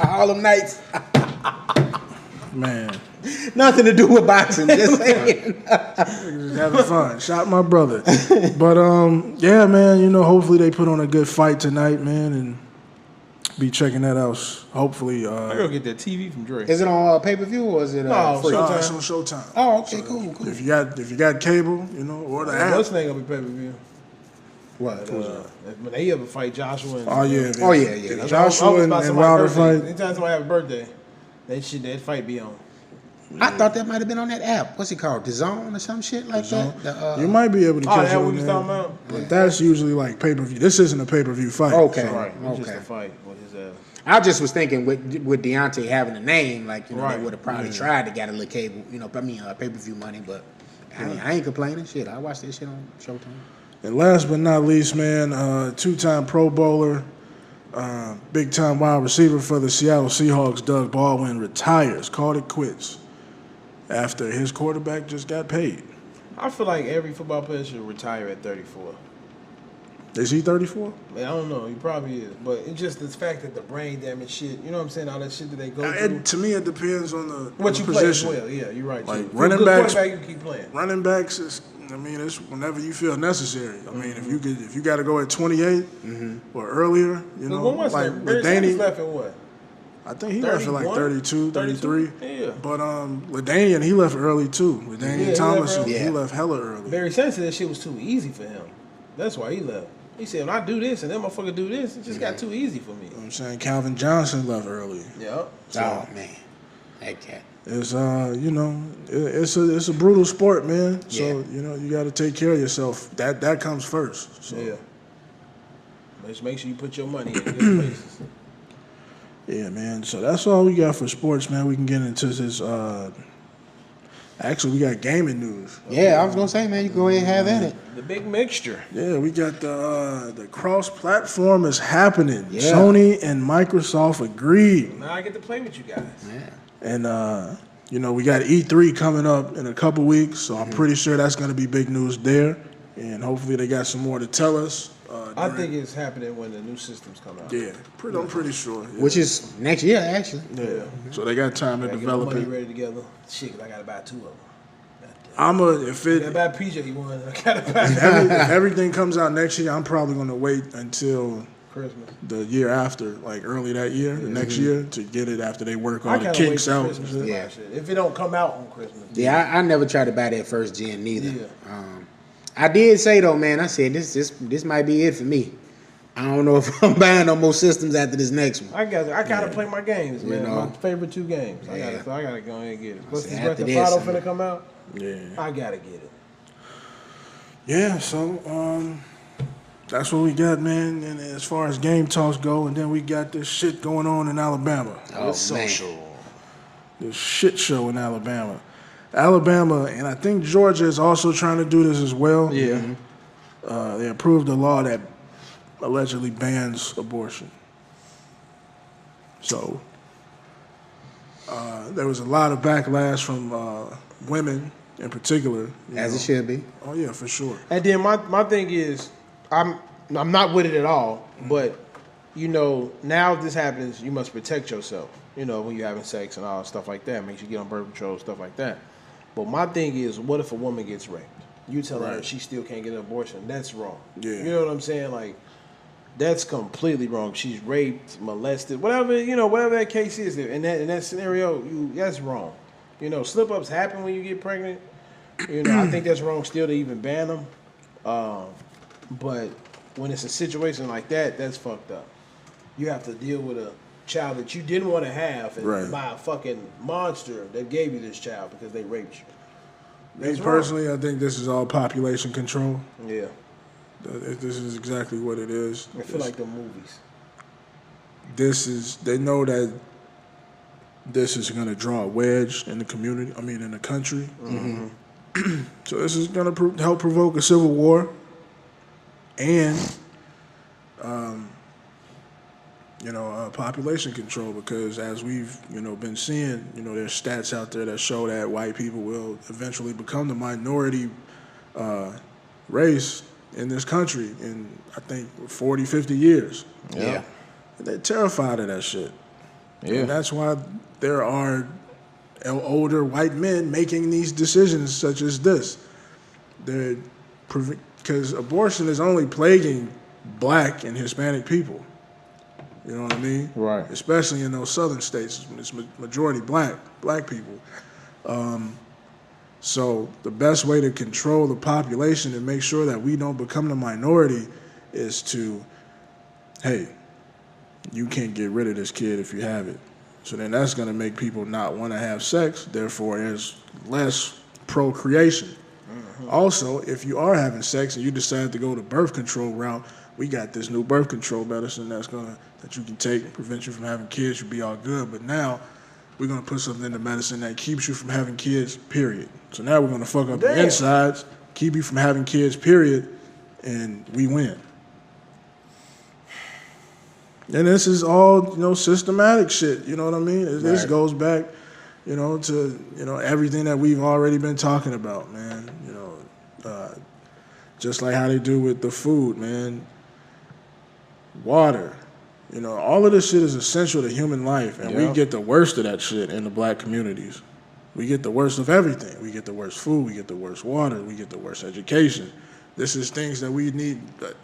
All them nights. man, Nothing to do with boxing. Just saying. just having fun. Shot my brother, but yeah, man. Hopefully they put on a good fight tonight, man, and be checking that out. Hopefully, I gotta get that TV from Dre. Is it on pay-per-view or is it No, free? Showtime. it's on Showtime. Oh, okay, cool. If you got cable, or the app. What's name gonna be pay per view? What? When they ever fight Joshua and Oh yeah, Oh, yeah. If I was Joshua about and somebody's Wilder birthday. fight. Anytime somebody have a birthday, that fight be on. I thought that might have been on that app. What's it called? The Zone or some shit like that? You might be able to catch it that on what we was there, talking about? but that's usually like pay-per-view. This isn't a pay-per-view fight. Okay. so- Right. It's just Okay. a fight with his ass. I just was thinking with Deontay having a name, like, you know, Right. they would have probably tried to get a little cable, you know, pay-per-view money, but I ain't complaining. Shit, I watched this shit on Showtime. And last but not least, man, two-time Pro Bowler, big-time wide receiver for the Seattle Seahawks, Doug Baldwin, retires, called it quits after his quarterback just got paid. I feel like every football player should retire at 34. Is he 34? Man, I don't know. He probably is. But it's just the fact that the brain damage shit, you know what I'm saying? All that shit that they go through. To me, it depends on the What the you play as position. well. Yeah, you're right. Like, too. If you're a running good backs- quarterback, you keep playing. Running backs is, I mean, it's whenever you feel necessary. I mean, if you got to go at 28 or earlier, you know, When was like that? Barry Sanders LaDainian, left at what? I think he left at like 31? 32, 33. Yeah. But LaDainian, he left early too. Yeah, LaDainian he left Tomlinson, early. he left hella early. Barry Sanders said that shit was too easy for him. That's why he left. He said, when I do this and that motherfucker do this, it just got too easy for me. You know what I'm saying? Calvin Johnson left early. Yeah. Oh, man. That cat. It's you know, it's a brutal sport, man. So, Yeah. you know, you got to take care of yourself. That comes first. So. Yeah. Just make sure you put your money in good places. Yeah, man. So that's all we got for sports, man. We can get into this. Actually, we got gaming news. Yeah, I was going to say, man, you can go ahead and have at it. The big mixture. Yeah, we got the cross-platform is happening. Yeah. Sony and Microsoft agreed, Now I get to play with you guys. Yeah. and you know we got E3 coming up in a couple weeks, so I'm pretty sure that's going to be big news there, and hopefully they got some more to tell us. I during- think it's happening when the new systems come out. Yeah, I'm pretty sure. Yeah. Which is next year, actually. yeah. So they got time to I get my develop money it. ready together. Shit, 'cause I gotta buy 2 of them. If I it gotta buy PJ one. I gotta buy if everything comes out next year, I'm probably going to wait until Christmas. the year after, like early that year, the next year, to get it after they work all I the can't wait kinks for out. Christmas to buy Yeah. shit. If it don't come out on Christmas. Yeah, I never tried to buy that first gen neither. Yeah. I did say though, man, I said this might be it for me. I don't know if I'm buying no more systems after this next one. I gotta play my games, man. know. My favorite 2 games. Yeah. I gotta go ahead and get it. Plus See, this after Breath of this, Auto I'm- finna come out. Yeah. I gotta get it. Yeah, so that's what we got, man. And as far as game talks go, and then we got this shit going on in Alabama. Oh, man. This shit show in Alabama. Alabama, and I think Georgia is also trying to do this as well. Yeah. They approved a law that allegedly bans abortion. So there was a lot of backlash from women in particular. you As know. it should be. Oh yeah, for sure. And then my thing is, I'm not with it at all. But you know, now if this happens, you must protect yourself. You know, when you're having sex and all stuff like that, makes you get on birth control, stuff like that. But my thing is, what if a woman gets raped? You tell her Right. she still can't get an abortion. That's wrong. Yeah. You know what I'm saying? Like, that's completely wrong. She's raped, molested, whatever that case is. In that scenario, that's wrong. You know, slip ups happen when you get pregnant. You know, I think that's wrong still to even ban them. But when it's a situation like that, that's fucked up. You have to deal with a child that you didn't want to have and Right. by a fucking monster that gave you this child because they raped you. Me That's personally, I think this is all population control. Yeah. This is exactly what it is. I feel like the movies. They know that this is going to draw a wedge in the community, in the country. So this is going to help provoke a civil war and, population control, because as we've, been seeing, there's stats out there that show that white people will eventually become the minority race in this country in, I think, 40, 50 years. Yeah. They're terrified of that shit. Yeah. And that's why there are older white men making these decisions such as this. Because abortion is only plaguing black and Hispanic people. You know what I mean? Right. Especially in those southern states, it's majority black people. So the best way to control the population and make sure that we don't become the minority is to, hey, you can't get rid of this kid if you have it. So then that's going to make people not want to have sex. Therefore, there's less procreation. Also, if you are having sex and you decide to go the birth control route, we got this new birth control medicine that you can take and prevent you from having kids. You'll be all good. But now we're going to put something in the medicine that keeps you from having kids, period. So now we're going to fuck up the insides, keep you from having kids, period, and we win. And this is all, systematic shit. You know what I mean? This goes back, to, everything that we've already been talking about, man. Just like how they do with the food, man. Water. All of this shit is essential to human life, and we get the worst of that shit in the black communities. We get the worst of everything. We get the worst food. We get the worst water. We get the worst education. This is things that we need,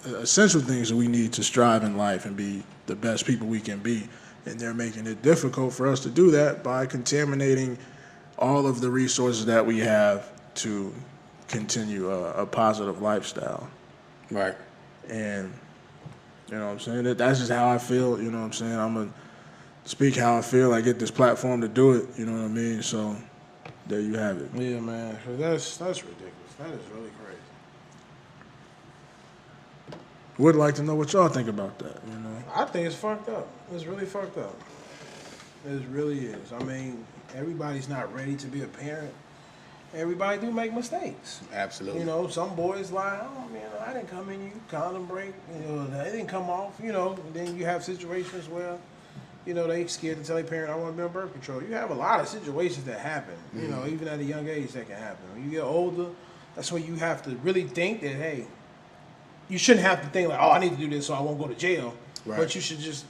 essential things that we need to strive in life and be the best people we can be. And they're making it difficult for us to do that by contaminating all of the resources that we have to continue a positive lifestyle. Right. And, you know what I'm saying? That's just how I feel, you know what I'm saying? I'm going to speak how I feel. I get this platform to do it, you know what I mean? So there you have it. Yeah, man. That's ridiculous. That is really crazy. Would like to know what y'all think about that, I think it's fucked up. It's really fucked up. It really is. I mean, everybody's not ready to be a parent. Everybody do make mistakes. Absolutely. Some boys lie, I didn't come in you, condom break, they didn't come off, and then you have situations where, they scared to tell their parent, I want to be on birth control. You have a lot of situations that happen, even at a young age that can happen. When you get older, that's when you have to really think that, hey, you shouldn't have to think like, I need to do this so I won't go to jail. Right. But you should just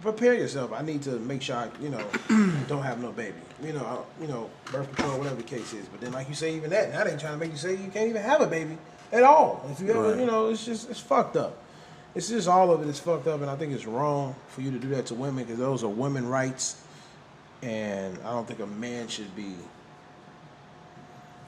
prepare yourself. I need to make sure I, don't have no baby. Birth control, whatever the case is. But then, like you say, even that, now they trying to make you say you can't even have a baby at all. If you ever, it's fucked up. It's just all of it is fucked up, and I think it's wrong for you to do that to women because those are women's rights, and I don't think a man should be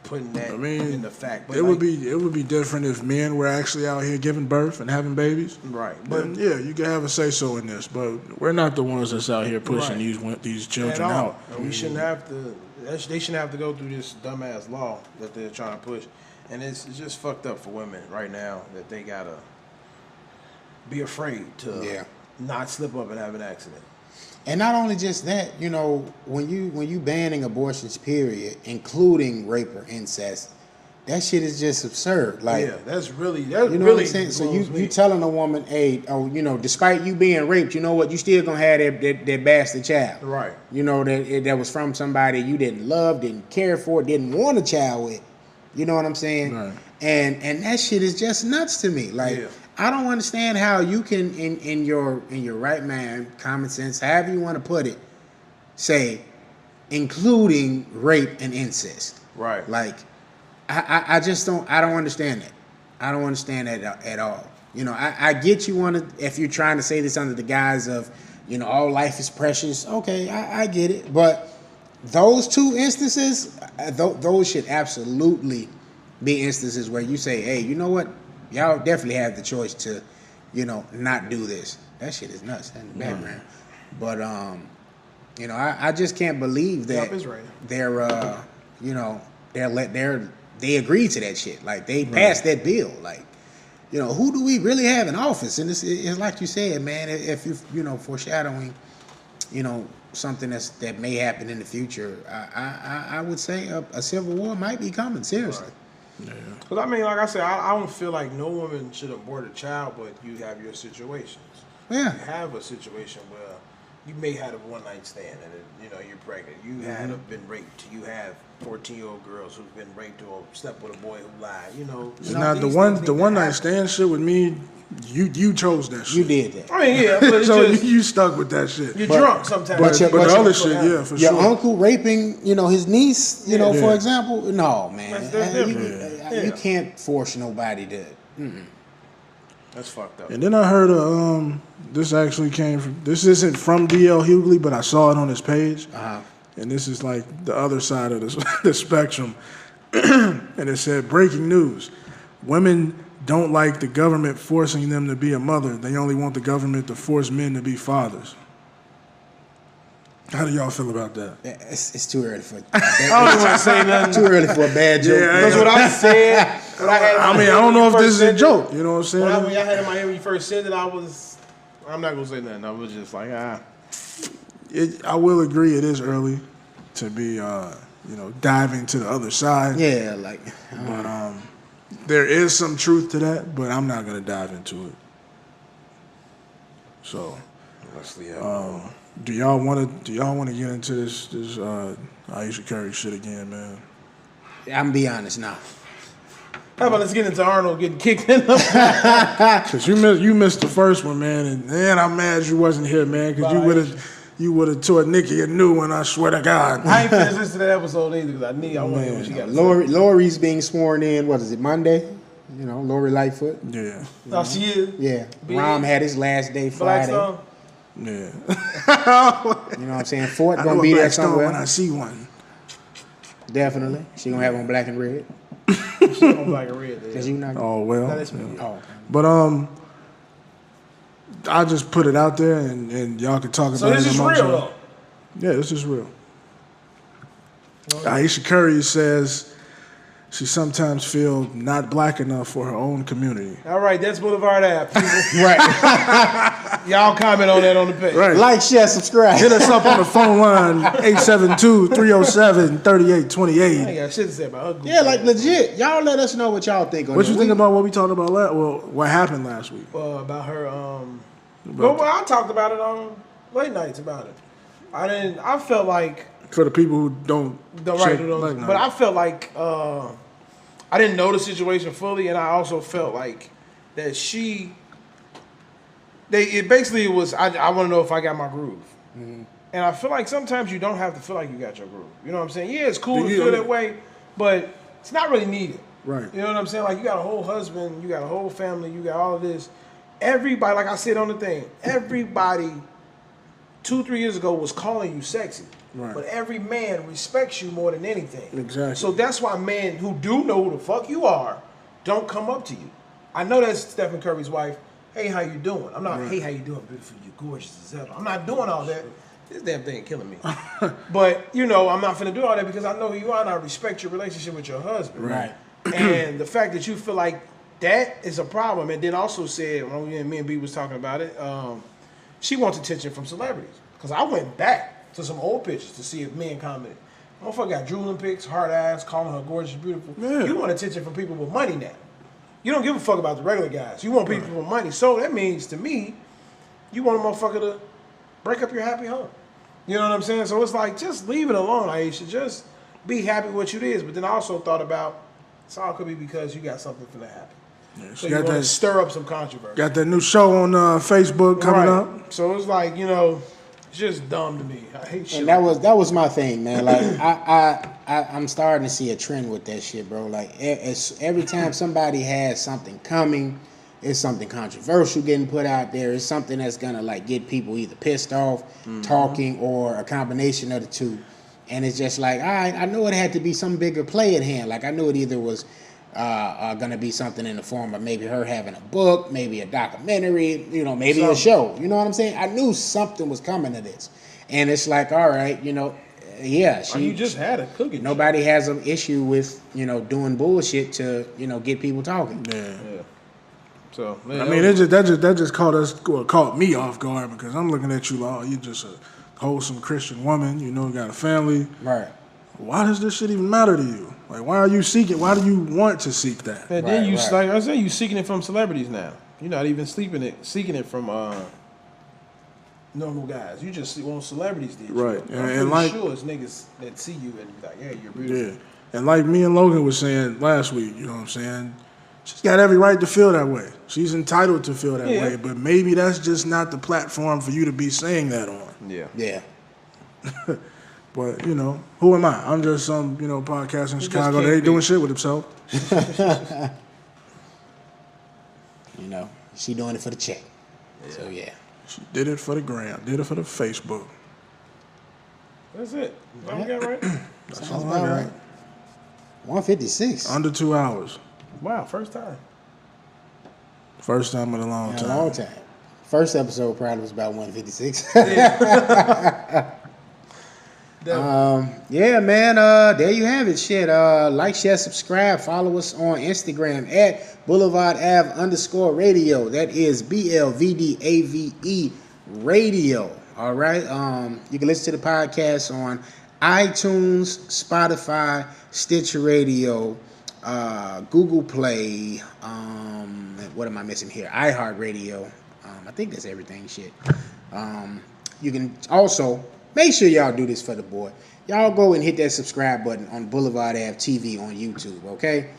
putting that in the fact. But it would be different if men were actually out here giving birth and having babies. Right. But you can have a say so in this. But we're not the ones that's out here pushing these children out. And we shouldn't have to. They shouldn't have to go through this dumbass law that they're trying to push. And it's just fucked up for women right now that they gotta be afraid to not slip up and have an accident. And not only just that, when you banning abortions, period, including rape or incest, that shit is just absurd. Like, that's really what I'm saying. So you telling a woman, hey, despite you being raped, you know what, you still gonna have that bastard child, right? That was from somebody you didn't love, didn't care for, didn't want a child with. You know what I'm saying? Right. And that shit is just nuts to me. Like. I don't understand how you can, in your right mind, common sense, however you want to put it, say, including rape and incest. Right. Like, I just don't. I don't understand that. I don't understand that at all. I get you if you're trying to say this under the guise of, all life is precious. Okay, I get it. But those two instances, those should absolutely be instances where you say, hey, you know what? Y'all definitely have the choice to, not do this. That shit is nuts in the background. But I just can't believe that they agreed to that shit. Like they passed that bill. Like, who do we really have in office? And it's like you said, man. If you foreshadowing, something that may happen in the future, I would say a civil war might be coming. Seriously. Right. Yeah. Because, like I said, I don't feel like no woman should abort a child, but you have your situations. Yeah. You have a situation where you may have a one-night stand and, you're pregnant. You have been raped. You have 14-year-old girls who've been raped or slept with a boy who lied, Now, the one-night stand shit with me, you chose that shit. You did that. But so you stuck with that shit. You're drunk sometimes. But the other shit, for your sure. Your uncle raping, his niece, for example. No, man. You can't force nobody to. That's fucked up. And then I heard this actually came from. This isn't from D.L. Hughley, but I saw it on his page. And this is like the other side of the spectrum. And it said, breaking news: women don't like the government forcing them to be a mother. They only want the government to force men to be fathers. How do y'all feel about that? It's too early for. I don't want to say nothing. Too early for a bad joke. Yeah, That's what I said. I mean, I don't know if this is a joke. You know what I'm saying? When I had it in my head when you first said it, I'm not gonna say nothing. I was just like, I will agree. It is early to be, diving to the other side. Yeah, like. But there is some truth to that. But I'm not gonna dive into it. So, do y'all want to get into this Aisha Curry shit again, man? I'm gonna be honest now. how about let's get into Arnold getting kicked in the Cause you missed the first one, man, and man, I'm mad you wasn't here, man. Cause you would have tore Nikki a new one. I swear to God. I ain't finished listening to that episode either because I want to hear what she got to say. Lori's being sworn in. What is it? Monday. You know, Lori Lightfoot. Yeah. Oh, she is? Yeah. Big. Rom had his last day Friday. Blackstone? Yeah. You know what I'm saying? Fort I gonna know be a there Black Stone somewhere. when I see one. Definitely. She gonna have on black and red. She on black and red. Cause you not. Oh well. No, that's me. Oh, okay. But I just put it out there, and y'all can talk So about this it is amongst real, y'all. though? Yeah, this is real. Aisha Curry says she sometimes feels not black enough for her own community. All right, that's Blvdave app, people. Right. Y'all comment on that on the page. Right. Like, share, subscribe. Hit us up on the phone line, 872-307-3828. I ain't got shit to say about her. Yeah, like legit. Y'all let us know what y'all think on What you it. think about what we talked about what happened last week? About her, well, I talked about it on late nights about it. I felt like, For the people who don't check but night. I felt like, I didn't know the situation fully, and I also felt like that it basically was, I want to know if I got my groove. Mm-hmm. And I feel like sometimes you don't have to feel like you got your groove. You know what I'm saying? Yeah, it's cool to feel that way, but it's not really needed. Right. You know what I'm saying? Like, you got a whole husband, you got a whole family, you got all of this. Everybody, like I said on the thing, everybody 2-3 years ago was calling you sexy. Right. But every man respects you more than anything. Exactly. So that's why men who do know who the fuck you are don't come up to you. I know that's Stephen Curry's wife. Hey, how you doing? I'm not, hey, how you doing, beautiful? You're gorgeous as ever. I'm not doing all that. This damn thing killing me. But, I'm not finna do all that because I know who you are and I respect your relationship with your husband. Right. And the fact that you feel like that is a problem. And then also said, when me and B was talking about it, she wants attention from celebrities. Because I went back to some old pictures to see if men commented. Motherfucker got drooling pics, hard ass, calling her gorgeous, beautiful. Yeah. You want attention from people with money now. You don't give a fuck about the regular guys. You want people with money. So that means, to me, you want a motherfucker to break up your happy home. You know what I'm saying? So it's like, just leave it alone, Aisha. Just be happy with what you is. But then I also thought about, it's all could be because you got something finna happen. Yeah, So you want to stir up some controversy. Got that new show on Facebook coming up. So it's like, it's just dumb to me. I hate shit. And that was my thing, man. Like I'm starting to see a trend with that shit, bro. Like every time somebody has something coming, it's something controversial getting put out there. It's something that's gonna like get people either pissed off, talking, or a combination of the two. And it's just like, all right, I knew it had to be some bigger play at hand. Like I knew it either was gonna be something in the form of maybe her having a book, maybe a documentary, maybe a show. You know what I'm saying? I knew something was coming to this, and it's like, all right, yeah. You just had a cooking. Nobody has an issue with doing bullshit to get people talking. Yeah. So I mean, that just caught me off guard because I'm looking at you like, oh, you just a wholesome Christian woman. You got a family. Right. Why does this shit even matter to you? Like, why are you seeking? Why do you want to seek that? And then like I said, you seeking it from celebrities now. You're not even seeking it from normal guys. You just want celebrities to. Right. I'm pretty sure it's niggas that see you and be like, yeah, you're beautiful. Yeah. And like me and Logan was saying last week, you know what I'm saying? She's got every right to feel that way. She's entitled to feel that way, but maybe that's just not the platform for you to be saying that on. Yeah. Yeah. But, who am I? I'm just some, podcast in Chicago that ain't doing shit with himself. She doing it for the check. Yeah. So, yeah. She did it for the gram, did it for the Facebook. That's it. All we got right? That's all I got. Right. 156. Under 2 hours. Wow, first time. First time in a long time. First episode probably was about 156. Yeah, man. There you have it. Shit. Like, share, subscribe. Follow us on Instagram at Blvdave_radio. That is BLVDAVE radio. All right. You can listen to the podcast on iTunes, Spotify, Stitcher Radio, Google Play. What am I missing here? iHeartRadio. I think that's everything. Shit. You can also make sure y'all do this for the boy. Y'all go and hit that subscribe button on Blvdave TV on YouTube, okay?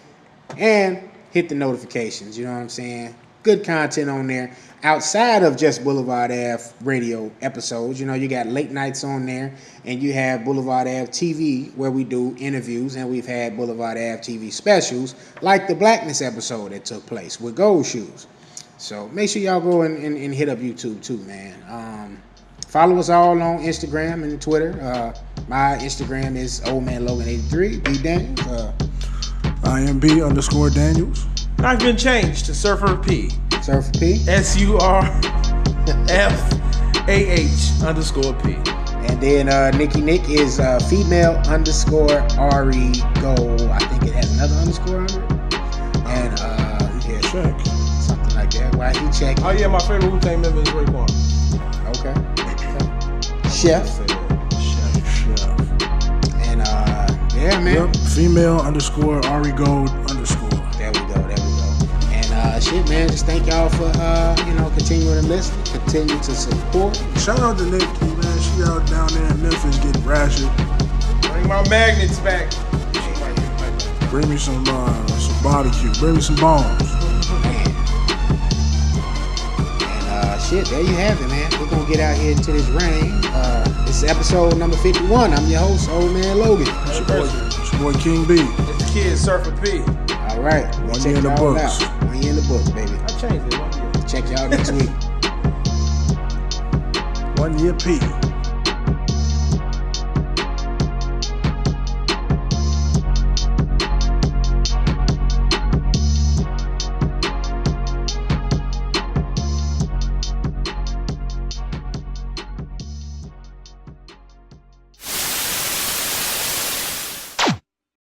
And hit the notifications, you know what I'm saying? Good content on there. Outside of just Blvdave radio episodes, you know, you got late nights on there, and you have Blvdave TV where we do interviews, and we've had Blvdave TV specials, like the Blackness episode that took place with Gold Shoes. So make sure y'all go and hit up YouTube too, man. Follow us all on Instagram and Twitter. My Instagram is oldmanlogan83. B Daniels. IMB_Daniels. I've been changed to Surfer P. Surfer P. SURFAH_P. And then Nikki Nick is female_Ari_Go. I think it has another underscore under it. And yeah, Check. something like that. Why he checking? Oh yeah, my favorite Wu-Tang member is Raekwon. Okay. Chef. Chef. And yeah, man. Yep. Female_Ari_Gold_. There we go. And shit, man. Just thank y'all for continuing to listen, continue to support. Shout out to Nikki, man. She out down there in Memphis getting ratchet. Bring my magnets back. Bring me some barbecue. Bring me some bones. And shit, there you have it, man. We're gonna get out here into this rain. This is episode number 51. I'm your host, Old Man Logan. It's your boy King B. It's the kid Surfer P. All right, 1 year in the books. 1 year in the books, baby. I changed it 1 year. Check y'all next week. 1 year P.